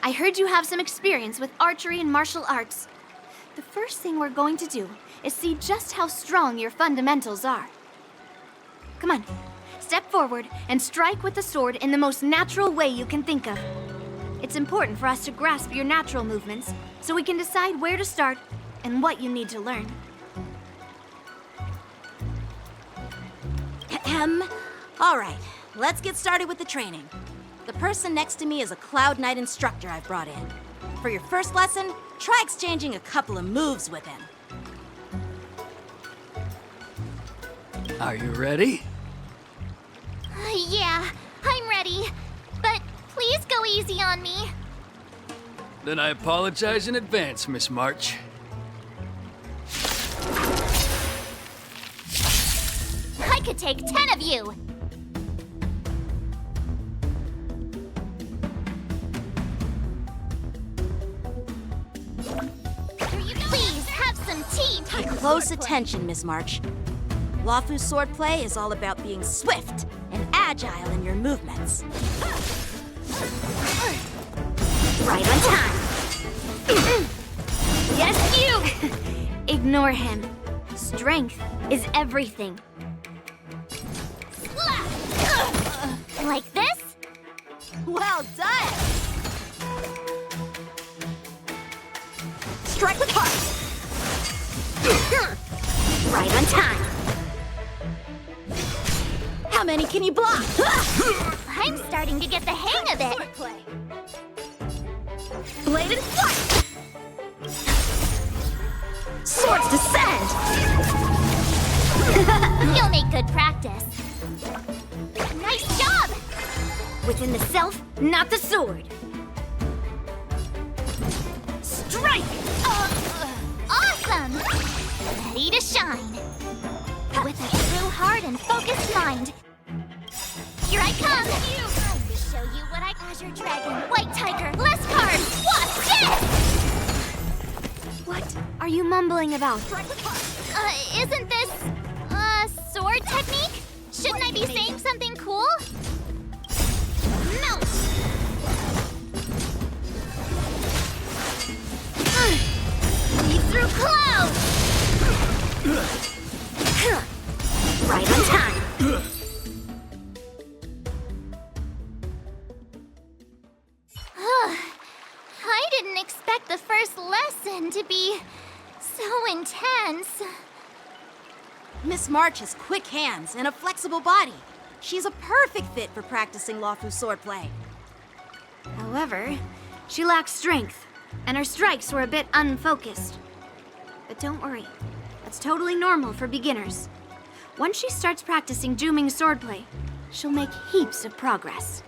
O: I heard you have some experience with archery and martial arts. The first thing we're going to do is see just how strong your fundamentals are. Come on, step forward and strike with the sword in the most natural way you can think of. It's important for us to grasp your natural movements so we can decide where to start and what you need to learn.
H: All right, let's get started with the training. The person next to me is a Cloud Knight instructor I've brought in. For your first lesson, try exchanging a couple of moves with him.
F: Are you ready?
B: Yeah, I'm ready. But please go easy on me.
F: Then I apologize in advance, Miss March.
B: I could take 10 of you. Please have some tea.
H: Pay close attention, Miss March. Lawfu swordplay is all about being swift and agile in your movements.
O: Right on time. Yes, you! Ignore him. Strength is everything.
B: Like this?
H: Well done! Strike with heart!
O: Right on time.
H: How many can you block?
B: I'm starting to get the hang of it.
O: Bladed flight! Swords descend!
B: You'll make good practice. Nice job!
O: Within the self, not the sword.
B: Strike! Awesome! Ready to shine. With a true heart and focused mind. Here I come! Time to show you what I... Azure Dragon, White Tiger, less cards! Watch this!
O: What are you mumbling about?
B: Isn't this... sword technique? Shouldn't I be saying something cool? Melt! Leave through clouds!
O: Right on time.
B: I didn't expect the first lesson to be so intense.
H: Miss March has quick hands and a flexible body. She's a perfect fit for practicing Lawfu swordplay.
O: However, she lacks strength, and her strikes were a bit unfocused. But don't worry, that's totally normal for beginners. Once she starts practicing Juming swordplay, she'll make heaps of progress.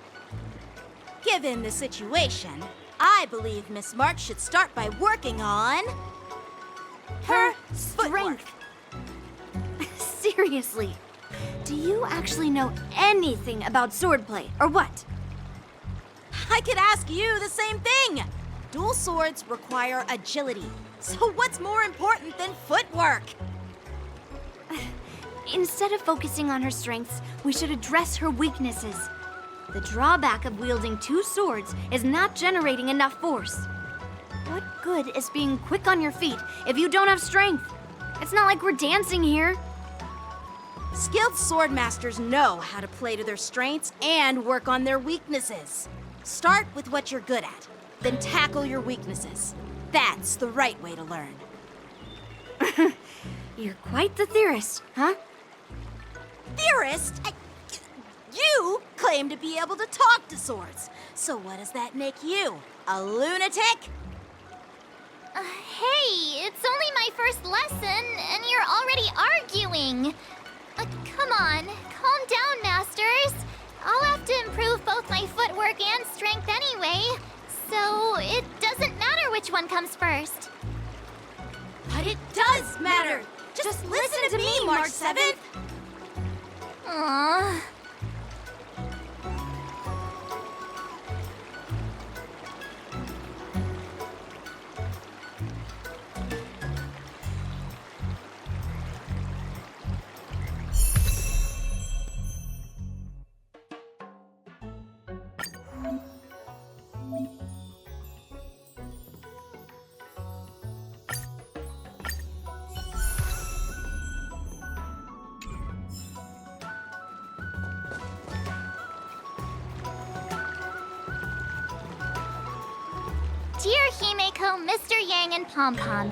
H: Given the situation, I believe Miss March should start by working on... her strength.
O: Seriously, do you actually know anything about swordplay, or what?
H: I could ask you the same thing! Dual swords require agility, so what's more important than footwork?
O: Instead of focusing on her strengths, we should address her weaknesses. The drawback of wielding two swords is not generating enough force. What good is being quick on your feet if you don't have strength? It's not like we're dancing here.
H: Skilled sword masters know how to play to their strengths and work on their weaknesses. Start with what you're good at, then tackle your weaknesses. That's the right way to learn.
O: You're quite the theorist, huh?
H: Theorist? You claim to be able to talk to swords. So what does that make you? A lunatic?
B: Hey, it's only my first lesson, and you're already arguing. Come on, calm down, Masters. I'll have to improve both my footwork and strength anyway, so it doesn't matter which one comes first.
H: But it does matter! Just listen to me, March 7th!
B: Aww. Dear Himeko, Mr. Yang, and Pom Pom,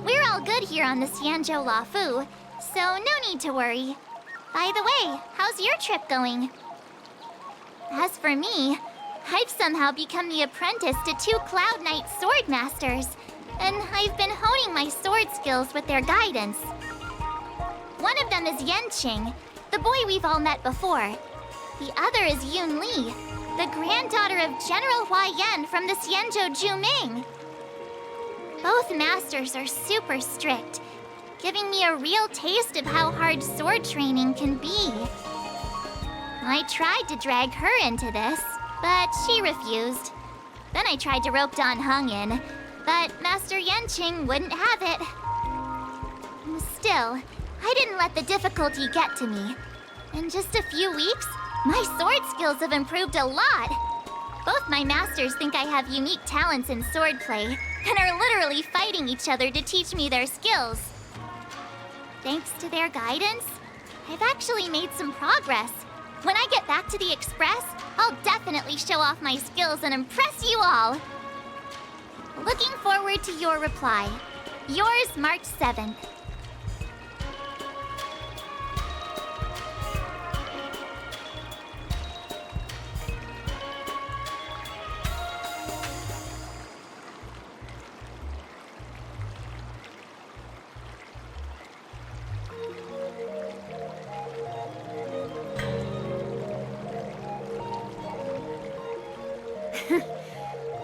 B: we're all good here on the Xianzhou Luofu, so no need to worry. By the way, how's your trip going? As for me, I've somehow become the apprentice to 2 Cloud Knight sword masters, and I've been honing my sword skills with their guidance. One of them is Yanqing, the boy we've all met before. The other is Yun Li, the granddaughter of General Hua Yan from the Xianzhou Juming. Both masters are super strict, giving me a real taste of how hard sword training can be. I tried to drag her into this, but she refused. Then I tried to rope Dan Heng in, but Master Yanqing wouldn't have it. Still, I didn't let the difficulty get to me. In just a few weeks, my sword skills have improved a lot. Both my masters think I have unique talents in swordplay, and are literally fighting each other to teach me their skills. Thanks to their guidance, I've actually made some progress. When I get back to the Express, I'll definitely show off my skills and impress you all. Looking forward to your reply. Yours, March 7th.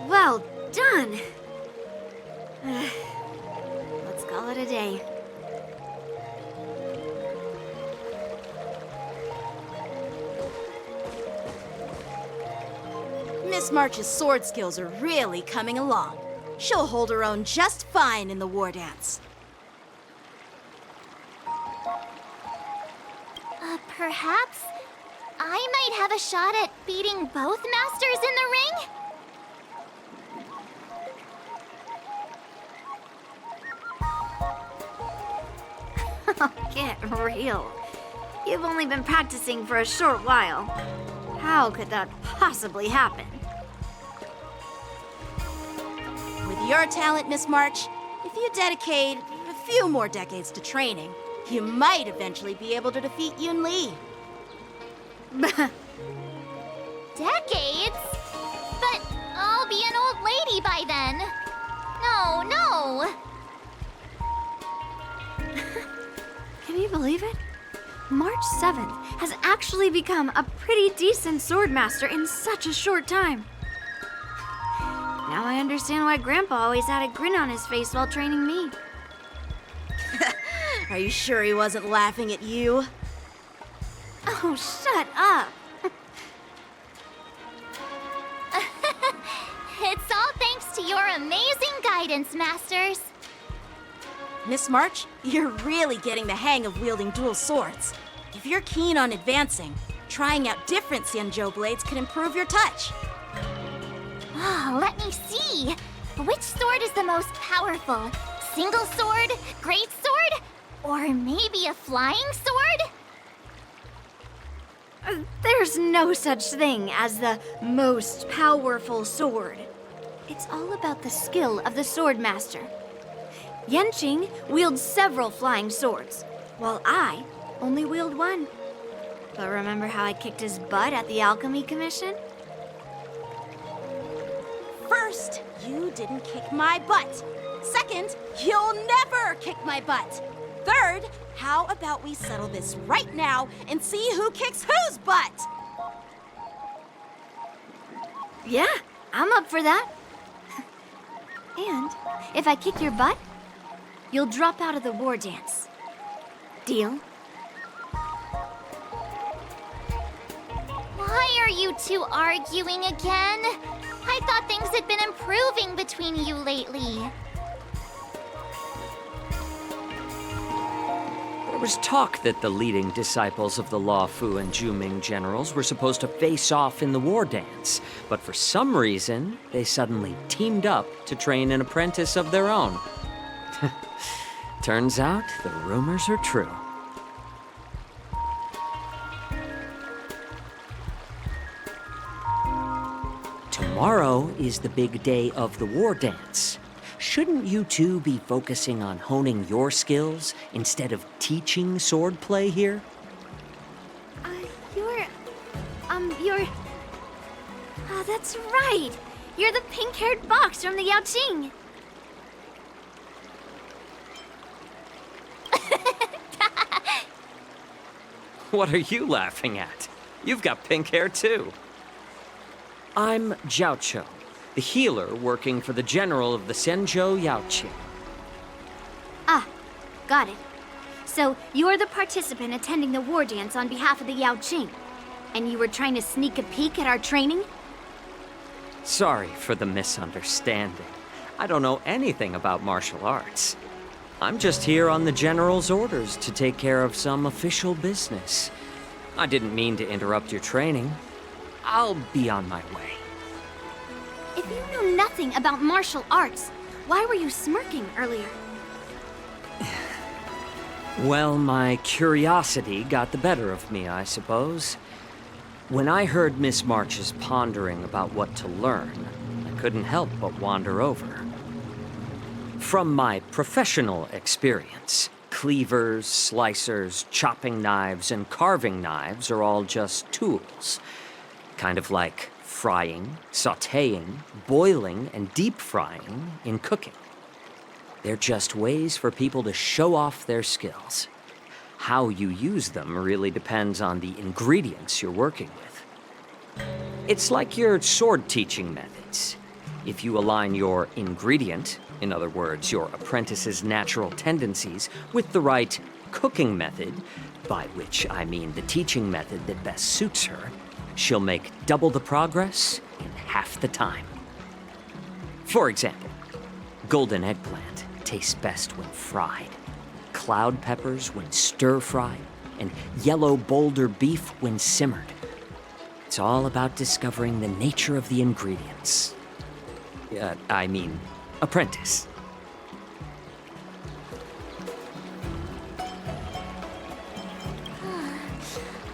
O: Well done! Let's call it a day.
H: Miss March's sword skills are really coming along. She'll hold her own just fine in the war dance.
B: Perhaps I might have a shot at beating both masters in the ring?
O: Get real. You've only been practicing for a short while. How could that possibly happen?
H: With your talent, Miss March, if you dedicate a few more decades to training, you might eventually be able to defeat Yun Li.
B: Decades? But I'll be an old lady by then. No.
O: Can you believe it? March 7th has actually become a pretty decent swordmaster in such a short time. Now I understand why Grandpa always had a grin on his face while training me.
H: Are you sure he wasn't laughing at you?
O: Oh, shut up!
B: It's all thanks to your amazing guidance, Masters.
H: Miss March, you're really getting the hang of wielding dual swords. If you're keen on advancing, trying out different Xianzhou blades could improve your touch.
B: Let me see. Which sword is the most powerful? Single sword? Great sword? Or maybe a flying sword?
O: There's no such thing as the most powerful sword. It's all about the skill of the sword master. Yanqing wields several flying swords, while I only wield one. But remember how I kicked his butt at the Alchemy Commission?
H: First, you didn't kick my butt. Second, you'll never kick my butt. Third, how about we settle this right now and see who kicks whose butt?
O: Yeah, I'm up for that. And if I kick your butt, you'll drop out of the war dance. Deal?
B: Why are you two arguing again? I thought things had been improving between you lately.
I: There was talk that the leading disciples of the Luofu and Juming generals were supposed to face off in the war dance, but for some reason, they suddenly teamed up to train an apprentice of their own. Turns out, the rumors are true. Tomorrow is the big day of the war dance. Shouldn't you two be focusing on honing your skills instead of teaching swordplay here?
O: You're... Oh, that's right. You're the pink-haired box from the Yaoqing.
I: What are you laughing at? You've got pink hair too. I'm Jiaoqiu, the healer working for the general of the Zhenzhou Yaoqing.
O: Ah, got it. So, you're the participant attending the war dance on behalf of the Yaoqing, and you were trying to sneak a peek at our training?
I: Sorry for the misunderstanding. I don't know anything about martial arts. I'm just here on the general's orders to take care of some official business. I didn't mean to interrupt your training. I'll be on my way.
O: If you know nothing about martial arts, why were you smirking earlier?
I: Well, my curiosity got the better of me, I suppose. When I heard Miss March's pondering about what to learn, I couldn't help but wander over. From my professional experience, cleavers, slicers, chopping knives, and carving knives are all just tools. Kind of like frying, sautéing, boiling, and deep frying in cooking. They're just ways for people to show off their skills. How you use them really depends on the ingredients you're working with. It's like your sword teaching methods. If you align your ingredient, in other words, your apprentice's natural tendencies, with the right cooking method, by which I mean the teaching method that best suits her, she'll make double the progress in half the time. For example, golden eggplant tastes best when fried, cloud peppers when stir-fried, and yellow boulder beef when simmered. It's all about discovering the nature of the ingredients. Apprentice.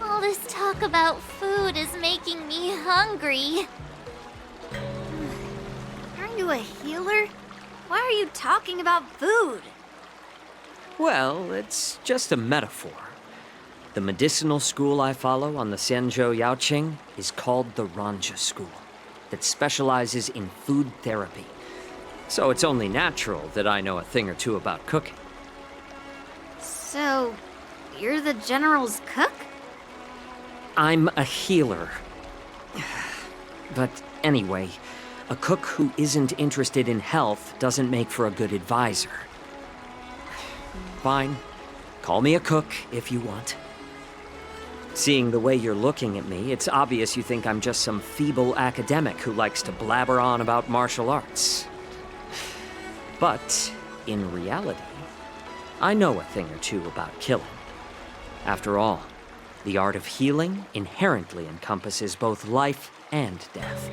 B: All this talk about food is making me hungry.
O: Aren't you a healer? Why are you talking about food?
I: Well, it's just a metaphor. The medicinal school I follow on the Zhenzhou Yaoqing is called the Ranja School, that specializes in food therapy. So it's only natural that I know a thing or two about cooking.
O: So, you're the general's cook?
I: I'm a healer. But anyway, a cook who isn't interested in health doesn't make for a good advisor. Fine. Call me a cook if you want. Seeing the way you're looking at me, it's obvious you think I'm just some feeble academic who likes to blabber on about martial arts. But, in reality, I know a thing or two about killing. After all, the art of healing inherently encompasses both life and death.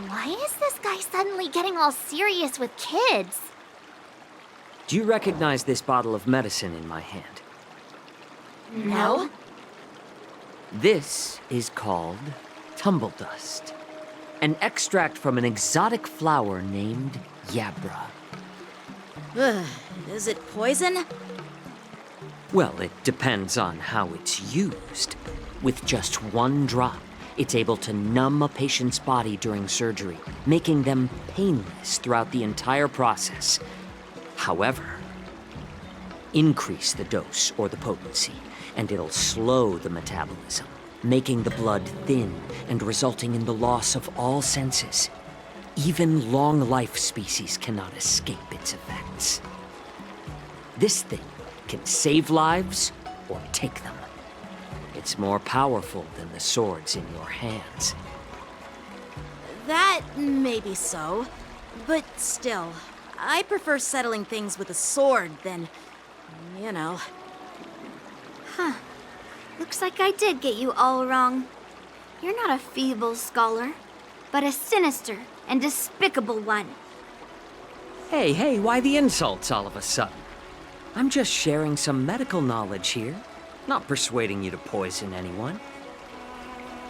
B: Why is this guy suddenly getting all serious with kids?
I: Do you recognize this bottle of medicine in my hand?
B: No.
I: This is called tumble dust. An extract from an exotic flower named Yabra.
H: Ugh, is it poison?
I: Well, it depends on how it's used. With just one drop, it's able to numb a patient's body during surgery, making them painless throughout the entire process. However, increase the dose or the potency, and it'll slow the metabolism, making the blood thin and resulting in the loss of all senses. Even long-life species cannot escape its effects. This thing can save lives or take them. It's more powerful than the swords in your hands.
H: That may be so, but still, I prefer settling things with a sword than, you know.
O: Huh. Looks like I did get you all wrong. You're not a feeble scholar, but a sinister and despicable one.
I: Hey, why the insults all of a sudden? I'm just sharing some medical knowledge here, not persuading you to poison anyone.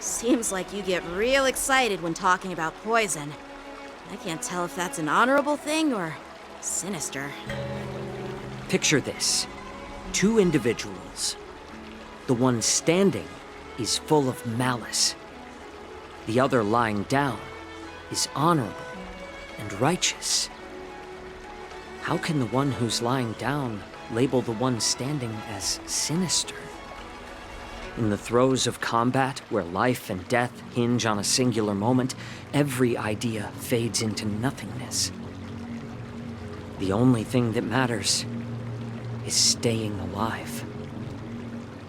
H: Seems like you get real excited when talking about poison. I can't tell if that's an honorable thing or sinister.
I: Picture this. 2 individuals. The one standing is full of malice. The other lying down is honorable and righteous. How can the one who's lying down label the one standing as sinister? In the throes of combat, where life and death hinge on a singular moment, every idea fades into nothingness. The only thing that matters is staying alive.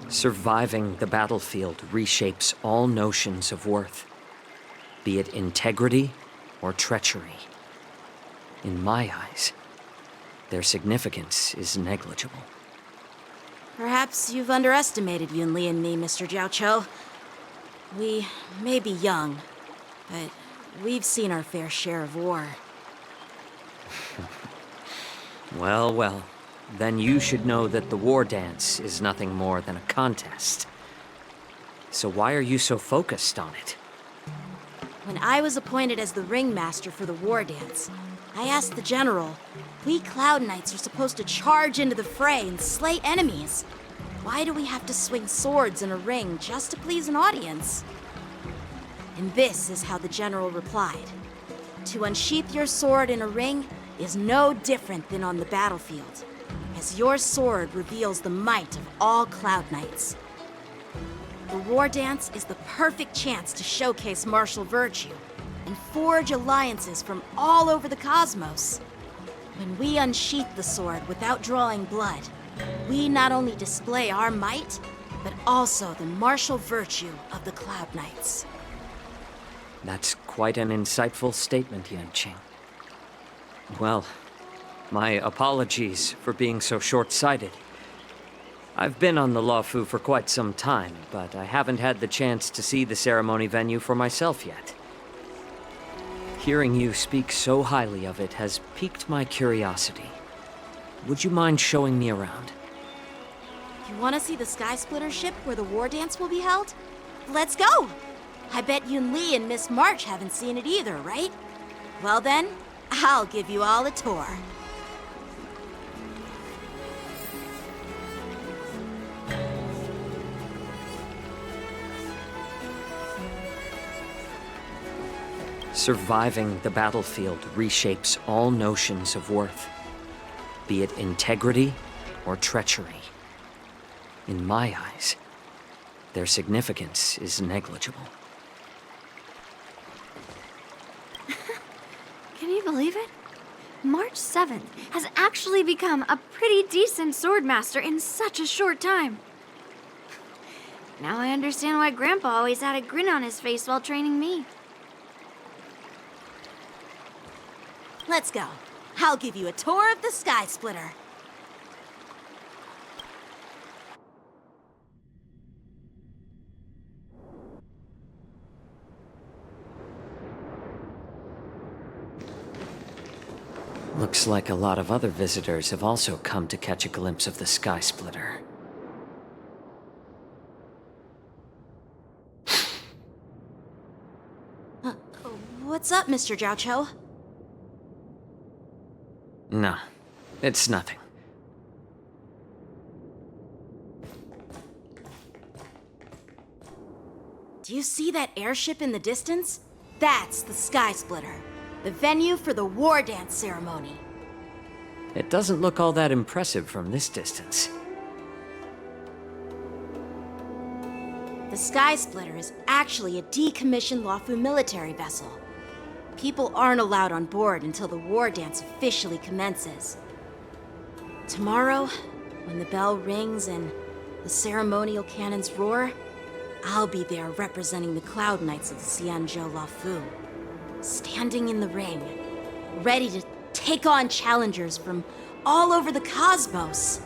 I: Surviving the battlefield reshapes all notions of worth, be it integrity or treachery. In my eyes, their significance is negligible.
H: Perhaps you've underestimated Yun Li and me, Mr. Jiao Cho. We may be young, but we've seen our fair share of war.
I: Well, then you should know that the war dance is nothing more than a contest. So why are you so focused on it?
H: When I was appointed as the ringmaster for the war dance, I asked the general, we Cloud Knights are supposed to charge into the fray and slay enemies. Why do we have to swing swords in a ring just to please an audience? And this is how the general replied. To unsheath your sword in a ring is no different than on the battlefield, as your sword reveals the might of all Cloud Knights. The war dance is the perfect chance to showcase martial virtue and forge alliances from all over the cosmos. When we unsheath the sword without drawing blood, we not only display our might, but also the martial virtue of the Cloud Knights.
I: That's quite an insightful statement, Yanqing. Well, my apologies for being so short-sighted. I've been on the Luofu for quite some time, but I haven't had the chance to see the ceremony venue for myself yet. Hearing you speak so highly of it has piqued my curiosity. Would you mind showing me around?
H: You want to see the Sky Splitter ship where the war dance will be held? Let's go! I bet Yun Li and Miss March haven't seen it either, right? Well then, I'll give you all a tour.
I: Surviving the battlefield reshapes all notions of worth, be it integrity or treachery. In my eyes, their significance is negligible.
O: Can you believe it? March 7th has actually become a pretty decent swordmaster in such a short time. Now I understand why Grandpa always had a grin on his face while training me.
H: Let's go. I'll give you a tour of the Sky Splitter.
I: Looks like a lot of other visitors have also come to catch a glimpse of the Sky Splitter.
H: What's up, Mr. Jiaoqiu?
I: No, it's nothing.
H: Do you see that airship in the distance? That's the Sky Splitter, the venue for the war dance ceremony.
I: It doesn't look all that impressive from this distance.
H: The Sky Splitter is actually a decommissioned Luofu military vessel. People aren't allowed on board until the war dance officially commences. Tomorrow, when the bell rings and the ceremonial cannons roar, I'll be there representing the Cloud Knights of the Xianzhou Luofu, standing in the ring, ready to take on challengers from all over the cosmos.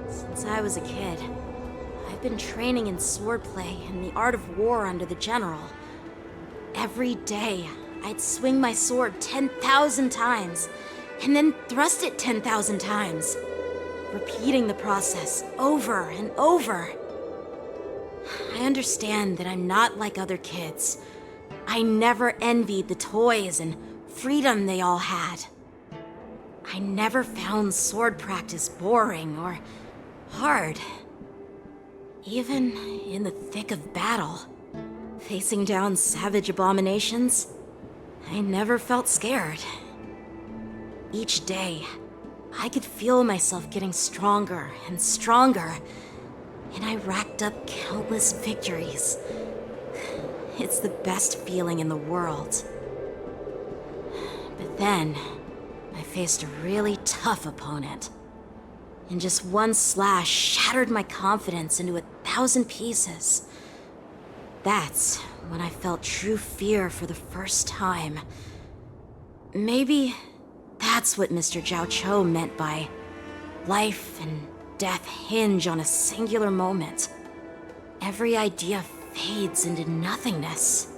H: Since I was a kid, I've been training in swordplay and the art of war under the general. Every day, I'd swing my sword 10,000 times, and then thrust it 10,000 times, repeating the process over and over. I understand that I'm not like other kids. I never envied the toys and freedom they all had. I never found sword practice boring or hard. Even in the thick of battle, facing down savage abominations, I never felt scared. Each day, I could feel myself getting stronger and stronger, and I racked up countless victories. It's the best feeling in the world. But then, I faced a really tough opponent, and just one slash shattered my confidence into 1,000 pieces. That's when I felt true fear for the first time. Maybe that's what Mr. Jiaoqiu meant by life and death hinge on a singular moment. Every idea fades into nothingness.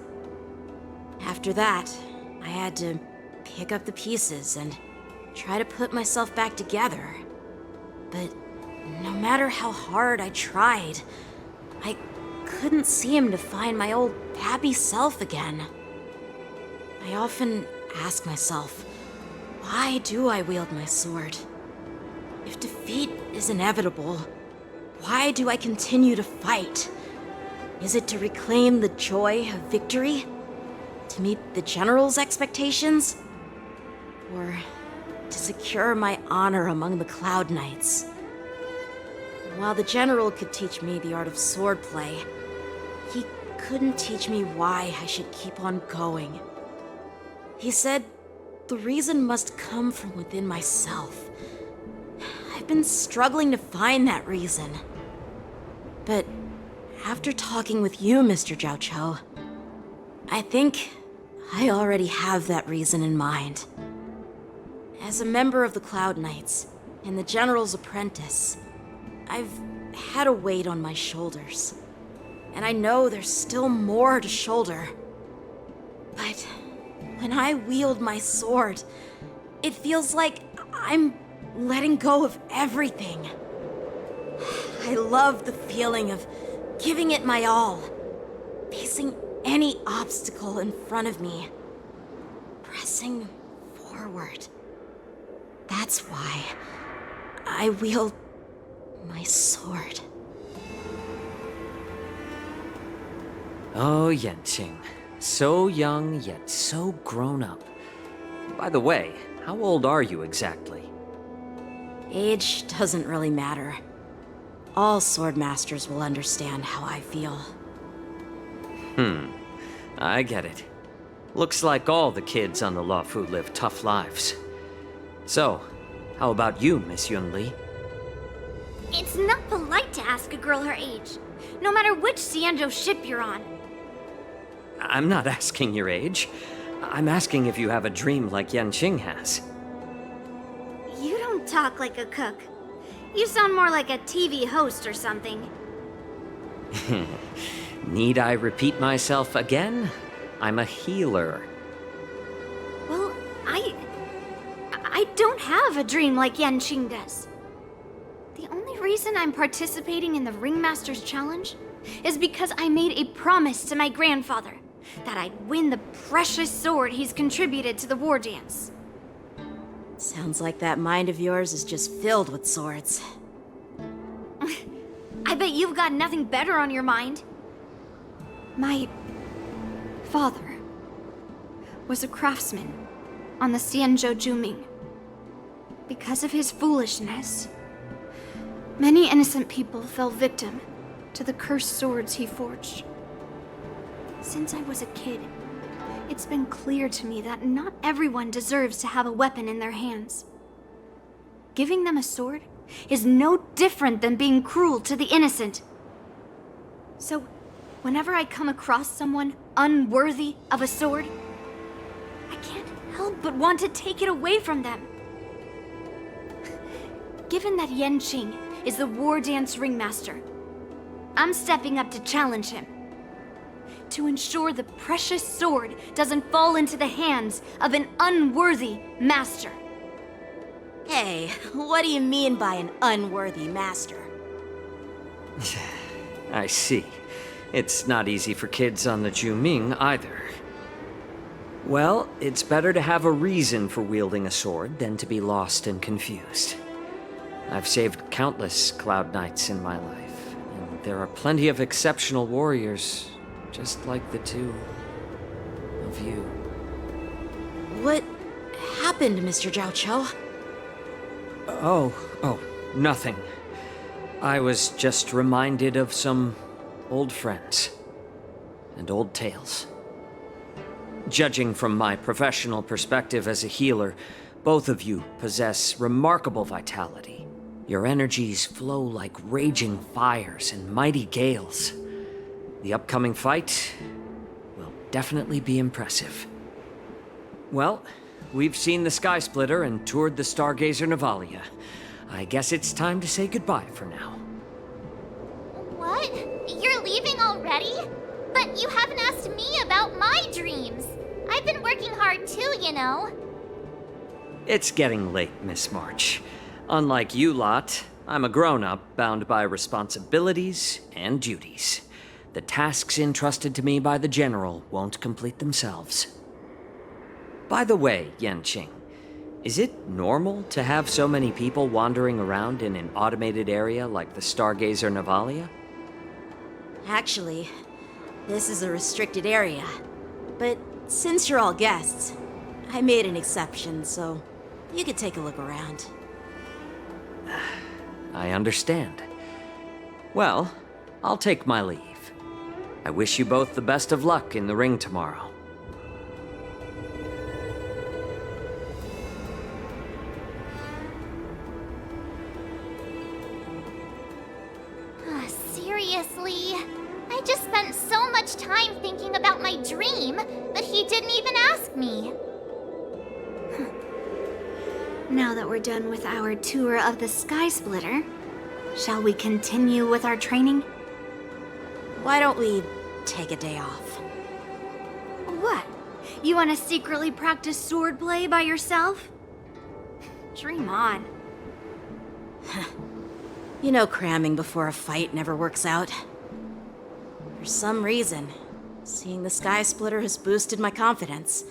H: After that, I had to pick up the pieces and try to put myself back together. But no matter how hard I tried, I couldn't seem to find my old happy self again. I often ask myself, why do I wield my sword? If defeat is inevitable, why do I continue to fight? Is it to reclaim the joy of victory? To meet the general's expectations? Or to secure my honor among the Cloud Knights? While the general could teach me the art of swordplay, he couldn't teach me why I should keep on going. He said the reason must come from within myself. I've been struggling to find that reason. But after talking with you, Mr. Jiaoqiu, I think I already have that reason in mind. As a member of the Cloud Knights and the General's apprentice, I've had a weight on my shoulders. And I know there's still more to shoulder. But when I wield my sword, it feels like I'm letting go of everything. I love the feeling of giving it my all, facing any obstacle in front of me, pressing forward. That's why I wield my sword.
I: Oh, Yanqing. So young, yet so grown up. By the way, how old are you exactly?
H: Age doesn't really matter. All swordmasters will understand how I feel.
I: I get it. Looks like all the kids on the Luofu live tough lives. So, how about you, Miss Yunli?
O: It's not polite to ask a girl her age, no matter which Xianzhou ship you're on.
I: I'm not asking your age. I'm asking if you have a dream like Yanqing has.
O: You don't talk like a cook. You sound more like a TV host or something.
I: Need I repeat myself again? I'm a healer.
O: Well, I don't have a dream like Yanqing does. The only reason I'm participating in the Ringmaster's Challenge is because I made a promise to my grandfather that I'd win the precious sword he's contributed to the war dance.
H: Sounds like that mind of yours is just filled with swords.
O: I bet you've got nothing better on your mind. My father was a craftsman on the Xianzhou Juming. Because of his foolishness, many innocent people fell victim to the cursed swords he forged. Since I was a kid, it's been clear to me that not everyone deserves to have a weapon in their hands. Giving them a sword is no different than being cruel to the innocent. So, whenever I come across someone unworthy of a sword, I can't help but want to take it away from them. Given that Yanqing is the war dance ringmaster, I'm stepping up to challenge him. To ensure the precious sword doesn't fall into the hands of an unworthy master.
H: Hey, what do you mean by an unworthy master?
I: I see. It's not easy for kids on the Juming either. Well, it's better to have a reason for wielding a sword than to be lost and confused. I've saved countless Cloud Knights in my life, and there are plenty of exceptional warriors, just like the two of you.
H: What happened, Mr. Zhao Chou?
I: Oh, nothing. I was just reminded of some old friends and old tales. Judging from my professional perspective as a healer, both of you possess remarkable vitality. Your energies flow like raging fires and mighty gales. The upcoming fight will definitely be impressive. Well, we've seen the Sky Splitter and toured the Stargazer Navalia. I guess it's time to say goodbye for now.
B: What? You're leaving already? But you haven't asked me about my dreams. I've been working hard too, you know.
I: It's getting late, Miss March. Unlike you lot, I'm a grown-up bound by responsibilities and duties. The tasks entrusted to me by the General won't complete themselves. By the way, Yanqing, is it normal to have so many people wandering around in an automated area like the Stargazer Navalia?
H: Actually, this is a restricted area. But since you're all guests, I made an exception, so you could take a look around.
I: I understand. Well, I'll take my leave. I wish you both the best of luck in the ring tomorrow.
B: Seriously? I just spent so much time thinking about my dream, but he didn't even ask me.
O: Now that we're done with our tour of the Sky Splitter, shall we continue with our training?
H: Why don't we take a day off?
O: What? You want to secretly practice swordplay by yourself? Dream on.
H: You know cramming before a fight never works out. For some reason, seeing the Sky Splitter has boosted my confidence.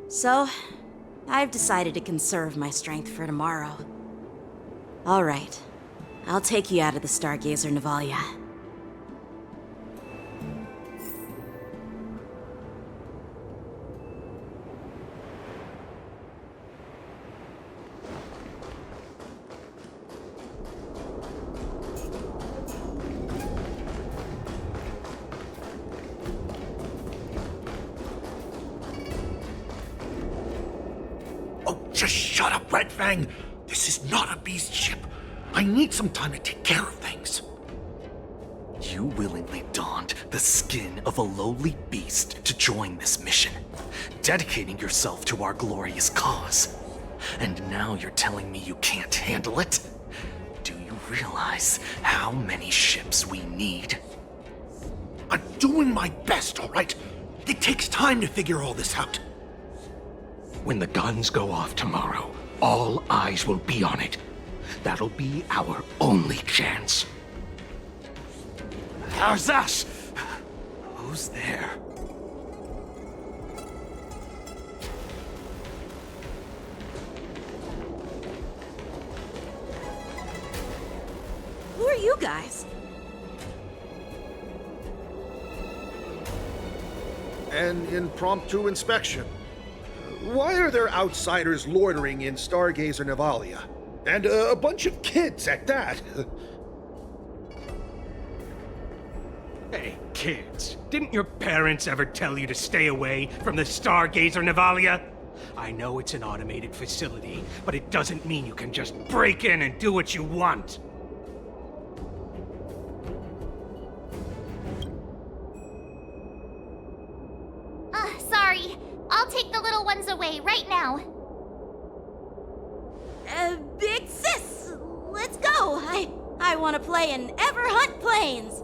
H: So, I've decided to conserve my strength for tomorrow. All right, I'll take you out of the Stargazer Navalia.
T: Just shut up, Red Fang! This is not a beast ship. I need some time to take care of things.
A: You willingly donned the skin of a lowly beast to join this mission, dedicating yourself to our glorious cause. And now you're telling me you can't handle it? Do you realize how many ships we need?
T: I'm doing my best, all right? It takes time to figure all this out. When the guns go off tomorrow, all eyes will be on it. That'll be our only chance.
A: Arzash! Who's there?
H: you guys?
T: An impromptu inspection. Why are there outsiders loitering in Stargazer Nevalia? And a bunch of kids at that.
M: Hey, kids, didn't your parents ever tell you to stay away from the Stargazer Nevalia? I know it's an automated facility, but it doesn't mean you can just break in and do what you want.
B: Sorry. I'll take the little ones away right now.
H: Big sis, let's go. I want to play in Everhunt Plains.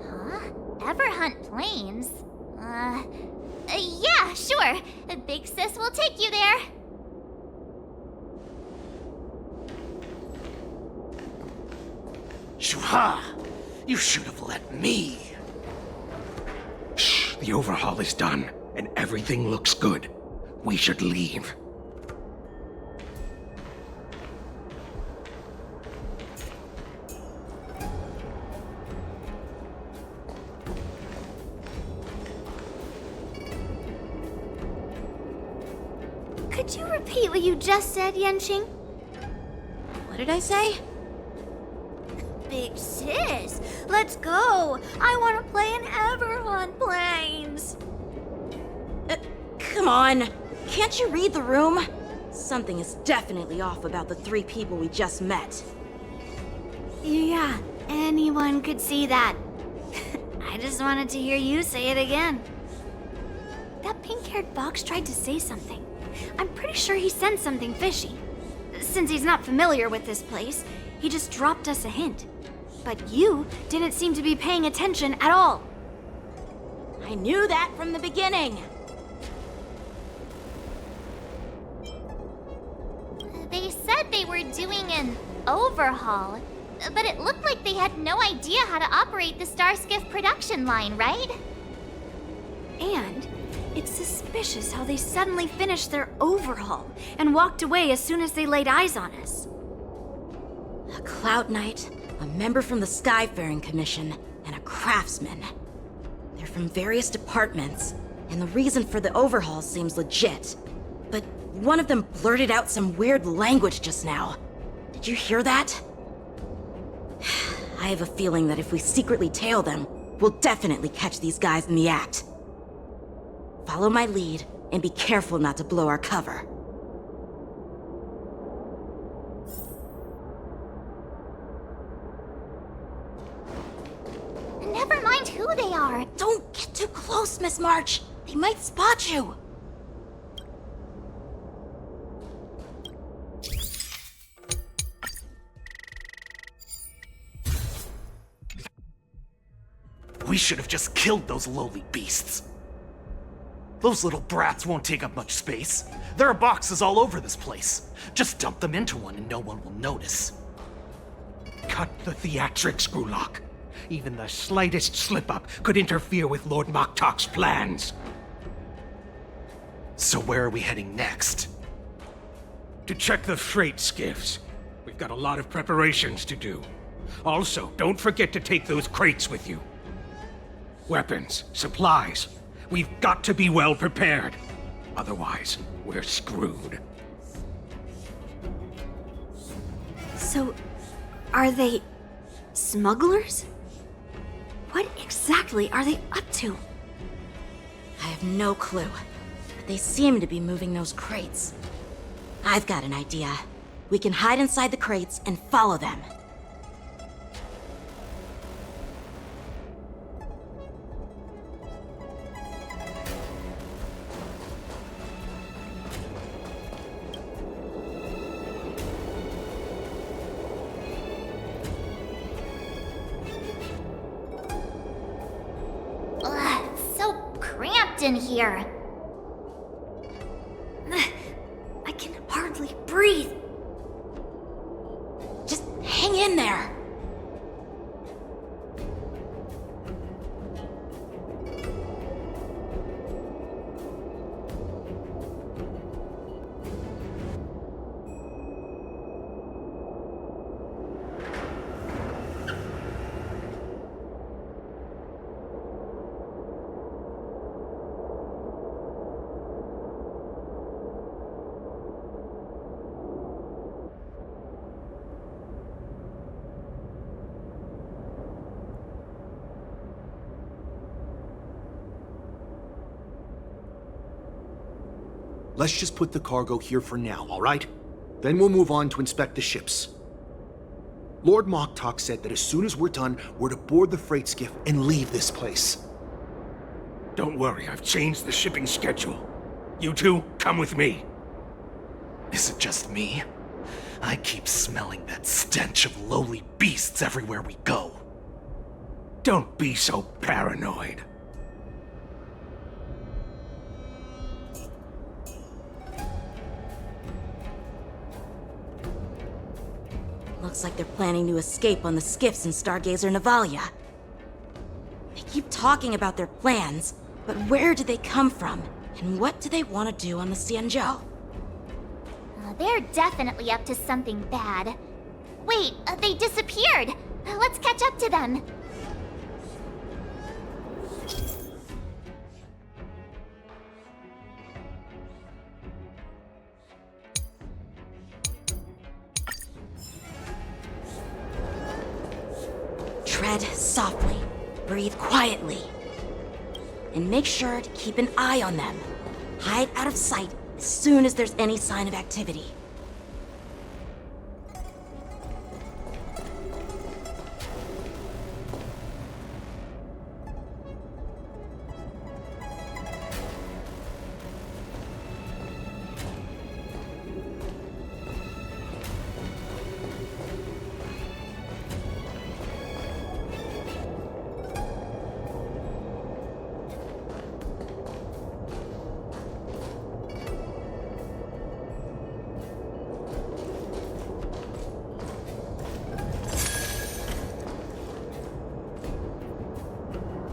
B: Huh? Everhunt Plains? Yeah, sure. Big sis will take you there.
T: Shuha! You should have let me.
M: Shh, the overhaul is done, and everything looks good. We should leave.
O: Could you repeat what you just said, Yenqing?
H: What did I say?
O: Big sis, let's go. I want to play in Everhunt Plains.
H: Come on. Can't you read the room? Something is definitely off about the 3 people we just met.
O: Yeah, anyone could see that. I just wanted to hear you say it again. That pink-haired box tried to say something. I'm pretty sure he sensed something fishy. Since he's not familiar with this place, he just dropped us a hint. But you didn't seem to be paying attention at all.
H: I knew that from the beginning.
B: They said they were doing an overhaul, but it looked like they had no idea how to operate the Starskiff production line, right?
O: And it's suspicious how they suddenly finished their overhaul and walked away as soon as they laid eyes on us.
H: A Cloud Knight, a member from the Skyfaring Commission, and a craftsman. They're from various departments, and the reason for the overhaul seems legit. But one of them blurted out some weird language just now. Did you hear that? I have a feeling that if we secretly tail them, we'll definitely catch these guys in the act. Follow my lead, and be careful not to blow our cover.
B: Never mind who they are.
H: Don't get too close, Miss March. They might spot you.
A: We should have just killed those lowly beasts. Those little brats won't take up much space. There are boxes all over this place. Just dump them into one and no one will notice.
M: Cut the theatrics, Grulok. Even the slightest slip-up could interfere with Lord Moktok's plans.
A: So where are we heading next?
M: To check the freight skiffs. We've got a lot of preparations to do. Also, don't forget to take those crates with you. Weapons, supplies. We've got to be well prepared. Otherwise, we're screwed.
O: So, are they smugglers? What exactly are they up to?
H: I have no clue, but they seem to be moving those crates. I've got an idea. We can hide inside the crates and follow them.
B: Ugh, it's so cramped in here.
O: I can hardly breathe.
H: Just hang in there.
T: Let's just put the cargo here for now, all right? Then we'll move on to inspect the ships. Lord Moktok said that as soon as we're done, we're to board the freight skiff and leave this place.
M: Don't worry, I've changed the shipping schedule. You two, come with me.
A: Is it just me? I keep smelling that stench of lowly beasts everywhere we go.
M: Don't be so paranoid.
H: Looks like they're planning to escape on the skiffs in Stargazer Navalia. They keep talking about their plans, but where do they come from? And what do they want to do on the Xianzhou?
B: They're definitely up to something bad. Wait, they disappeared! Let's catch up to them.
H: Tread softly, breathe quietly, and make sure to keep an eye on them. Hide out of sight as soon as there's any sign of activity.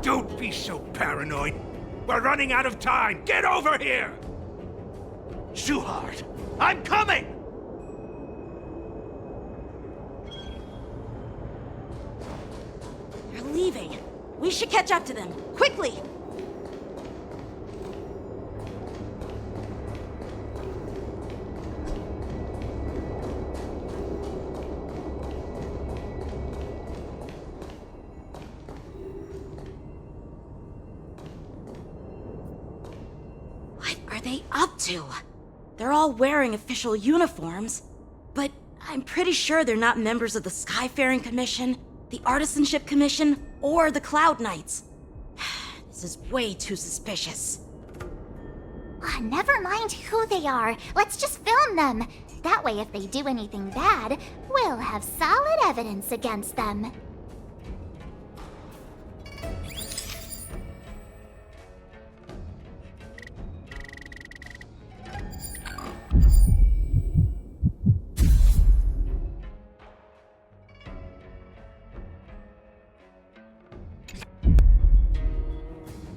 M: Don't be so paranoid. We're running out of time. Get over here!
A: Shuhard, I'm coming!
H: They're leaving. We should catch up to them. Quickly! What are they up to? They're all wearing official uniforms, but I'm pretty sure they're not members of the Skyfaring Commission, the Artisanship Commission, or the Cloud Knights. This is way too suspicious.
B: Never mind who they are. Let's just film them. That way, if they do anything bad, we'll have solid evidence against them.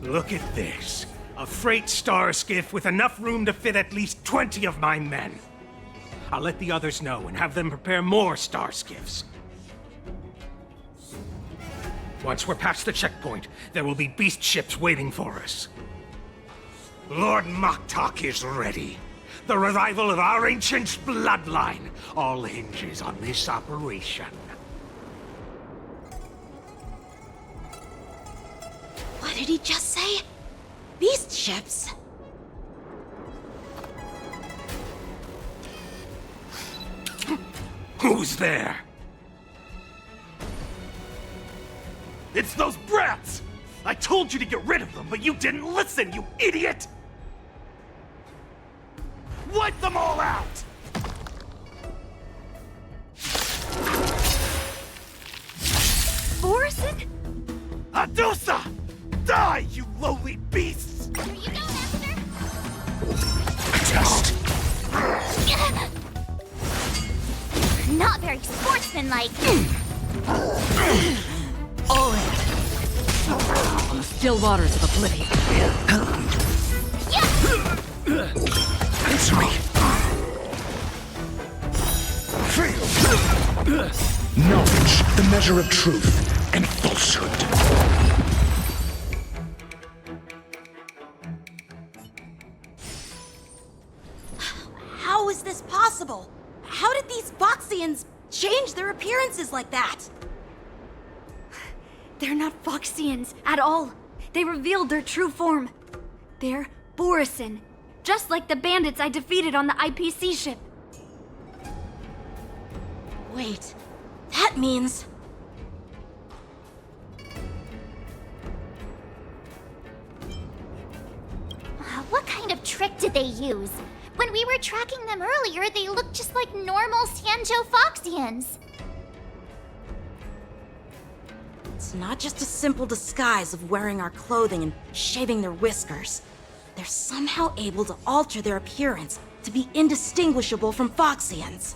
M: Look at this. A freight star skiff with enough room to fit at least 20 of my men. I'll let the others know and have them prepare more star skiffs. Once we're past the checkpoint, there will be beast ships waiting for us. Lord Moktok is ready. The revival of our ancient bloodline all hinges on this operation.
H: What did he just say? Beast ships?
M: Who's there?
A: It's those brats! I told you to get rid of them, but you didn't listen, you idiot! Wipe them all out!
O: Borison?
A: Adusa! Die, you lowly beasts!
B: Here you go, Master!
A: Just...
B: Not very sportsmanlike.
Q: All in. On the still waters of oblivion.
A: Answer me! Knowledge, the measure of truth and falsehood.
H: How is this possible? How did these Foxians change their appearances like that?
O: They're not Foxians at all. They revealed their true form. They're Borison, just like the bandits I defeated on the IPC ship.
H: Wait, that means...
B: What kind of trick did they use? When we were tracking them earlier, they looked just like normal Xianzhou Foxians.
H: It's not just a simple disguise of wearing our clothing and shaving their whiskers. They're somehow able to alter their appearance to be indistinguishable from Foxians.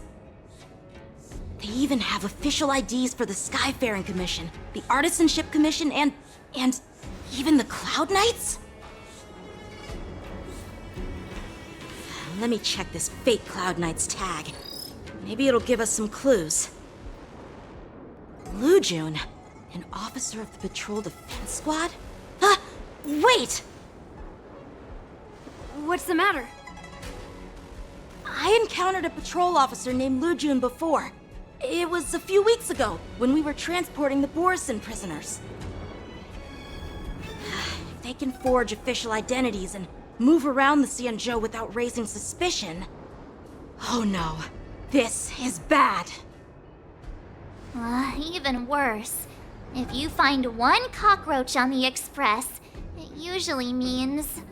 H: They even have official IDs for the Skyfaring Commission, the Artisanship Commission, and even the Cloud Knights? Let me check this fake Cloud Knight's tag. Maybe it'll give us some clues. Lu Jun, an officer of the Patrol Defense Squad? Wait!
O: What's the matter?
H: I encountered a patrol officer named Lu Jun before. It was a few weeks ago, when we were transporting the Borison prisoners. If they can forge official identities and move around the Xianzhou without raising suspicion... Oh no, this is bad.
B: Even worse. If you find one cockroach on the Express, it usually means...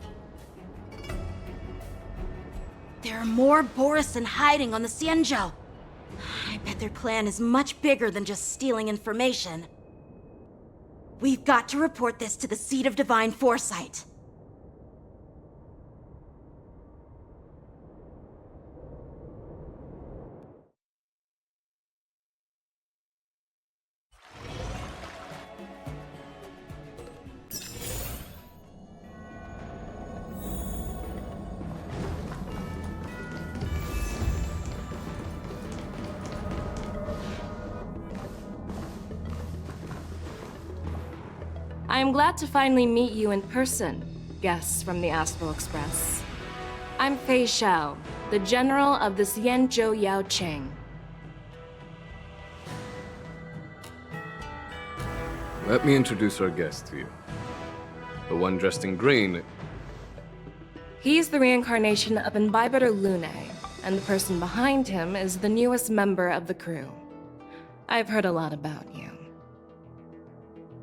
H: There are more Borison hiding on the Xianzhou. I bet their plan is much bigger than just stealing information. We've got to report this to the Seat of Divine Foresight.
K: I am glad to finally meet you in person, guests from the Astral Express. I'm Fei Xiao, the General of the Xianzhou Yaocheng.
C: Let me introduce our guest to you. The one dressed in green.
K: He's the reincarnation of Imbibitor Lune, and the person behind him is the newest member of the crew. I've heard a lot about you.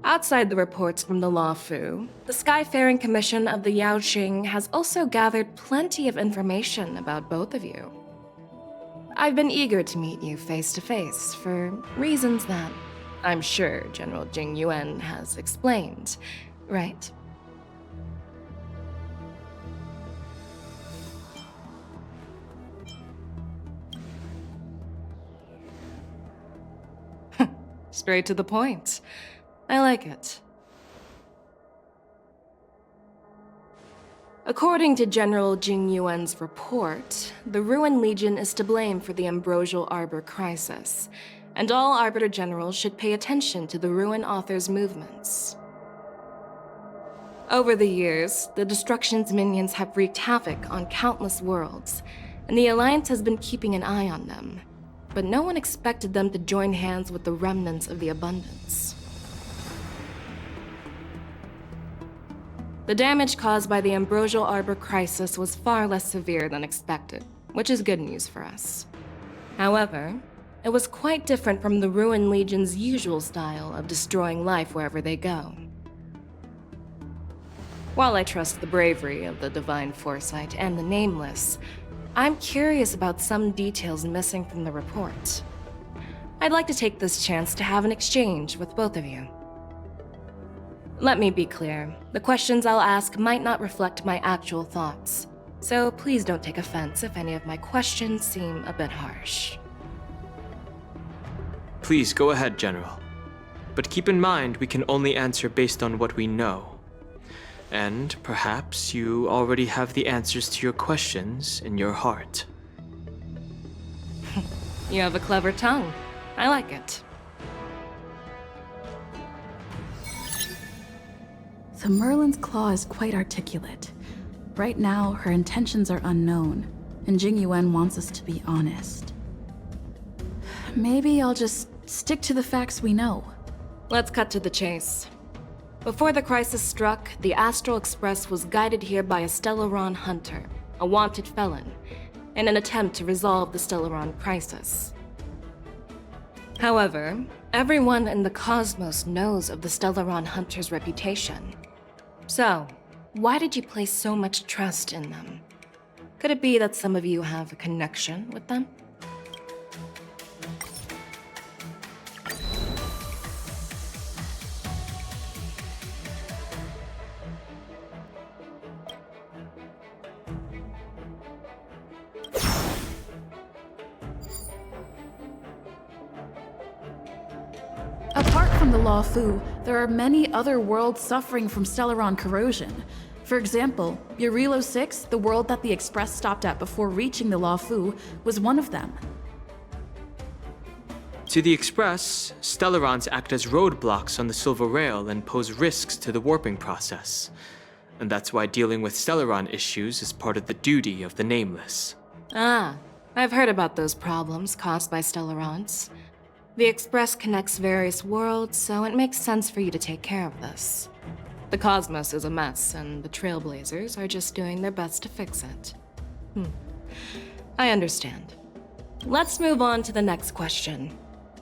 K: Outside the reports from the Law Fu, the Skyfaring Commission of the Yaoqing has also gathered plenty of information about both of you. I've been eager to meet you face to face for reasons that I'm sure General Jing Yuan has explained, right? Straight to the point. I like it. According to General Jing Yuan's report, the Ruin Legion is to blame for the Ambrosial Arbor crisis, and all Arbiter Generals should pay attention to the Ruin Author's movements. Over the years, the Destruction's minions have wreaked havoc on countless worlds, and the Alliance has been keeping an eye on them, but no one expected them to join hands with the remnants of the Abundance. The damage caused by the Ambrosial Arbor crisis was far less severe than expected, which is good news for us. However, it was quite different from the Ruin Legion's usual style of destroying life wherever they go. While I trust the bravery of the Divine Foresight and the Nameless, I'm curious about some details missing from the report. I'd like to take this chance to have an exchange with both of you. Let me be clear, the questions I'll ask might not reflect my actual thoughts, so please don't take offense if any of my questions seem a bit harsh.
D: Please go ahead, General. But keep in mind we can only answer based on what we know. And perhaps you already have the answers to your questions in your heart.
K: You have a clever tongue. I like it.
S: The Merlin's claw is quite articulate. Right now, her intentions are unknown, and Jing Yuan wants us to be honest. Maybe I'll just stick to the facts we know.
K: Let's cut to the chase. Before the crisis struck, the Astral Express was guided here by a Stellaron hunter, a wanted felon, in an attempt to resolve the Stellaron crisis. However, everyone in the cosmos knows of the Stellaron Hunter's reputation. So, why did you place so much trust in them? Could it be that some of you have a connection with them?
S: Apart from the Law Fu, there are many other worlds suffering from Stellaron corrosion. For example, Urilo 6, the world that the Express stopped at before reaching the Law Fu, was one of them.
D: To the Express, Stellarons act as roadblocks on the Silver Rail and pose risks to the warping process. And that's why dealing with Stellaron issues is part of the duty of the Nameless.
K: Ah, I've heard about those problems caused by Stellarons. The Express connects various worlds, so it makes sense for you to take care of this. The cosmos is a mess, and the Trailblazers are just doing their best to fix it. I understand. Let's move on to the next question.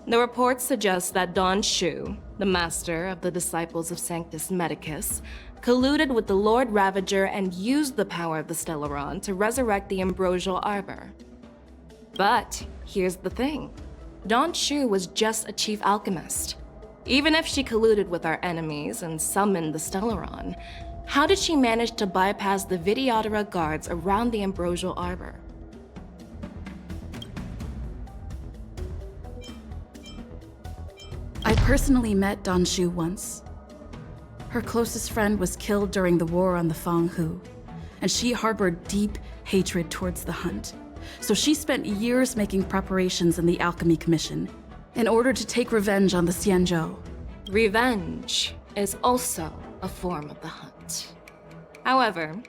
K: The reports suggest that Don Shu, the master of the Disciples of Sanctus Medicus, colluded with the Lord Ravager and used the power of the Stellaron to resurrect the Ambrosial Arbor. But here's the thing. Don Shu was just a chief alchemist. Even if she colluded with our enemies and summoned the Stellaron, how did she manage to bypass the Videodora guards around the Ambrosial Arbor?
S: I personally met Don Shu once. Her closest friend was killed during the war on the Fang Hu, and she harbored deep hatred towards the Hunt. So she spent years making preparations in the Alchemy Commission in order to take revenge on the Xianzhou.
K: Revenge is also a form of the Hunt. However,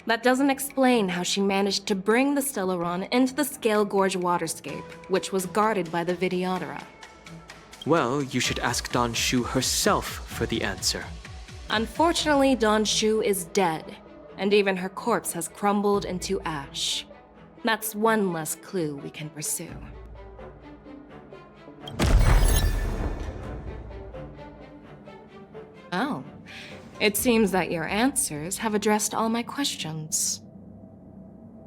K: that doesn't explain how she managed to bring the Stellaron into the Scale Gorge waterscape, which was guarded by the Videodora.
D: Well, you should ask Don Shu herself for the answer.
K: Unfortunately, Don Shu is dead, and even her corpse has crumbled into ash. That's one less clue we can pursue. Oh, it seems that your answers have addressed all my questions.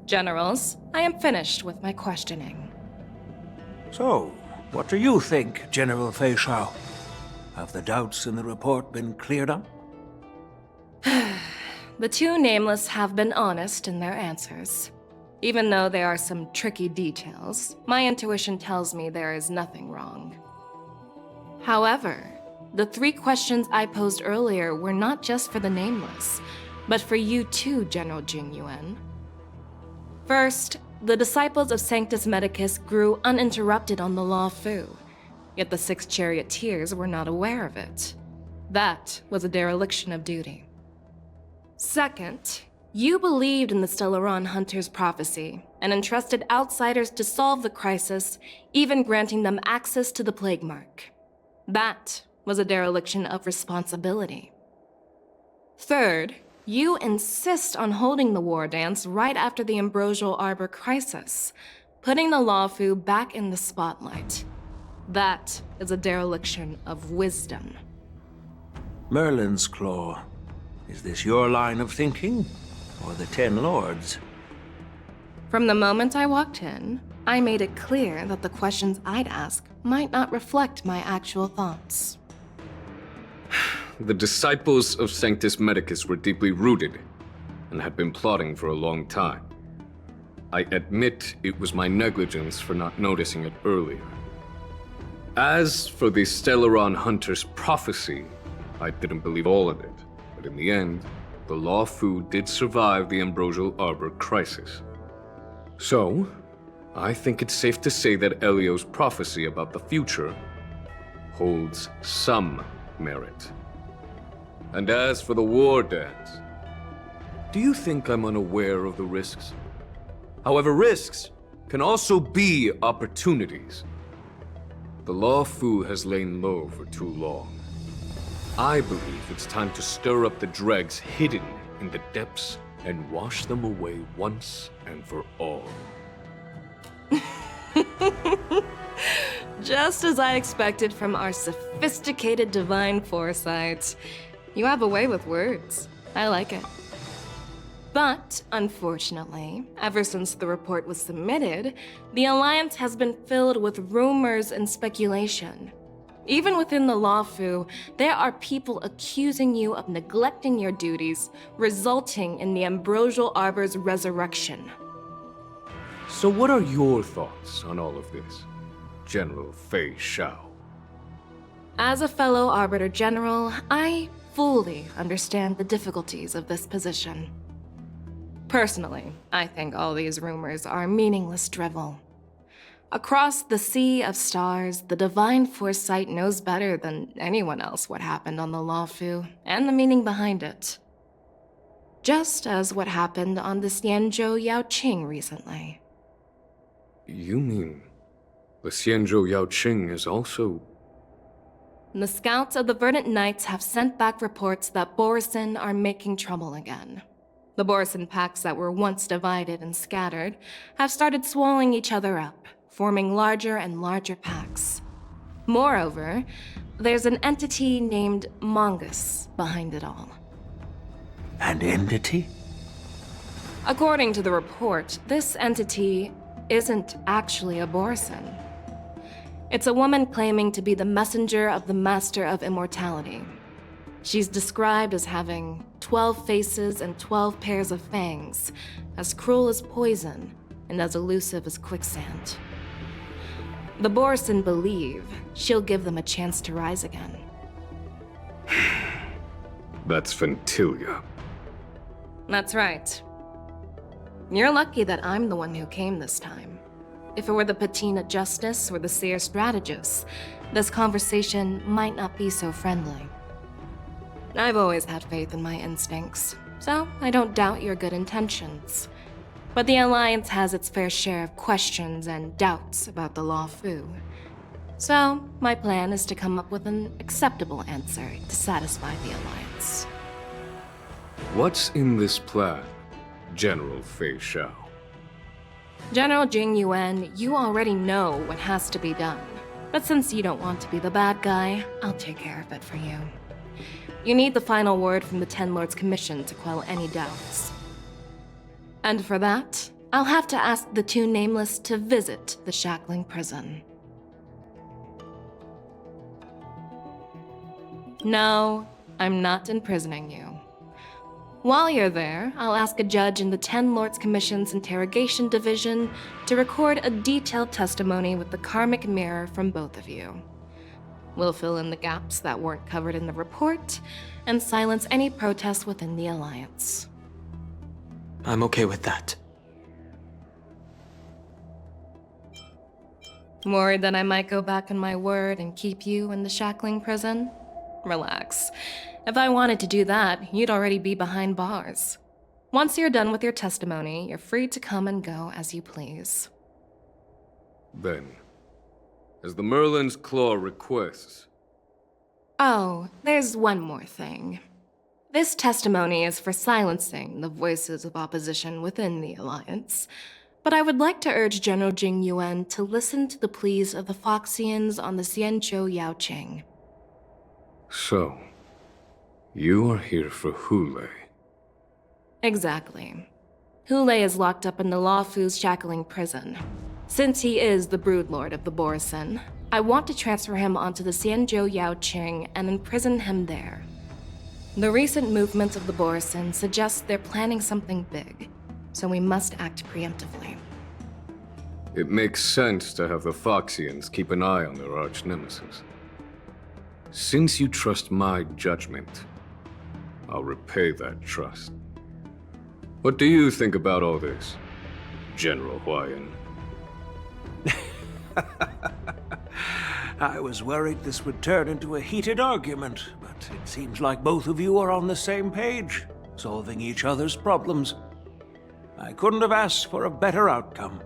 K: Generals, I am finished with my questioning.
N: So, what do you think, General Fei Shao? Have the doubts in the report been cleared up?
K: The two Nameless have been honest in their answers. Even though there are some tricky details, my intuition tells me there is nothing wrong. However, the 3 questions I posed earlier were not just for the Nameless, but for you too, General Jing Yuan. First, the Disciples of Sanctus Medicus grew uninterrupted on the Law Fu, yet the 6 charioteers were not aware of it. That was a dereliction of duty. Second, you believed in the Stellaron Hunter's prophecy and entrusted outsiders to solve the crisis, even granting them access to the Plague Mark. That was a dereliction of responsibility. Third, you insist on holding the war dance right after the Ambrosial Arbor crisis, putting the Law Fu back in the spotlight. That is a dereliction of wisdom.
N: Merlin's Claw. Is this your line of thinking, or the 10 Lords?
K: From the moment I walked in, I made it clear that the questions I'd ask might not reflect my actual thoughts.
C: The Disciples of Sanctus Medicus were deeply rooted and had been plotting for a long time. I admit it was my negligence for not noticing it earlier. As for the Stellaron Hunter's prophecy, I didn't believe all of it, but in the end, the Law Fu did survive the Ambrosial Arbor crisis. So, I think it's safe to say that Elio's prophecy about the future holds some merit. And as for the war dance, do you think I'm unaware of the risks? However, risks can also be opportunities. The Law Fu has lain low for too long. I believe it's time to stir up the dregs hidden in the depths and wash them away once and for all.
K: Just as I expected from our sophisticated divine foresight. You have a way with words. I like it. But, unfortunately, ever since the report was submitted, the Alliance has been filled with rumors and speculation. Even within the Lawfu, there are people accusing you of neglecting your duties, resulting in the Ambrosial Arbor's resurrection.
C: So what are your thoughts on all of this, General Fei Shao?
K: As a fellow Arbiter General, I fully understand the difficulties of this position. Personally, I think all these rumors are meaningless drivel. Across the sea of stars, the divine foresight knows better than anyone else what happened on the Lawfu and the meaning behind it. Just as what happened on the Xianzhou Yaoqing recently.
C: You mean the Xianzhou Yaoqing is also...
K: The scouts of the Verdant Knights have sent back reports that Borisin are making trouble again. The Borisin packs that were once divided and scattered have started swallowing each other up, forming larger and larger packs. Moreover, there's an entity named Mongus behind it all.
N: An entity?
K: According to the report, this entity isn't actually a Borisin. It's a woman claiming to be the messenger of the Master of Immortality. She's described as having 12 faces and 12 pairs of fangs, as cruel as poison, and as elusive as quicksand. The Borisin believe she'll give them a chance to rise again.
C: That's Ventilia.
K: That's right. You're lucky that I'm the one who came this time. If it were the Patina Justice or the Seer Strategist, this conversation might not be so friendly. I've always had faith in my instincts, so I don't doubt your good intentions. But the Alliance has its fair share of questions and doubts about the Lawfu. So, my plan is to come up with an acceptable answer to satisfy the Alliance.
C: What's in this plan, General Fei Shao?
K: General Jing Yuan, you already know what has to be done. But since you don't want to be the bad guy, I'll take care of it for you. You need the final word from the Ten Lords Commission to quell any doubts. And for that, I'll have to ask the two Nameless to visit the Shackling Prison. No, I'm not imprisoning you. While you're there, I'll ask a judge in the Ten Lords Commission's Interrogation Division to record a detailed testimony with the karmic mirror from both of you. We'll fill in the gaps that weren't covered in the report, and silence any protests within the Alliance.
D: I'm okay with that.
K: Worried that I might go back on my word and keep you in the Shackling Prison? Relax. If I wanted to do that, you'd already be behind bars. Once you're done with your testimony, you're free to come and go as you please.
C: Then, as the Merlin's Claw requests...
K: Oh, there's one more thing. This testimony is for silencing the voices of opposition within the Alliance, but I would like to urge General Jing Yuan to listen to the pleas of the Foxians on the Xianzhou Yaoqing.
C: So, you are here for Hule.
K: Exactly. Hule is locked up in the Lawfu's Shackling Prison. Since he is the Broodlord of the Borisin, I want to transfer him onto the Xianzhou Yaoqing and imprison him there. The recent movements of the Borisin suggest they're planning something big, so we must act preemptively.
C: It makes sense to have the Foxians keep an eye on their arch-nemesis. Since you trust my judgment, I'll repay that trust. What do you think about all this, General Huayan?
N: I was worried this would turn into a heated argument, but it seems like both of you are on the same page, solving each other's problems. I couldn't have asked for a better outcome.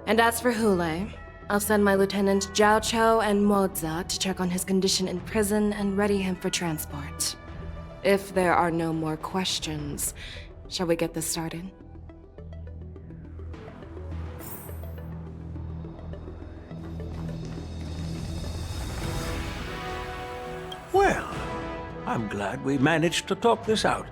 K: And as for Hule, I'll send my Lieutenant Zhao Chou and Moza to check on his condition in prison and ready him for transport. If there are no more questions, Shall we get this started?
N: Well, I'm glad we managed to talk this out.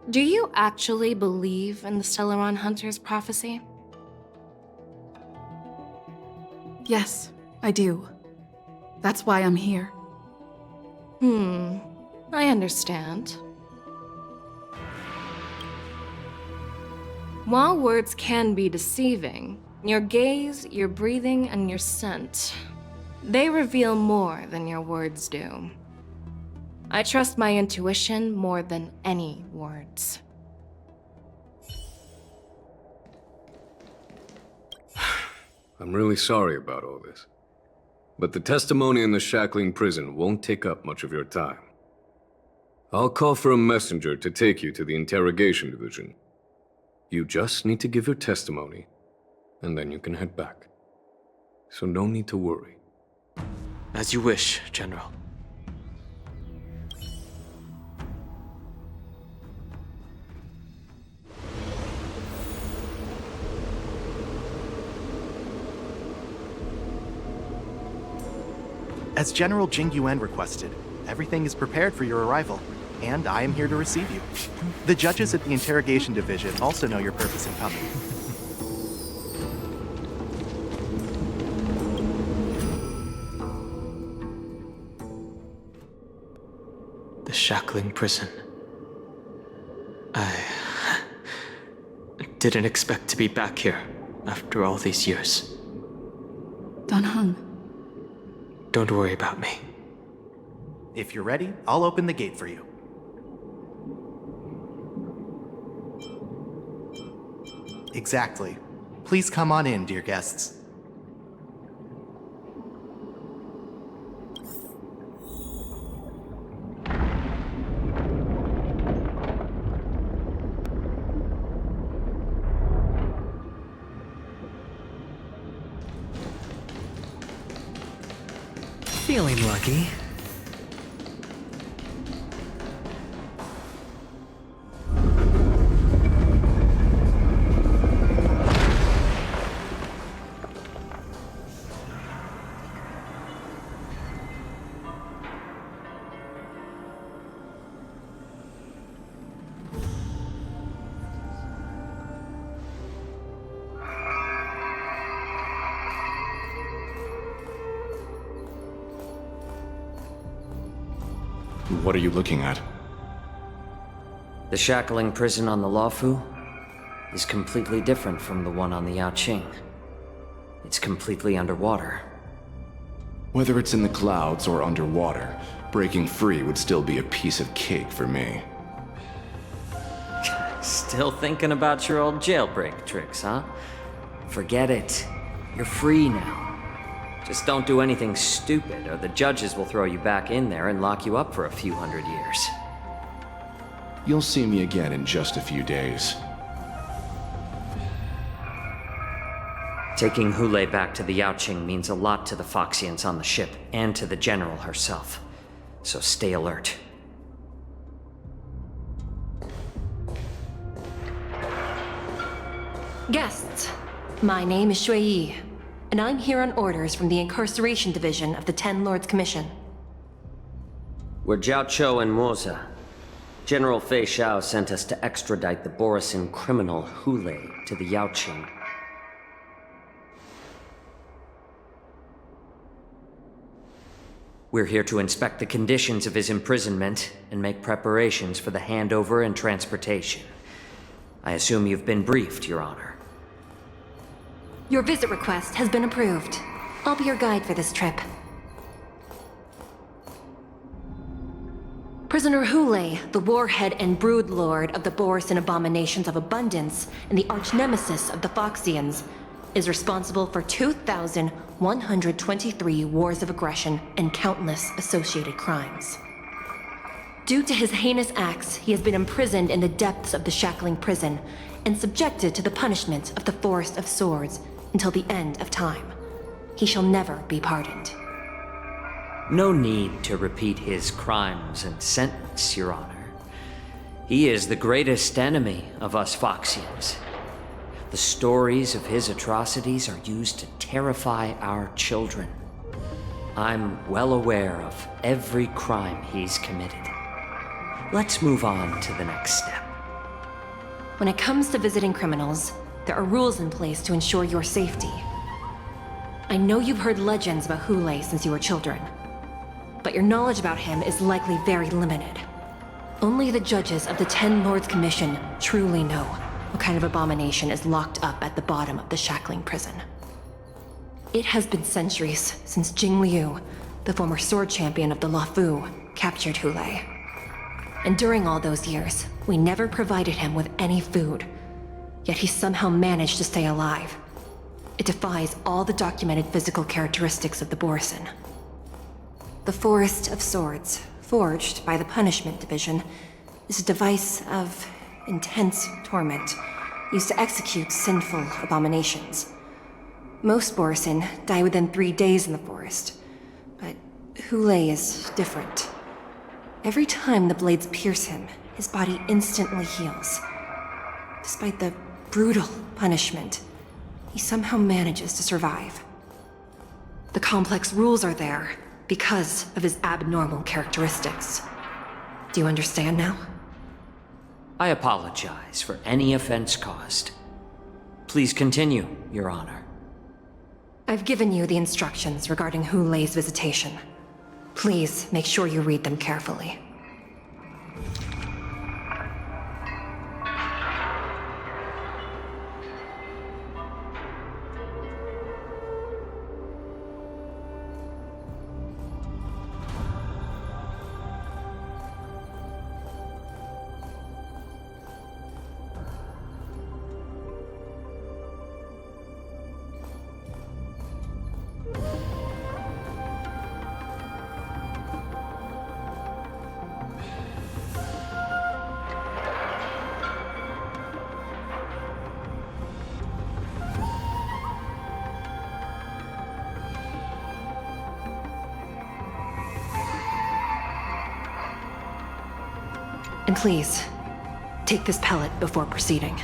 K: Do you actually believe in the Stellaron Hunter's prophecy?
S: Yes, I do. That's why I'm here.
K: I understand. While words can be deceiving, your gaze, your breathing, and your scent, they reveal more than your words do. I trust my intuition more than any words.
C: I'm really sorry about all this. But the testimony in the shackling prison won't take up much of your time. I'll call for a messenger to take you to the interrogation division. You just need to give your testimony, and then you can head back. So no need to worry.
D: As you wish, General.
J: As General Jing Yuan requested, everything is prepared for your arrival, and I am here to receive you. The judges at the interrogation division also know your purpose in coming.
D: The shackling prison. I didn't expect to be back here after all these years.
S: Dan Heng.
D: Don't worry about me.
J: If you're ready, I'll open the gate for you. Exactly. Please come on in, dear guests.
E: Feeling lucky.
P: What are you looking at?
I: The shackling prison on the Luofu is completely different from the one on the Yaoqing. It's completely underwater.
P: Whether it's in the clouds or underwater, breaking free would still be a piece of cake for me.
I: Still thinking about your old jailbreak tricks, huh? Forget it. You're free now. Just don't do anything stupid, or the judges will throw you back in there and lock you up for a few hundred years.
P: You'll see me again in just a few days.
I: Taking Hule back to the Yaoqing means a lot to the Foxians on the ship, and to the General herself. So stay alert.
U: Guests, my name is Shui Yi, and I'm here on orders from the Incarceration Division of the Ten Lords Commission.
I: We're Jiao Cho and Moza. General Fei Xiao sent us to extradite the Borisin criminal Hule to the Yaoqing. We're here to inspect the conditions of his imprisonment and make preparations for the handover and transportation. I assume you've been briefed, Your Honor.
U: Your visit request has been approved. I'll be your guide for this trip. Prisoner Hule, the warhead and brood lord of the Borisin Abominations of Abundance and the arch-nemesis of the Foxians, is responsible for 2,123 wars of aggression and countless associated crimes.
L: Due to his heinous acts, he has been imprisoned in the depths of the shackling prison and subjected to the punishment of the Forest of Swords until the end of time. He shall never be pardoned.
I: No need to repeat his crimes and sentence, Your Honor. He is the greatest enemy of us Foxians. The stories of his atrocities are used to terrify our children. I'm well aware of every crime he's committed. Let's move on to the next step.
L: When it comes to visiting criminals, there are rules in place to ensure your safety. I know you've heard legends about Hule since you were children, but your knowledge about him is likely very limited. Only the judges of the Ten Lords Commission truly know what kind of abomination is locked up at the bottom of the shackling prison. It has been centuries since Jing Liu, the former sword champion of the Luofu, captured Hule. And during all those years, we never provided him with any food. Yet he somehow managed to stay alive. It defies all the documented physical characteristics of the Borisin. The Forest of Swords, forged by the Punishment Division, is a device of intense torment, used to execute sinful abominations. Most Borisin die within 3 days in the forest, but Hule is different. Every time the blades pierce him, his body instantly heals. Despite the brutal punishment, he somehow manages to survive. The complex rules are there because of his abnormal characteristics. Do you understand now?
I: I apologize for any offense caused. Please continue, Your Honor.
L: I've given you the instructions regarding Hule's visitation. Please make sure you read them carefully. And please, take this pellet before proceeding.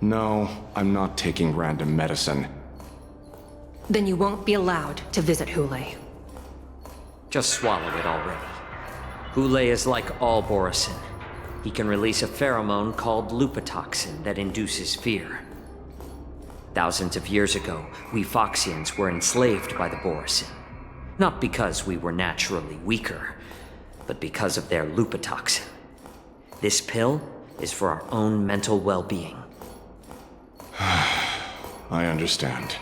P: No, I'm not taking random medicine.
L: Then you won't be allowed to visit Hule.
I: Just swallow it already. Hule is like all Borisin. He can release a pheromone called lupatoxin that induces fear. Thousands of years ago, we Foxians were enslaved by the Borisin. Not because we were naturally weaker, but because of their lupatoxin. This pill is for our own mental well-being.
P: I understand.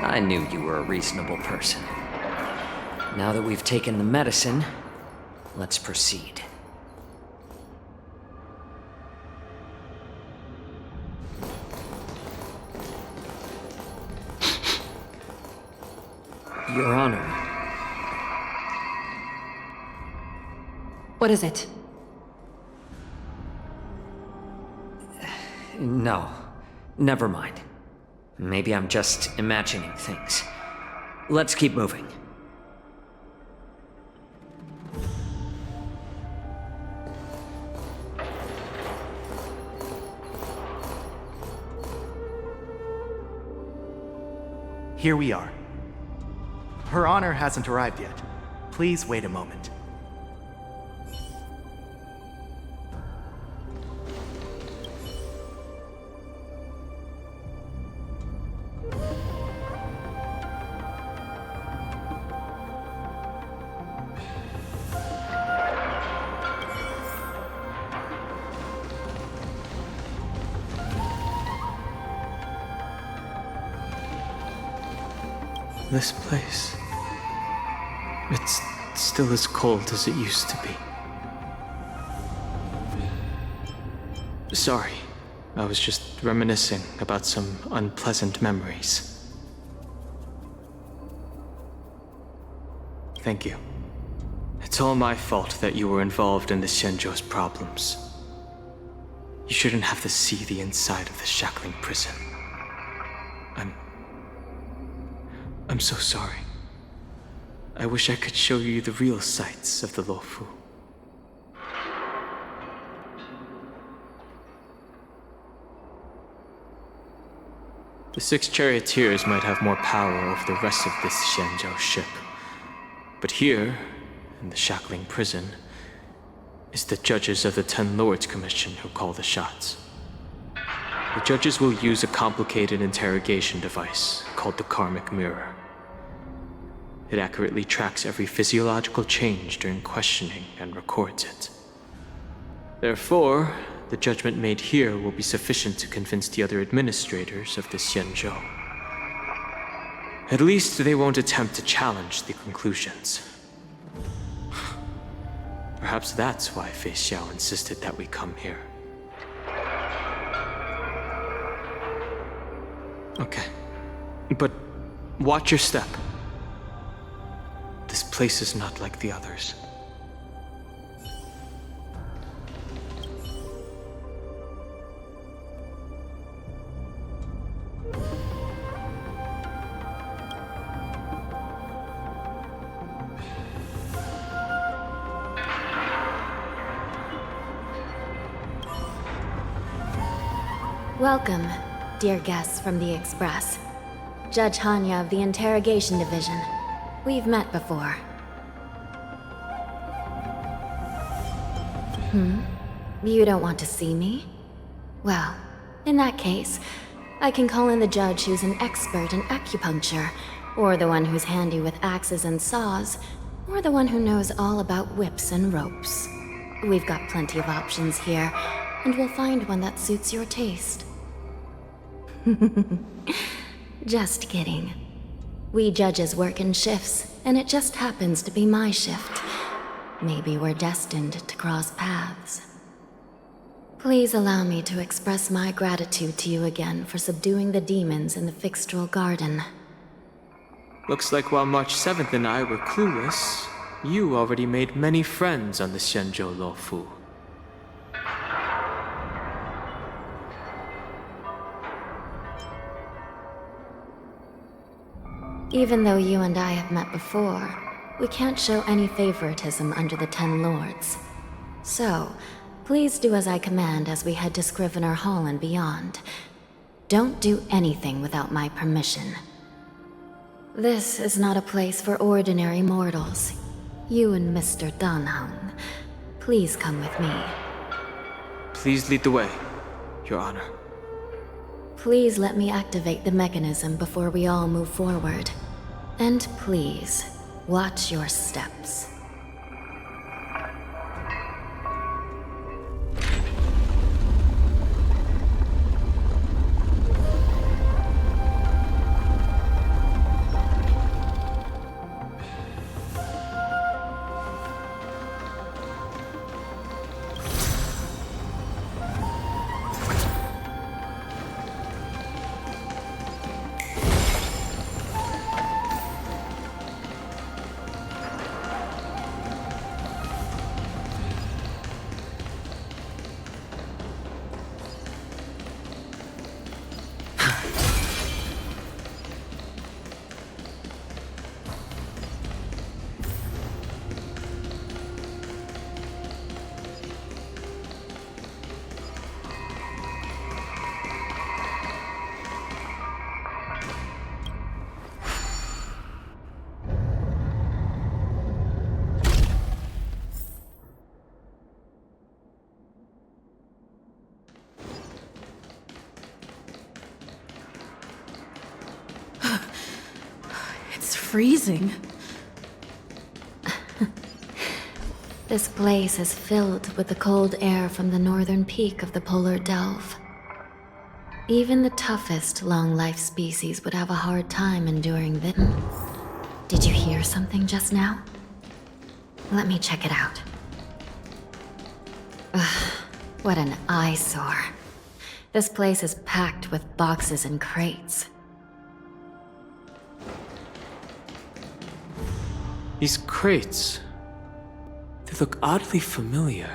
I: I knew you were a reasonable person. Now that we've taken the medicine, let's proceed. Your Honor.
L: What is it?
I: No, never mind. Maybe I'm just imagining things. Let's keep moving.
J: Here we are. Her Honor hasn't arrived yet. Please wait a moment.
D: This place... it's still as cold as it used to be. Sorry, I was just reminiscing about some unpleasant memories. Thank you. It's all my fault that you were involved in the Xianzhou's problems. You shouldn't have to see the inside of the shackling prison. I'm so sorry. I wish I could show you the real sights of the Luofu. The 6 charioteers might have more power over the rest of this Xianzhou ship. But here, in the shackling prison, is the judges of the 10 Lords Commission who call the shots. The judges will use a complicated interrogation device called the Karmic Mirror. It accurately tracks every physiological change during questioning and records it. Therefore, the judgment made here will be sufficient to convince the other administrators of the Xianzhou. At least they won't attempt to challenge the conclusions. Perhaps that's why Fei Xiao insisted that we come here. Okay. But watch your step. This place is not like the others.
R: Welcome, dear guests from the Express. Judge Hanya of the Interrogation Division. We've met before. You don't want to see me? Well, in that case, I can call in the judge who's an expert in acupuncture, or the one who's handy with axes and saws, or the one who knows all about whips and ropes. We've got plenty of options here, and we'll find one that suits your taste. Just kidding. We judges work in shifts, and it just happens to be my shift. Maybe we're destined to cross paths. Please allow me to express my gratitude to you again for subduing the demons in the Fixtral Garden.
D: Looks like while March 7th and I were clueless, you already made many friends on the Xianzhou Luofu.
R: Even though you and I have met before, we can't show any favoritism under the 10 Lords. So, please do as I command as we head to Scrivener Hall and beyond. Don't do anything without my permission. This is not a place for ordinary mortals. You and Mr. Danheng, please come with me.
D: Please lead the way, Your Honor.
R: Please let me activate the mechanism before we all move forward. And please, watch your steps.
S: Freezing.
R: This place is filled with the cold air from the northern peak of the polar delve. Even the toughest long-life species would have a hard time enduring this. Did you hear something just now? Let me check it out. Ugh, what an eyesore. This place is packed with boxes and crates.
D: These crates, look oddly familiar.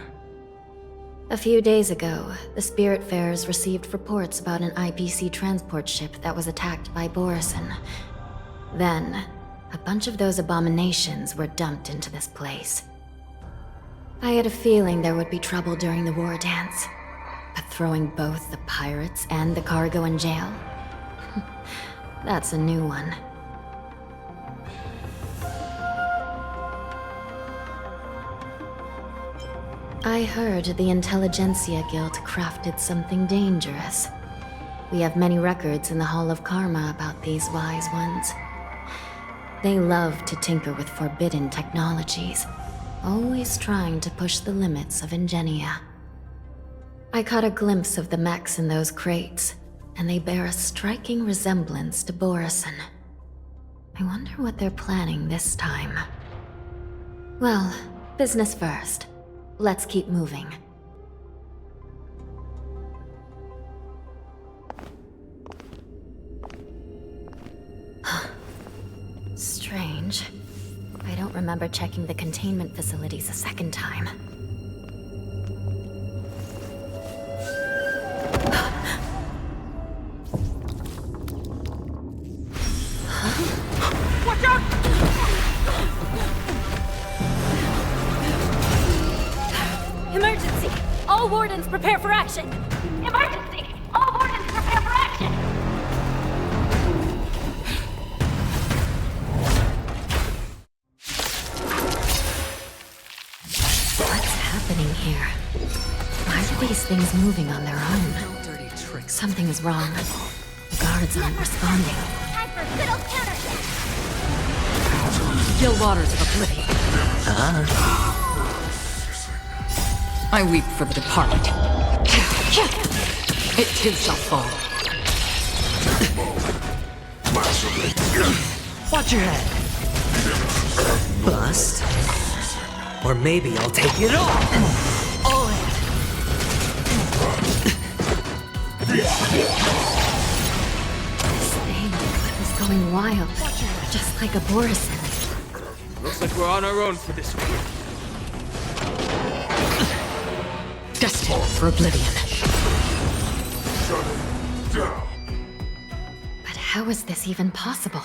R: A few days ago, the Spiritfarers received reports about an IPC transport ship that was attacked by Borison. Then, a bunch of those abominations were dumped into this place. I had a feeling there would be trouble during the war dance, but throwing both the pirates and the cargo in jail? That's a new one. I heard the Intelligentsia Guild crafted something dangerous. We have many records in the Hall of Karma about these wise ones. They love to tinker with forbidden technologies, always trying to push the limits of Ingenia. I caught a glimpse of the mechs in those crates, and they bear a striking resemblance to Borison. I wonder what they're planning this time. Well, business first. Let's keep moving. Strange. I don't remember checking the containment facilities a second time.
Q: Watch out!
U: Emergency! All wardens prepare for action! Emergency! All wardens prepare for action!
R: What's happening here? Why are these things moving on their own? Something's wrong. The guards aren't responding.
B: Time for good old counterattack!
Q: Still waters of oblivion. I weep for the departed. It too shall fall.
E: Watch your head. Bust. Or maybe I'll take it all. All in.
R: This thing is going wild, just like a Borison.
D: Looks like we're on our own for this one.
Q: Destined for oblivion.
R: But how is this even possible?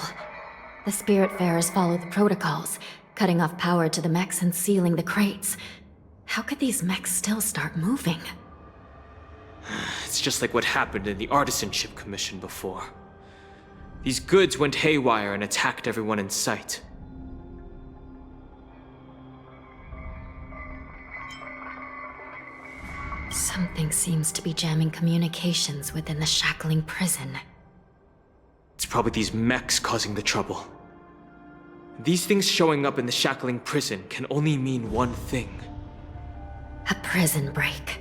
R: The Spiritfarers follow the protocols, cutting off power to the mechs and sealing the crates. How could these mechs still start moving?
D: It's just like what happened in the Artisanship Commission before. These goods went haywire and attacked everyone in sight.
R: Something seems to be jamming communications within the shackling prison.
D: It's probably these mechs causing the trouble. These things showing up in the shackling prison can only mean one thing.
R: A prison break.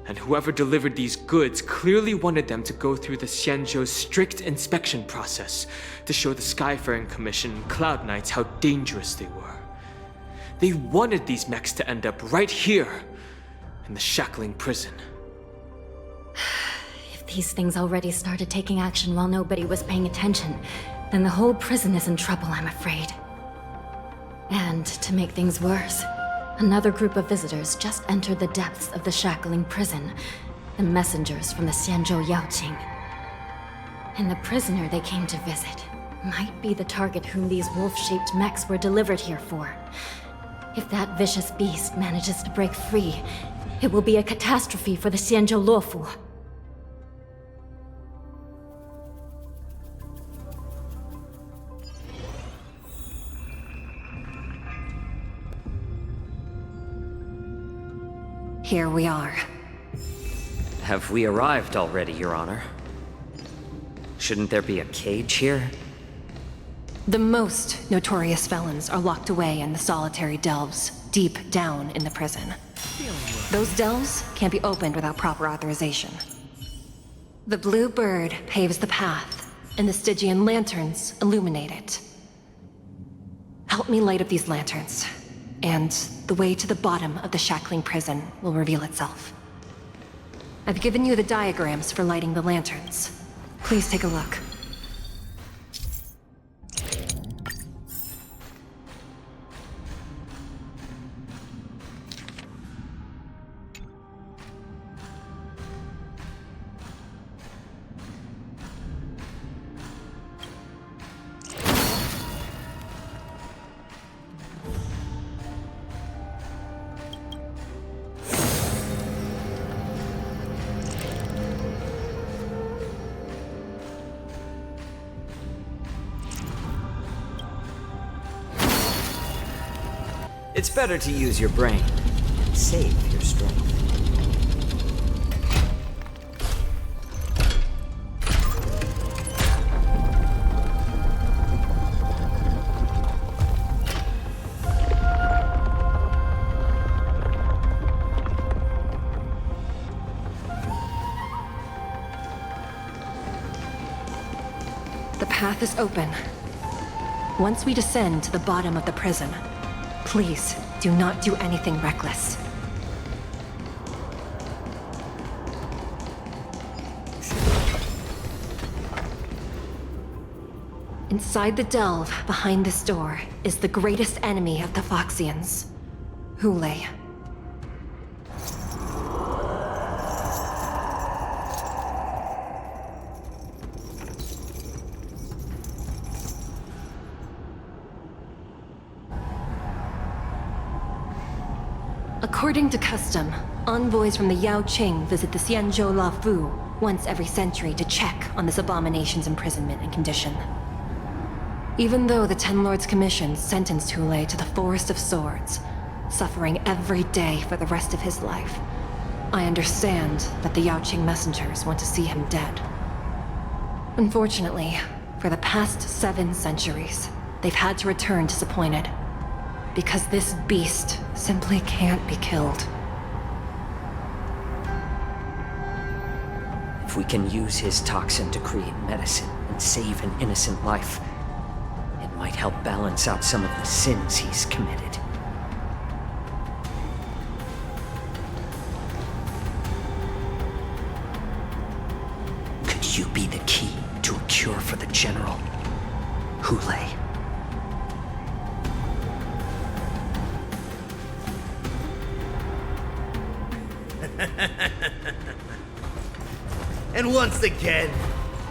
D: And whoever delivered these goods clearly wanted them to go through the Xianzhou's strict inspection process to show the Skyfaring Commission and Cloud Knights how dangerous they were. They wanted these mechs to end up right here, in the shackling prison.
R: If these things already started taking action while nobody was paying attention, then the whole prison is in trouble, I'm afraid. And to make things worse, another group of visitors just entered the depths of the shackling prison, the messengers from the Xianzhou Yaoqing. And the prisoner they came to visit might be the target whom these wolf-shaped mechs were delivered here for. If that vicious beast manages to break free, it will be a catastrophe for the Xianzhou Luofu.
L: Here we are.
I: Have we arrived already, Your Honor? Shouldn't there be a cage here?
L: The most notorious felons are locked away in the solitary delves, deep down in the prison. Those delves can't be opened without proper authorization. The blue bird paves the path, and the Stygian lanterns illuminate it. Help me light up these lanterns, and the way to the bottom of the shackling prison will reveal itself. I've given you the diagrams for lighting the lanterns. Please take a look.
I: It's better to use your brain and save your strength.
L: The path is open. Once we descend to the bottom of the prison, please do not do anything reckless. Inside the delve, behind this door, is the greatest enemy of the Foxians, Hulei. According to custom, envoys from the Yao Qing visit the Xianzhou Luofu once every century to check on this abomination's imprisonment and condition. Even though the Ten Lords Commission sentenced Hulei to the Forest of Swords, suffering every day for the rest of his life, I understand that the Yao Qing messengers want to see him dead. Unfortunately, for the past 7 centuries, they've had to return disappointed. Because this beast simply can't be killed.
I: If we can use his toxin to create medicine and save an innocent life, it might help balance out some of the sins he's committed. Could you be the key to a cure for the General, Hulei?
G: And once again,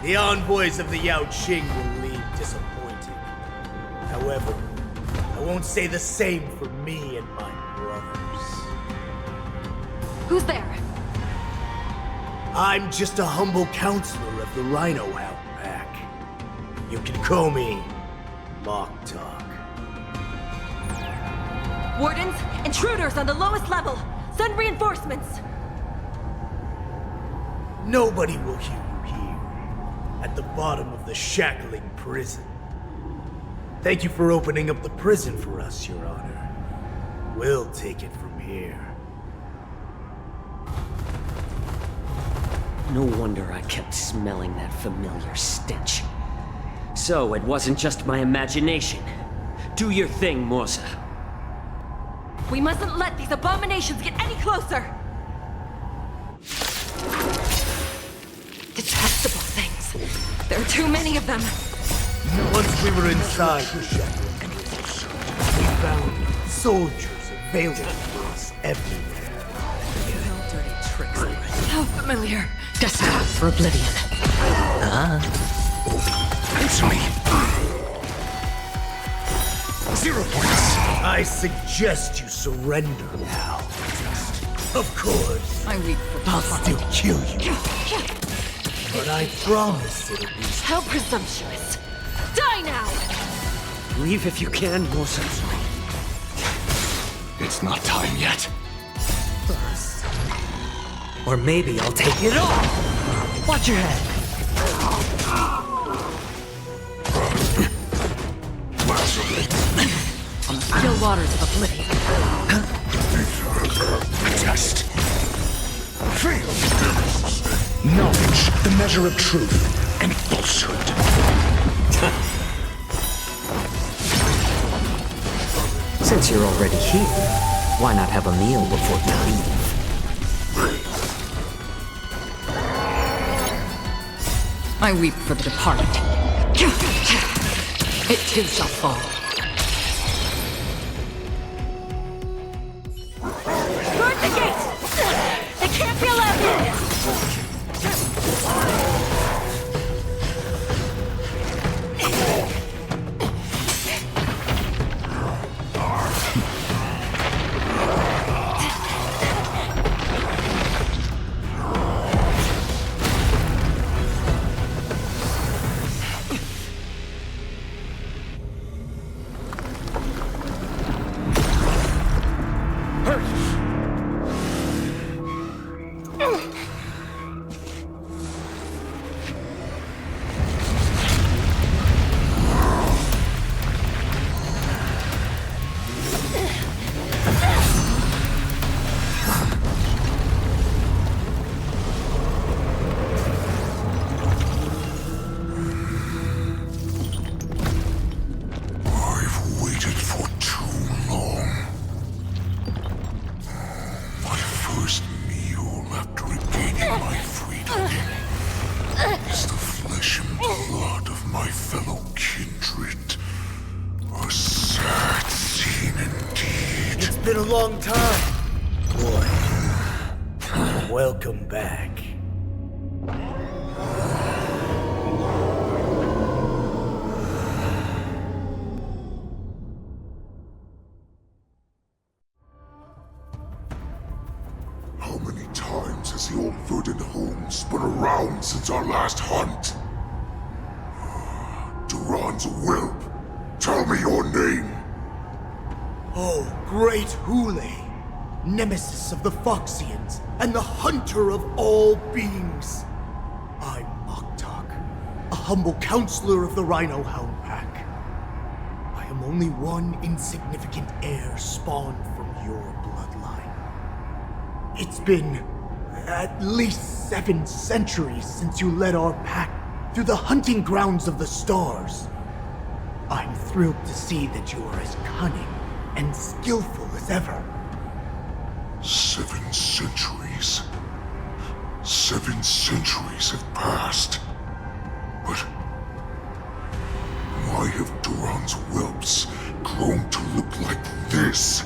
G: the envoys of the Yao Qing will leave disappointed. However, I won't say the same for me and my brothers.
L: Who's there?
G: I'm just a humble counselor of the Rhino Outback. You can call me Mock Talk.
L: Wardens, intruders on the lowest level! Send reinforcements!
G: Nobody will hear you here, at the bottom of the shackling prison. Thank you for opening up the prison for us, Your Honor. We'll take it from here.
I: No wonder I kept smelling that familiar stench. So it wasn't just my imagination. Do your thing, Morsa.
L: We mustn't let these abominations get any closer! Detestable things. There are too many of them.
G: Once we were inside the shackling prison, we found soldiers available to us everywhere.
E: No dirty tricks already.
Q: How familiar.
E: Destined for oblivion.
T: Answer me. 0 points.
G: I suggest you surrender now. Of course.
Q: I weep for
G: I'll still kill you. But I promise it'll be...
L: How presumptuous! Die now!
I: Leave if you can, Morsa.
T: It's not time yet.
E: Plus. Or maybe I'll take it all! Watch your head!
Q: on the still waters of oblivion.
T: Test. Fail. Knowledge, the measure of truth and falsehood.
I: Since you're already here, why not have a meal before you leave?
Q: I weep for the departed. It too shall fall.
L: Guard the gate! They can't be allowed in!
F: waited for too long. My first meal after regaining my freedom is the flesh and blood of my fellow kindred. A sad scene indeed.
G: It's been a long time, boy. Welcome back.
F: How many times has the old verdant home spun around since our last hunt? Duran's whelp, tell me your name.
G: Oh, great Hule, nemesis of the Foxians, and the hunter of all beings. I'm Moktok, a humble counselor of the Rhino Hound Pack. I am only one insignificant heir spawned from your bloodline. It's been at least 7 centuries since you led our pack through the hunting grounds of the stars. I'm thrilled to see that you are as cunning and skillful as ever.
F: 7 centuries. 7 centuries have passed. But why have Duran's whelps grown to look like this?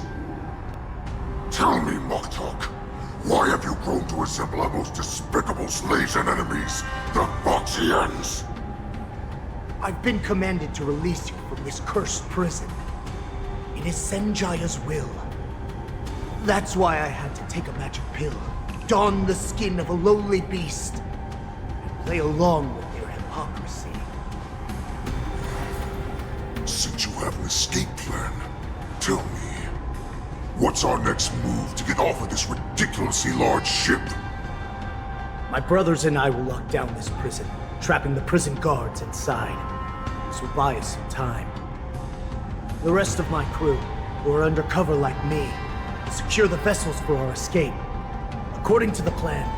F: Tell me, Moktok, why have you grown to resemble our most despicable slaves and enemies, the Foxians?
G: I've been commanded to release you from this cursed prison. It is Senjaya's will. That's why I had to take a magic pill, don the skin of a lowly beast, and play along with their hypocrisy.
F: Since you have an escape plan, tell me, what's our next move to get off of this ridiculously large ship?
G: My brothers and I will lock down this prison, trapping the prison guards inside. This will buy us some time. The rest of my crew, who are undercover like me, will secure the vessels for our escape. According to the plan,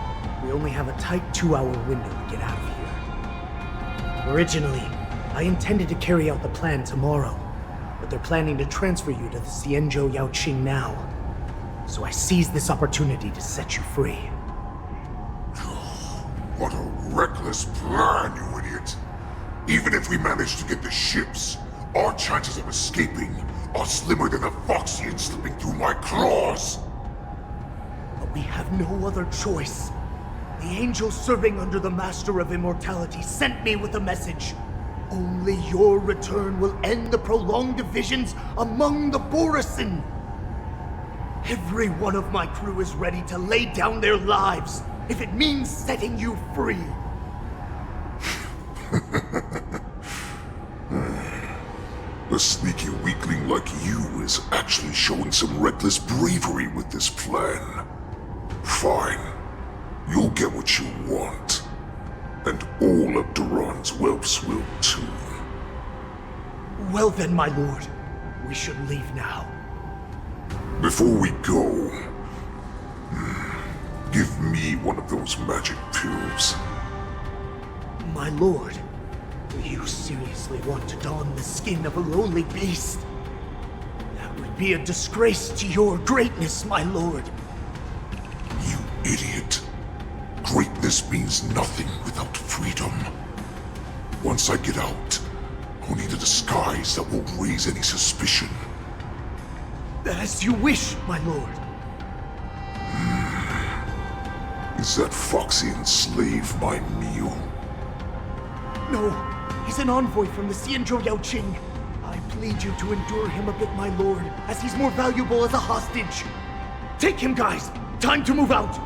G: we only have a tight 2-hour window to get out of here. Originally, I intended to carry out the plan tomorrow, but they're planning to transfer you to the Xianzhou Yaoqing now. So I seized this opportunity to set you free.
F: What a reckless plan, you idiot! Even if we manage to get the ships, our chances of escaping are slimmer than a Foxian slipping through my claws!
G: But we have no other choice. The angel serving under the Master of Immortality sent me with a message. Only your return will end the prolonged divisions among the Borisin. Every one of my crew is ready to lay down their lives if it means setting you free.
F: A sneaky weakling like you is actually showing some reckless bravery with this plan. Fine. You'll get what you want. And all of Duran's whelps will too.
G: Well then, my lord. We should leave now.
F: Before we go, give me one of those magic pills.
G: My lord, do you seriously want to don the skin of a lowly beast? That would be a disgrace to your greatness, my lord.
F: You idiot. Greatness means nothing without freedom. Once I get out, I'll need a disguise that won't raise any suspicion.
G: As you wish, my lord.
F: Is that Foxian slave my meal?
G: No, he's an envoy from the Xianzhou Yaoqing. I plead you to endure him a bit, my lord, as he's more valuable as a hostage. Take him, guys! Time to move out!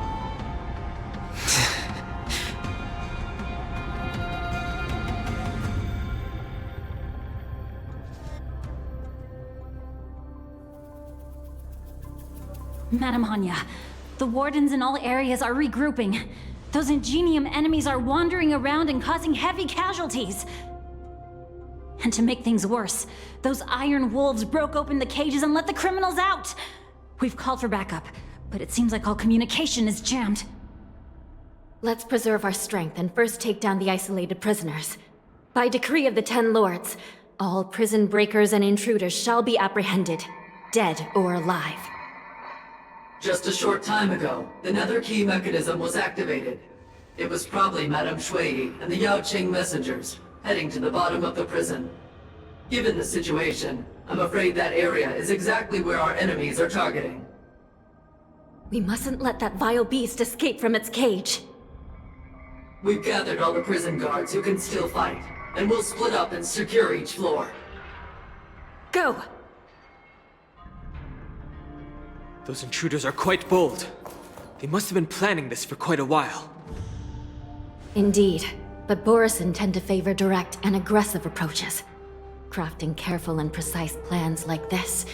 V: Madam Hanya, the wardens in all areas are regrouping. Those Ingenium enemies are wandering around and causing heavy casualties. And to make things worse, those iron wolves broke open the cages and let the criminals out! We've called for backup, but it seems like all communication is jammed.
R: Let's preserve our strength and first take down the isolated prisoners. By decree of the 10 Lords, All prison breakers and intruders shall be apprehended, dead or alive.
E: Just a short time ago, the nether key mechanism was activated. It was probably Madame Shui and the Yaoqing messengers, heading to the bottom of the prison. Given the situation, I'm afraid that area is exactly where our enemies are targeting.
R: We mustn't let that vile beast escape from its cage.
E: We've gathered all the prison guards who can still fight, and we'll split up and secure each floor.
R: Go!
D: Those intruders are quite bold. They must have been planning this for quite a while.
R: Indeed, but Borisin tend to favor direct and aggressive approaches. Crafting careful and precise plans like this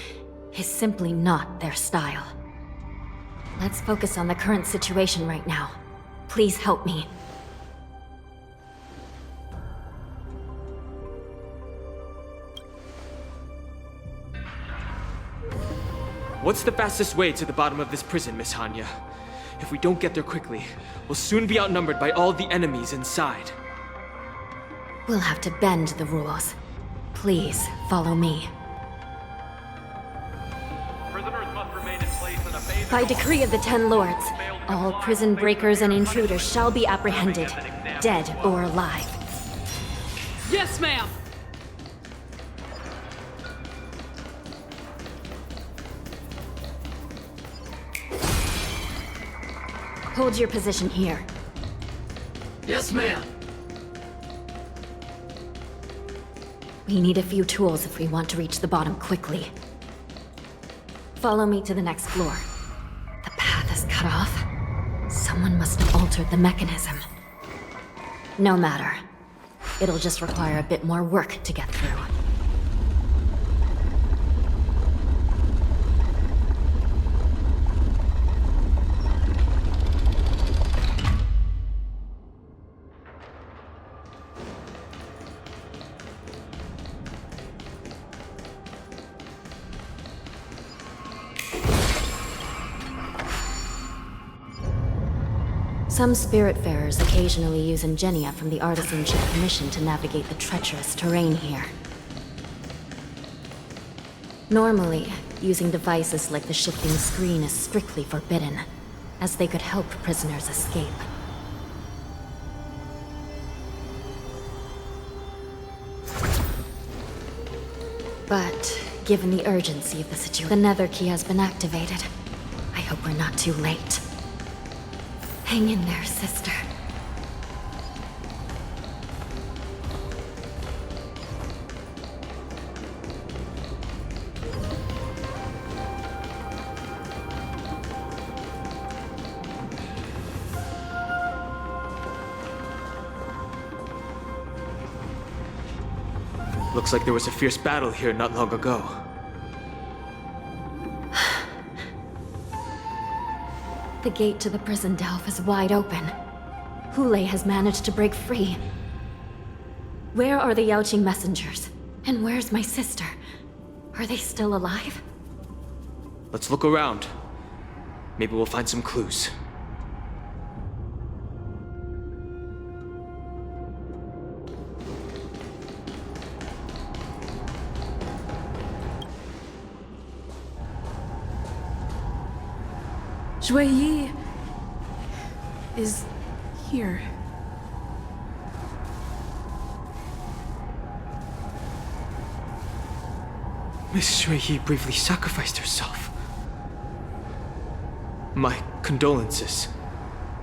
R: is simply not their style. Let's focus on the current situation right now. Please help me.
D: What's the fastest way to the bottom of this prison, Miss Hanya? If we don't get there quickly, we'll soon be outnumbered by all the enemies inside.
R: We'll have to bend the rules. Please, follow me.
A: Prisoners must remain in place in a phase.
R: By decree of the Ten Lords, all prison breakers and intruders shall be apprehended, dead or alive.
Q: Yes, ma'am!
R: Hold your position here.
E: Yes, ma'am.
R: We need a few tools if we want to reach the bottom quickly. Follow me to the next floor. The path is cut off. Someone must have altered the mechanism. No matter. It'll just require a bit more work to get through. Some Spiritfarers occasionally use ingenia from the Artisanship Commission to navigate the treacherous terrain here. Normally, using devices like the shifting screen is strictly forbidden, as they could help prisoners escape. But, given the urgency of the situation, the nether key has been activated. I hope we're not too late. Hang in there, sister.
D: Looks like there was a fierce battle here not long ago.
R: The gate to the prison delve is wide open. Hulei has managed to break free. Where are the Yaoqing messengers? And where's my sister? Are they still alive?
D: Let's look around. Maybe we'll find some clues.
S: Shui is here.
D: Miss Shui bravely sacrificed herself. My condolences,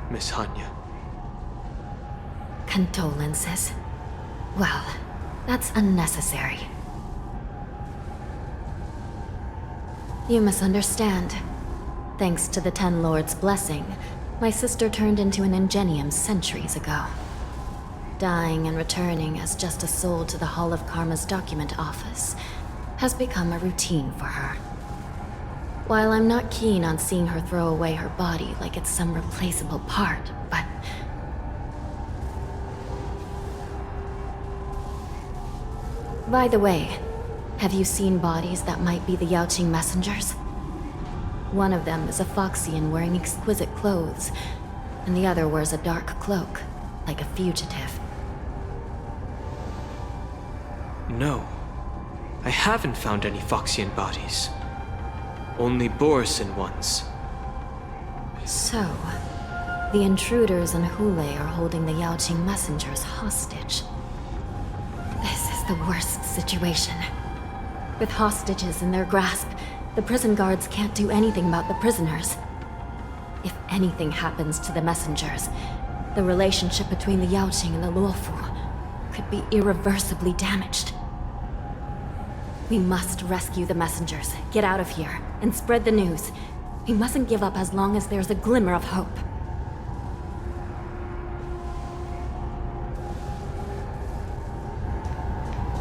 D: Miss Hanya.
R: Condolences? Well, that's unnecessary. You misunderstand. Thanks to the Ten Lords' blessing, my sister turned into an ingenium centuries ago. Dying and returning as just a soul to the Hall of Karma's document office has become a routine for her. While I'm not keen on seeing her throw away her body like it's some replaceable part, but... By the way, have you seen bodies that might be the Yaoqing messengers? One of them is a Foxian wearing exquisite clothes, and the other wears a dark cloak, like a fugitive.
D: No. I haven't found any Foxian bodies. Only Borisin ones.
R: So, the intruders and Hule are holding the Yaoqing messengers hostage. This is the worst situation. With hostages in their grasp, the prison guards can't do anything about the prisoners. If anything happens to the messengers, the relationship between the Yaoqing and the Luofu could be irreversibly damaged. We must rescue the messengers, get out of here, and spread the news. We mustn't give up as long as there's a glimmer of hope.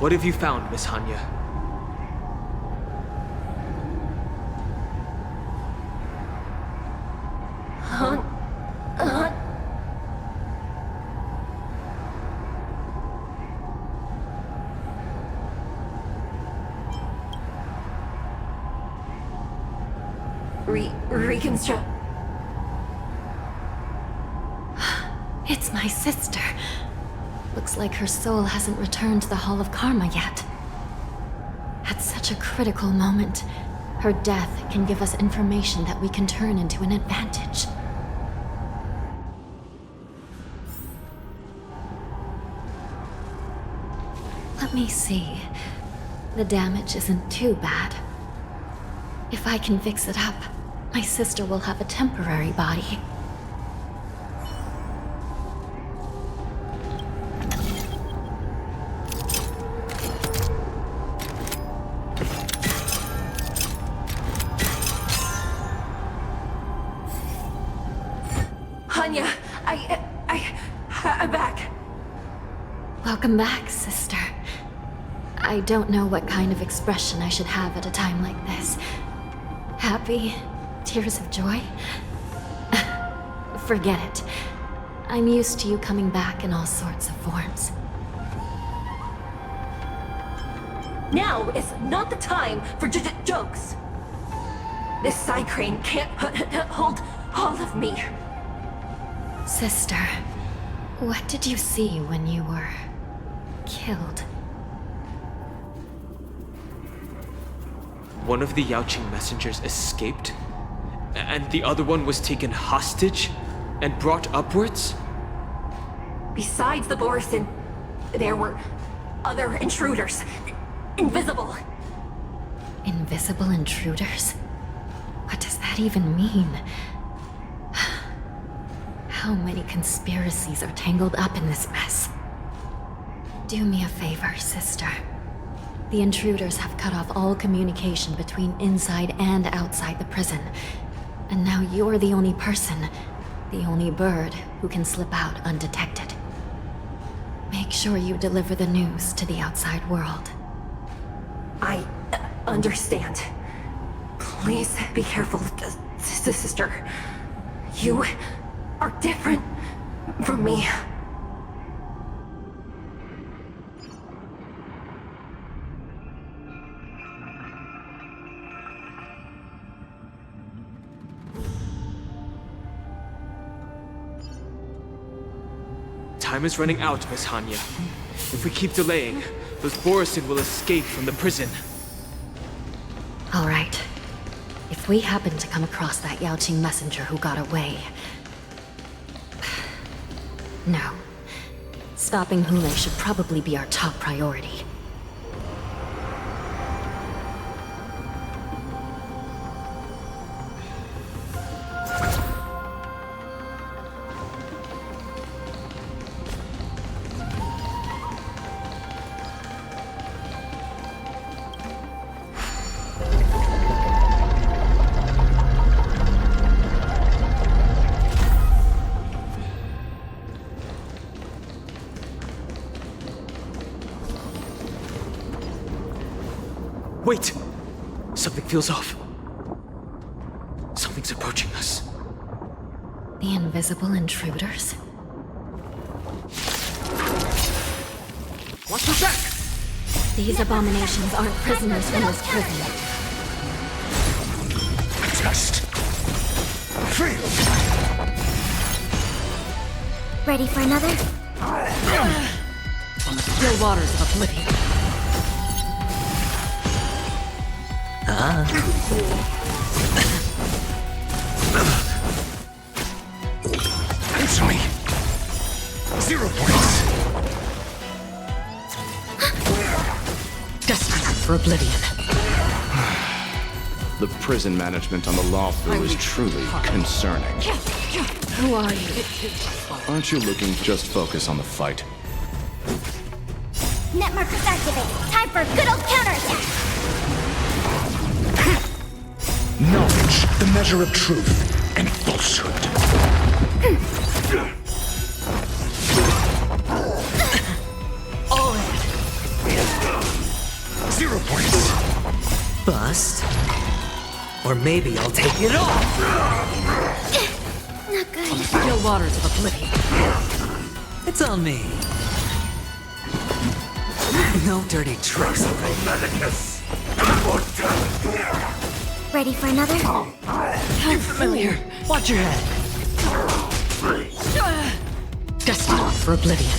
D: What have you found, Miss Hanya?
L: Reconstruct.
R: It's my sister. Looks like her soul hasn't returned to the Hall of Karma yet. At such a critical moment, her death can give us information that we can turn into an advantage. Let me see. The damage isn't too bad. If I can fix it up, my sister will have a temporary body.
L: Hanya, I'm back.
R: Welcome back, sister. I don't know what kind of expression I should have at a time like this. Happy? Tears of joy? Forget it. I'm used to you coming back in all sorts of forms.
L: Now is not the time for jokes. This side crane can't hold all of me.
R: Sister, what did you see when you were killed?
D: One of the Yaoqing messengers escaped, and the other one was taken hostage and brought upwards?
L: Besides the Borisin, there were other intruders. Invisible.
R: Invisible intruders? What does that even mean? How many conspiracies are tangled up in this mess? Do me a favor, sister. The intruders have cut off all communication between inside and outside the prison. And now you're the only person, the only bird, who can slip out undetected. Make sure you deliver the news to the outside world.
L: I understand. Please be careful, sister. You are different from me.
D: Time is running out, Miss Hanya. If we keep delaying, those Borisin will escape from the prison.
R: All right. If we happen to come across that Yaoqing messenger who got away... No. Stopping Hule should probably be our top priority.
D: Wait! Something feels off. Something's approaching us.
R: The invisible intruders?
D: Watch your back!
R: These abominations aren't prisoners from this prison.
F: Test. Fail.
U: Ready for another?
Q: On the still waters of oblivion.
T: Answer me! 0 points!
Q: Destined for oblivion.
P: The prison management on the Lawfu is truly concerning.
Q: Who are you?
P: Aren't you looking to just focus on the fight?
B: Net markers activated. Time for a good old counterattack.
T: Knowledge, the measure of truth and falsehood.
Q: All in.
T: 0 points.
M: Bust? Or maybe I'll take it off!
B: Not good.
Q: On the still waters of oblivion.
M: It's on me. No dirty tricks.
B: Ready for another?
M: You're familiar. Watch your head.
Q: Destined for oblivion.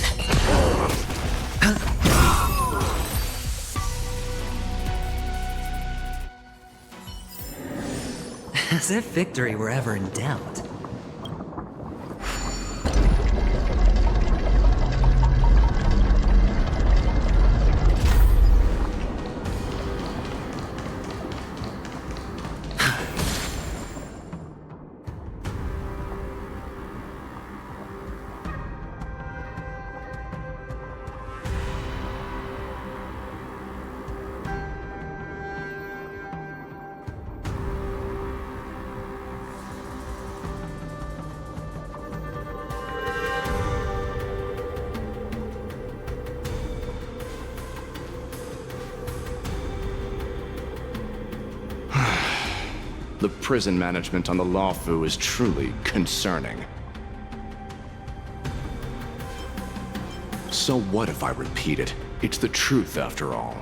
M: As if victory were ever in doubt.
P: The prison management on the Lawfu is truly concerning. So what if I repeat it? It's the truth after all.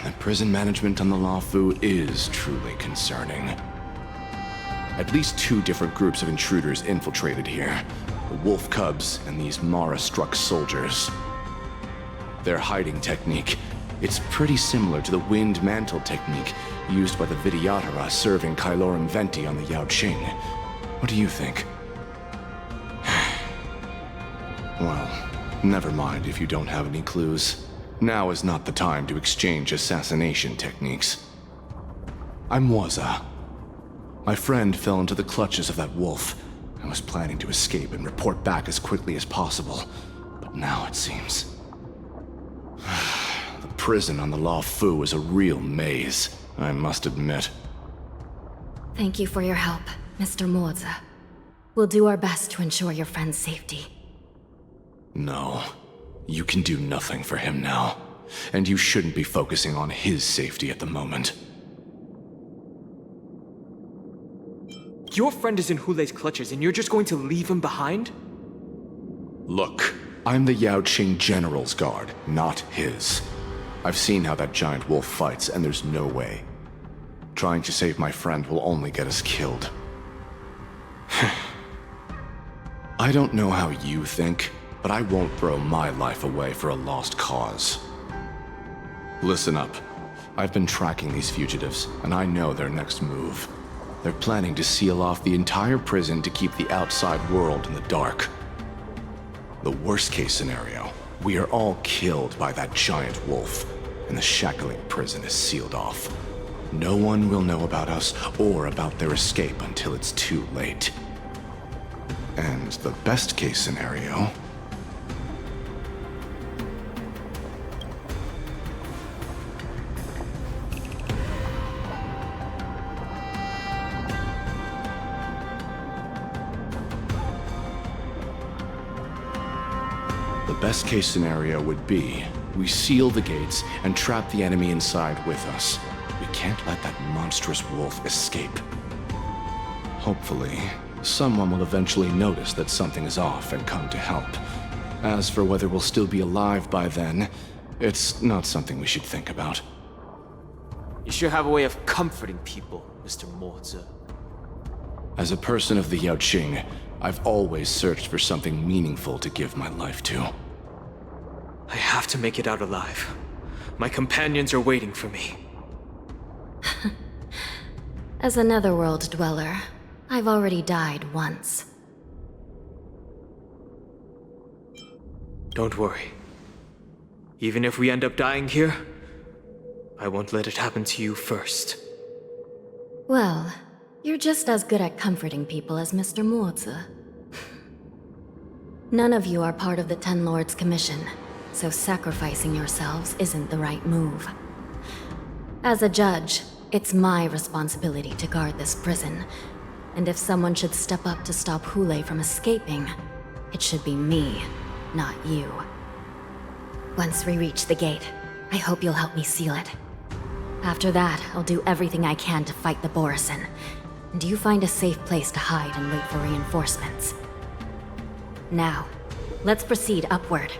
P: The prison management on the Lawfu is truly concerning. At least 2 different groups of intruders infiltrated here. The Wolf Cubs and these Mara-struck soldiers. Their hiding technique, it's pretty similar to the Wind Mantle technique used by the Vidyadhara serving Kailorum Venti on the Yaoqing. What do you think? Well, never mind if you don't have any clues. Now is not the time to exchange assassination techniques. I'm Waza. My friend fell into the clutches of that wolf. I was planning to escape and report back as quickly as possible, but now it seems... The prison on the Lawfu is a real maze, I must admit.
R: Thank you for your help, Mr. Moza. We'll do our best to ensure your friend's safety.
P: No. You can do nothing for him now. And you shouldn't be focusing on his safety at the moment.
D: Your friend is in Hulei's clutches and you're just going to leave him behind?
P: Look, I'm the Yaoqing General's guard, not his. I've seen how that giant wolf fights, and there's no way. Trying to save my friend will only get us killed. I don't know how you think, but I won't throw my life away for a lost cause. Listen up. I've been tracking these fugitives, and I know their next move. They're planning to seal off the entire prison to keep the outside world in the dark. The worst-case scenario, we are all killed by that giant wolf, and the shackling prison is sealed off. No one will know about us or about their escape until it's too late. And the best-case scenario... The best-case scenario would be, we seal the gates and trap the enemy inside with us. We can't let that monstrous wolf escape. Hopefully, someone will eventually notice that something is off and come to help. As for whether we'll still be alive by then, it's not something we should think about.
D: You sure have a way of comforting people, Mr. Moza.
P: As a person of the Yaoqing, I've always searched for something meaningful to give my life to.
D: I have to make it out alive. My companions are waiting for me.
R: As a netherworld dweller, I've already died once.
D: Don't worry. Even if we end up dying here, I won't let it happen to you first.
R: Well, you're just as good at comforting people as Mr. Mozi. None of you are part of the Ten Lords' Commission, so sacrificing yourselves isn't the right move. As a judge, it's my responsibility to guard this prison, and if someone should step up to stop Hule from escaping, it should be me, not you. Once we reach the gate, I hope you'll help me seal it. After that, I'll do everything I can to fight the Borisin, and you find a safe place to hide and wait for reinforcements. Now, let's proceed upward.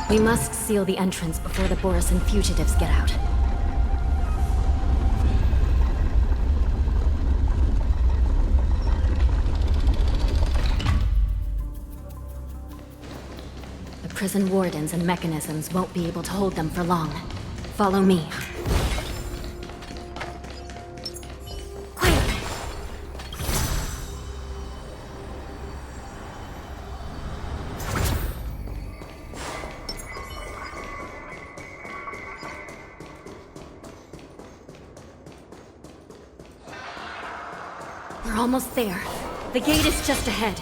R: We must seal the entrance before the Borisin fugitives get out. The prison wardens and mechanisms won't be able to hold them for long. Follow me. We're almost there. The gate is just ahead.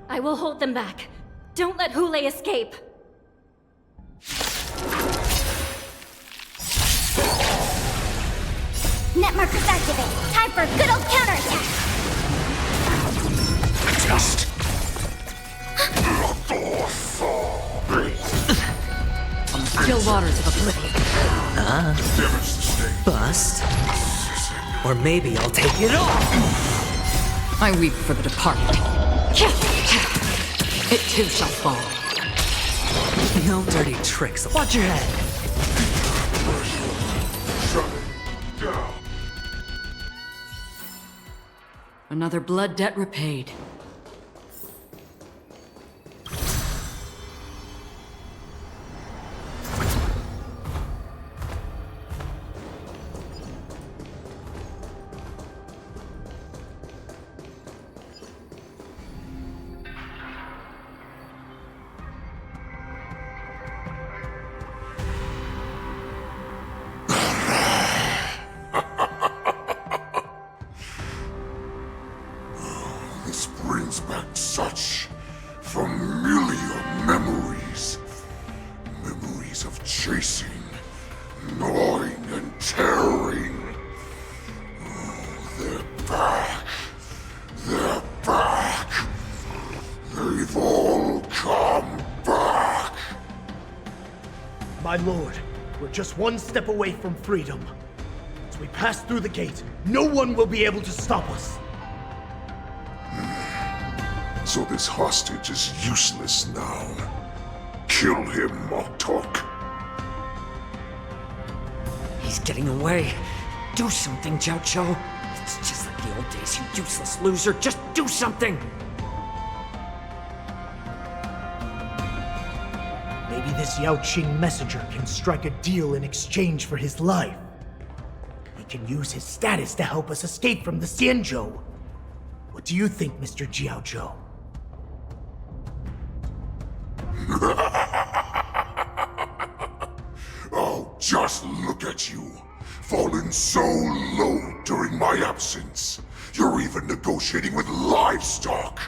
R: I will hold them back. Don't let Hule escape.
B: Net markers activate. Time for a good old counterattack.
F: Just
Q: On the still waters of oblivion.
M: Bust. Or maybe I'll take it all.
Q: I weep for the departed. It too shall fall.
M: No dirty tricks. Watch your head.
Q: Another blood debt repaid.
F: This brings back such familiar memories. Memories of chasing, gnawing, and tearing. Oh, they're back. They're back. They've all come back.
G: My lord, we're just one step away from freedom. As we pass through the gate, no one will be able to stop us.
F: So this hostage is useless now. Kill him, Moktok.
M: He's getting away. Do something, Jiao. It's just like the old days, you useless loser. Just do something!
G: Maybe this Yao Qing messenger can strike a deal in exchange for his life. He can use his status to help us escape from the Xianzhou. What do you think, Mr. Jiaozhou?
F: Oh, just look at you. Fallen so low during my absence. You're even negotiating with livestock.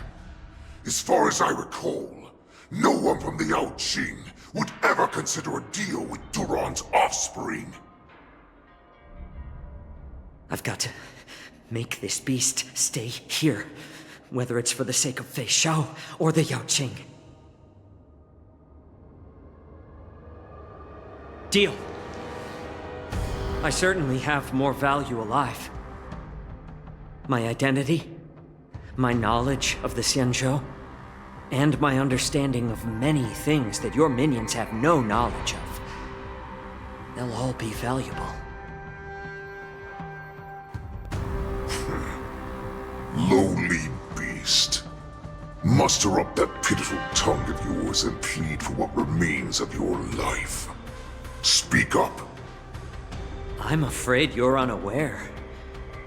F: As far as I recall, no one from the Yao Qing would ever consider a deal with Duran's offspring.
M: I've got to make this beast stay here, whether it's for the sake of Fei Shao or the Yao Qing. Deal. I certainly have more value alive. My identity, my knowledge of the Xianzhou, and my understanding of many things that your minions have no knowledge of. They'll all be valuable.
F: Lowly beast. Muster up that pitiful tongue of yours and plead for what remains of your life. Speak up.
M: I'm afraid you're unaware.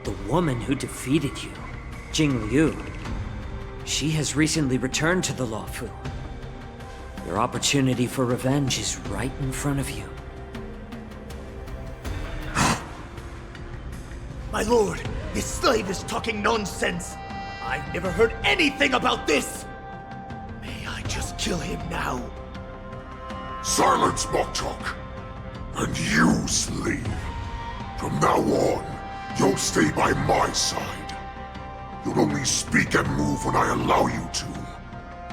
M: The woman who defeated you, Jing Liu, she has recently returned to the Luofu. Your opportunity for revenge is right in front of you.
G: My lord, this slave is talking nonsense. I've never heard anything about this. May I just kill him now?
F: Silence, Moktok. And you, slave. From now on, you'll stay by my side. You'll only speak and move when I allow you to.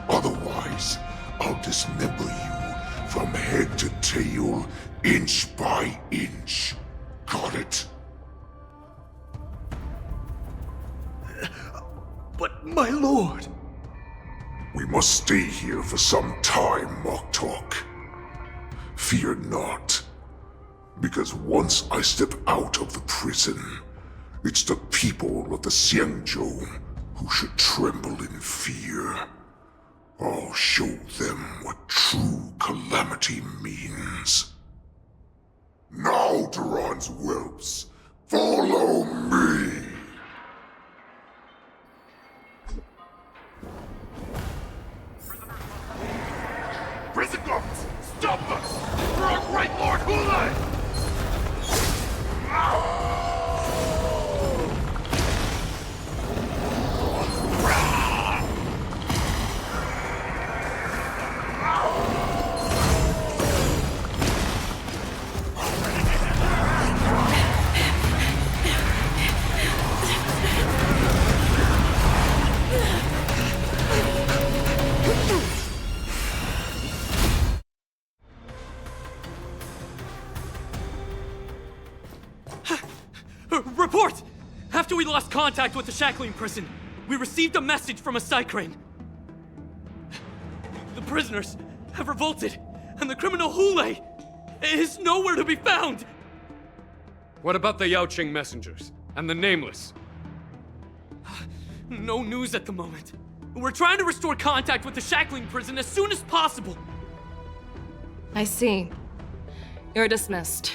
F: Otherwise, I'll dismember you from head to tail, inch by inch. Got it?
G: But my lord...
F: We must stay here for some time, Moktok. Fear not. Because once I step out of the prison, it's the people of the Xianzhou who should tremble in fear. I'll show them what true calamity means. Now, Duran's whelps, follow me!
H: Prison guards, stop us! For our great Lord Hulei!
D: Report! After we lost contact with the shackling prison, we received a message from a Psycrane. The prisoners have revolted, and the criminal Hulei is nowhere to be found!
C: What about the Yao Qing messengers? And the Nameless?
D: No news at the moment. We're trying to restore contact with the shackling prison as soon as possible.
K: I see. You're dismissed.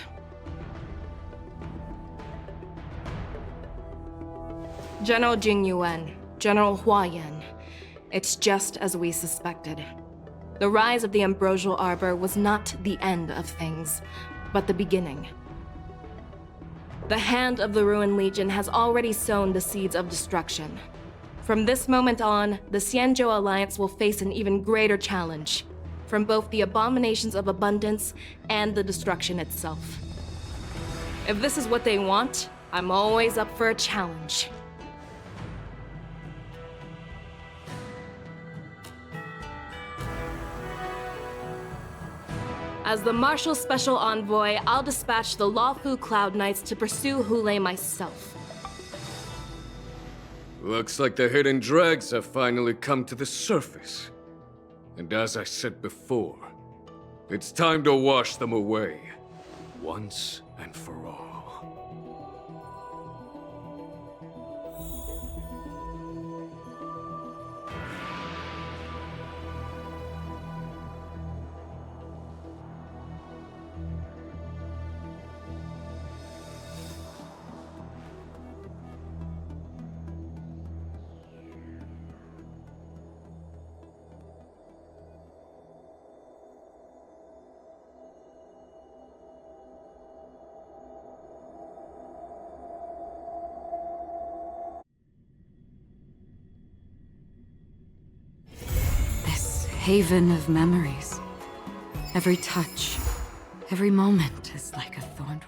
K: General Jing Yuan, General Hua Yan. It's just as we suspected. The rise of the Ambrosial Arbor was not the end of things, but the beginning. The hand of the Ruined Legion has already sown the seeds of destruction. From this moment on, the Xianzhou Alliance will face an even greater challenge, from both the abominations of abundance and the destruction itself. If this is what they want, I'm always up for a challenge. As the Marshal Special Envoy, I'll dispatch the Luofu Cloud Knights to pursue Hulei myself.
C: Looks like the hidden dregs have finally come to the surface. And as I said before, it's time to wash them away, once and for all.
Q: Haven of memories. Every touch, every moment is like a thorned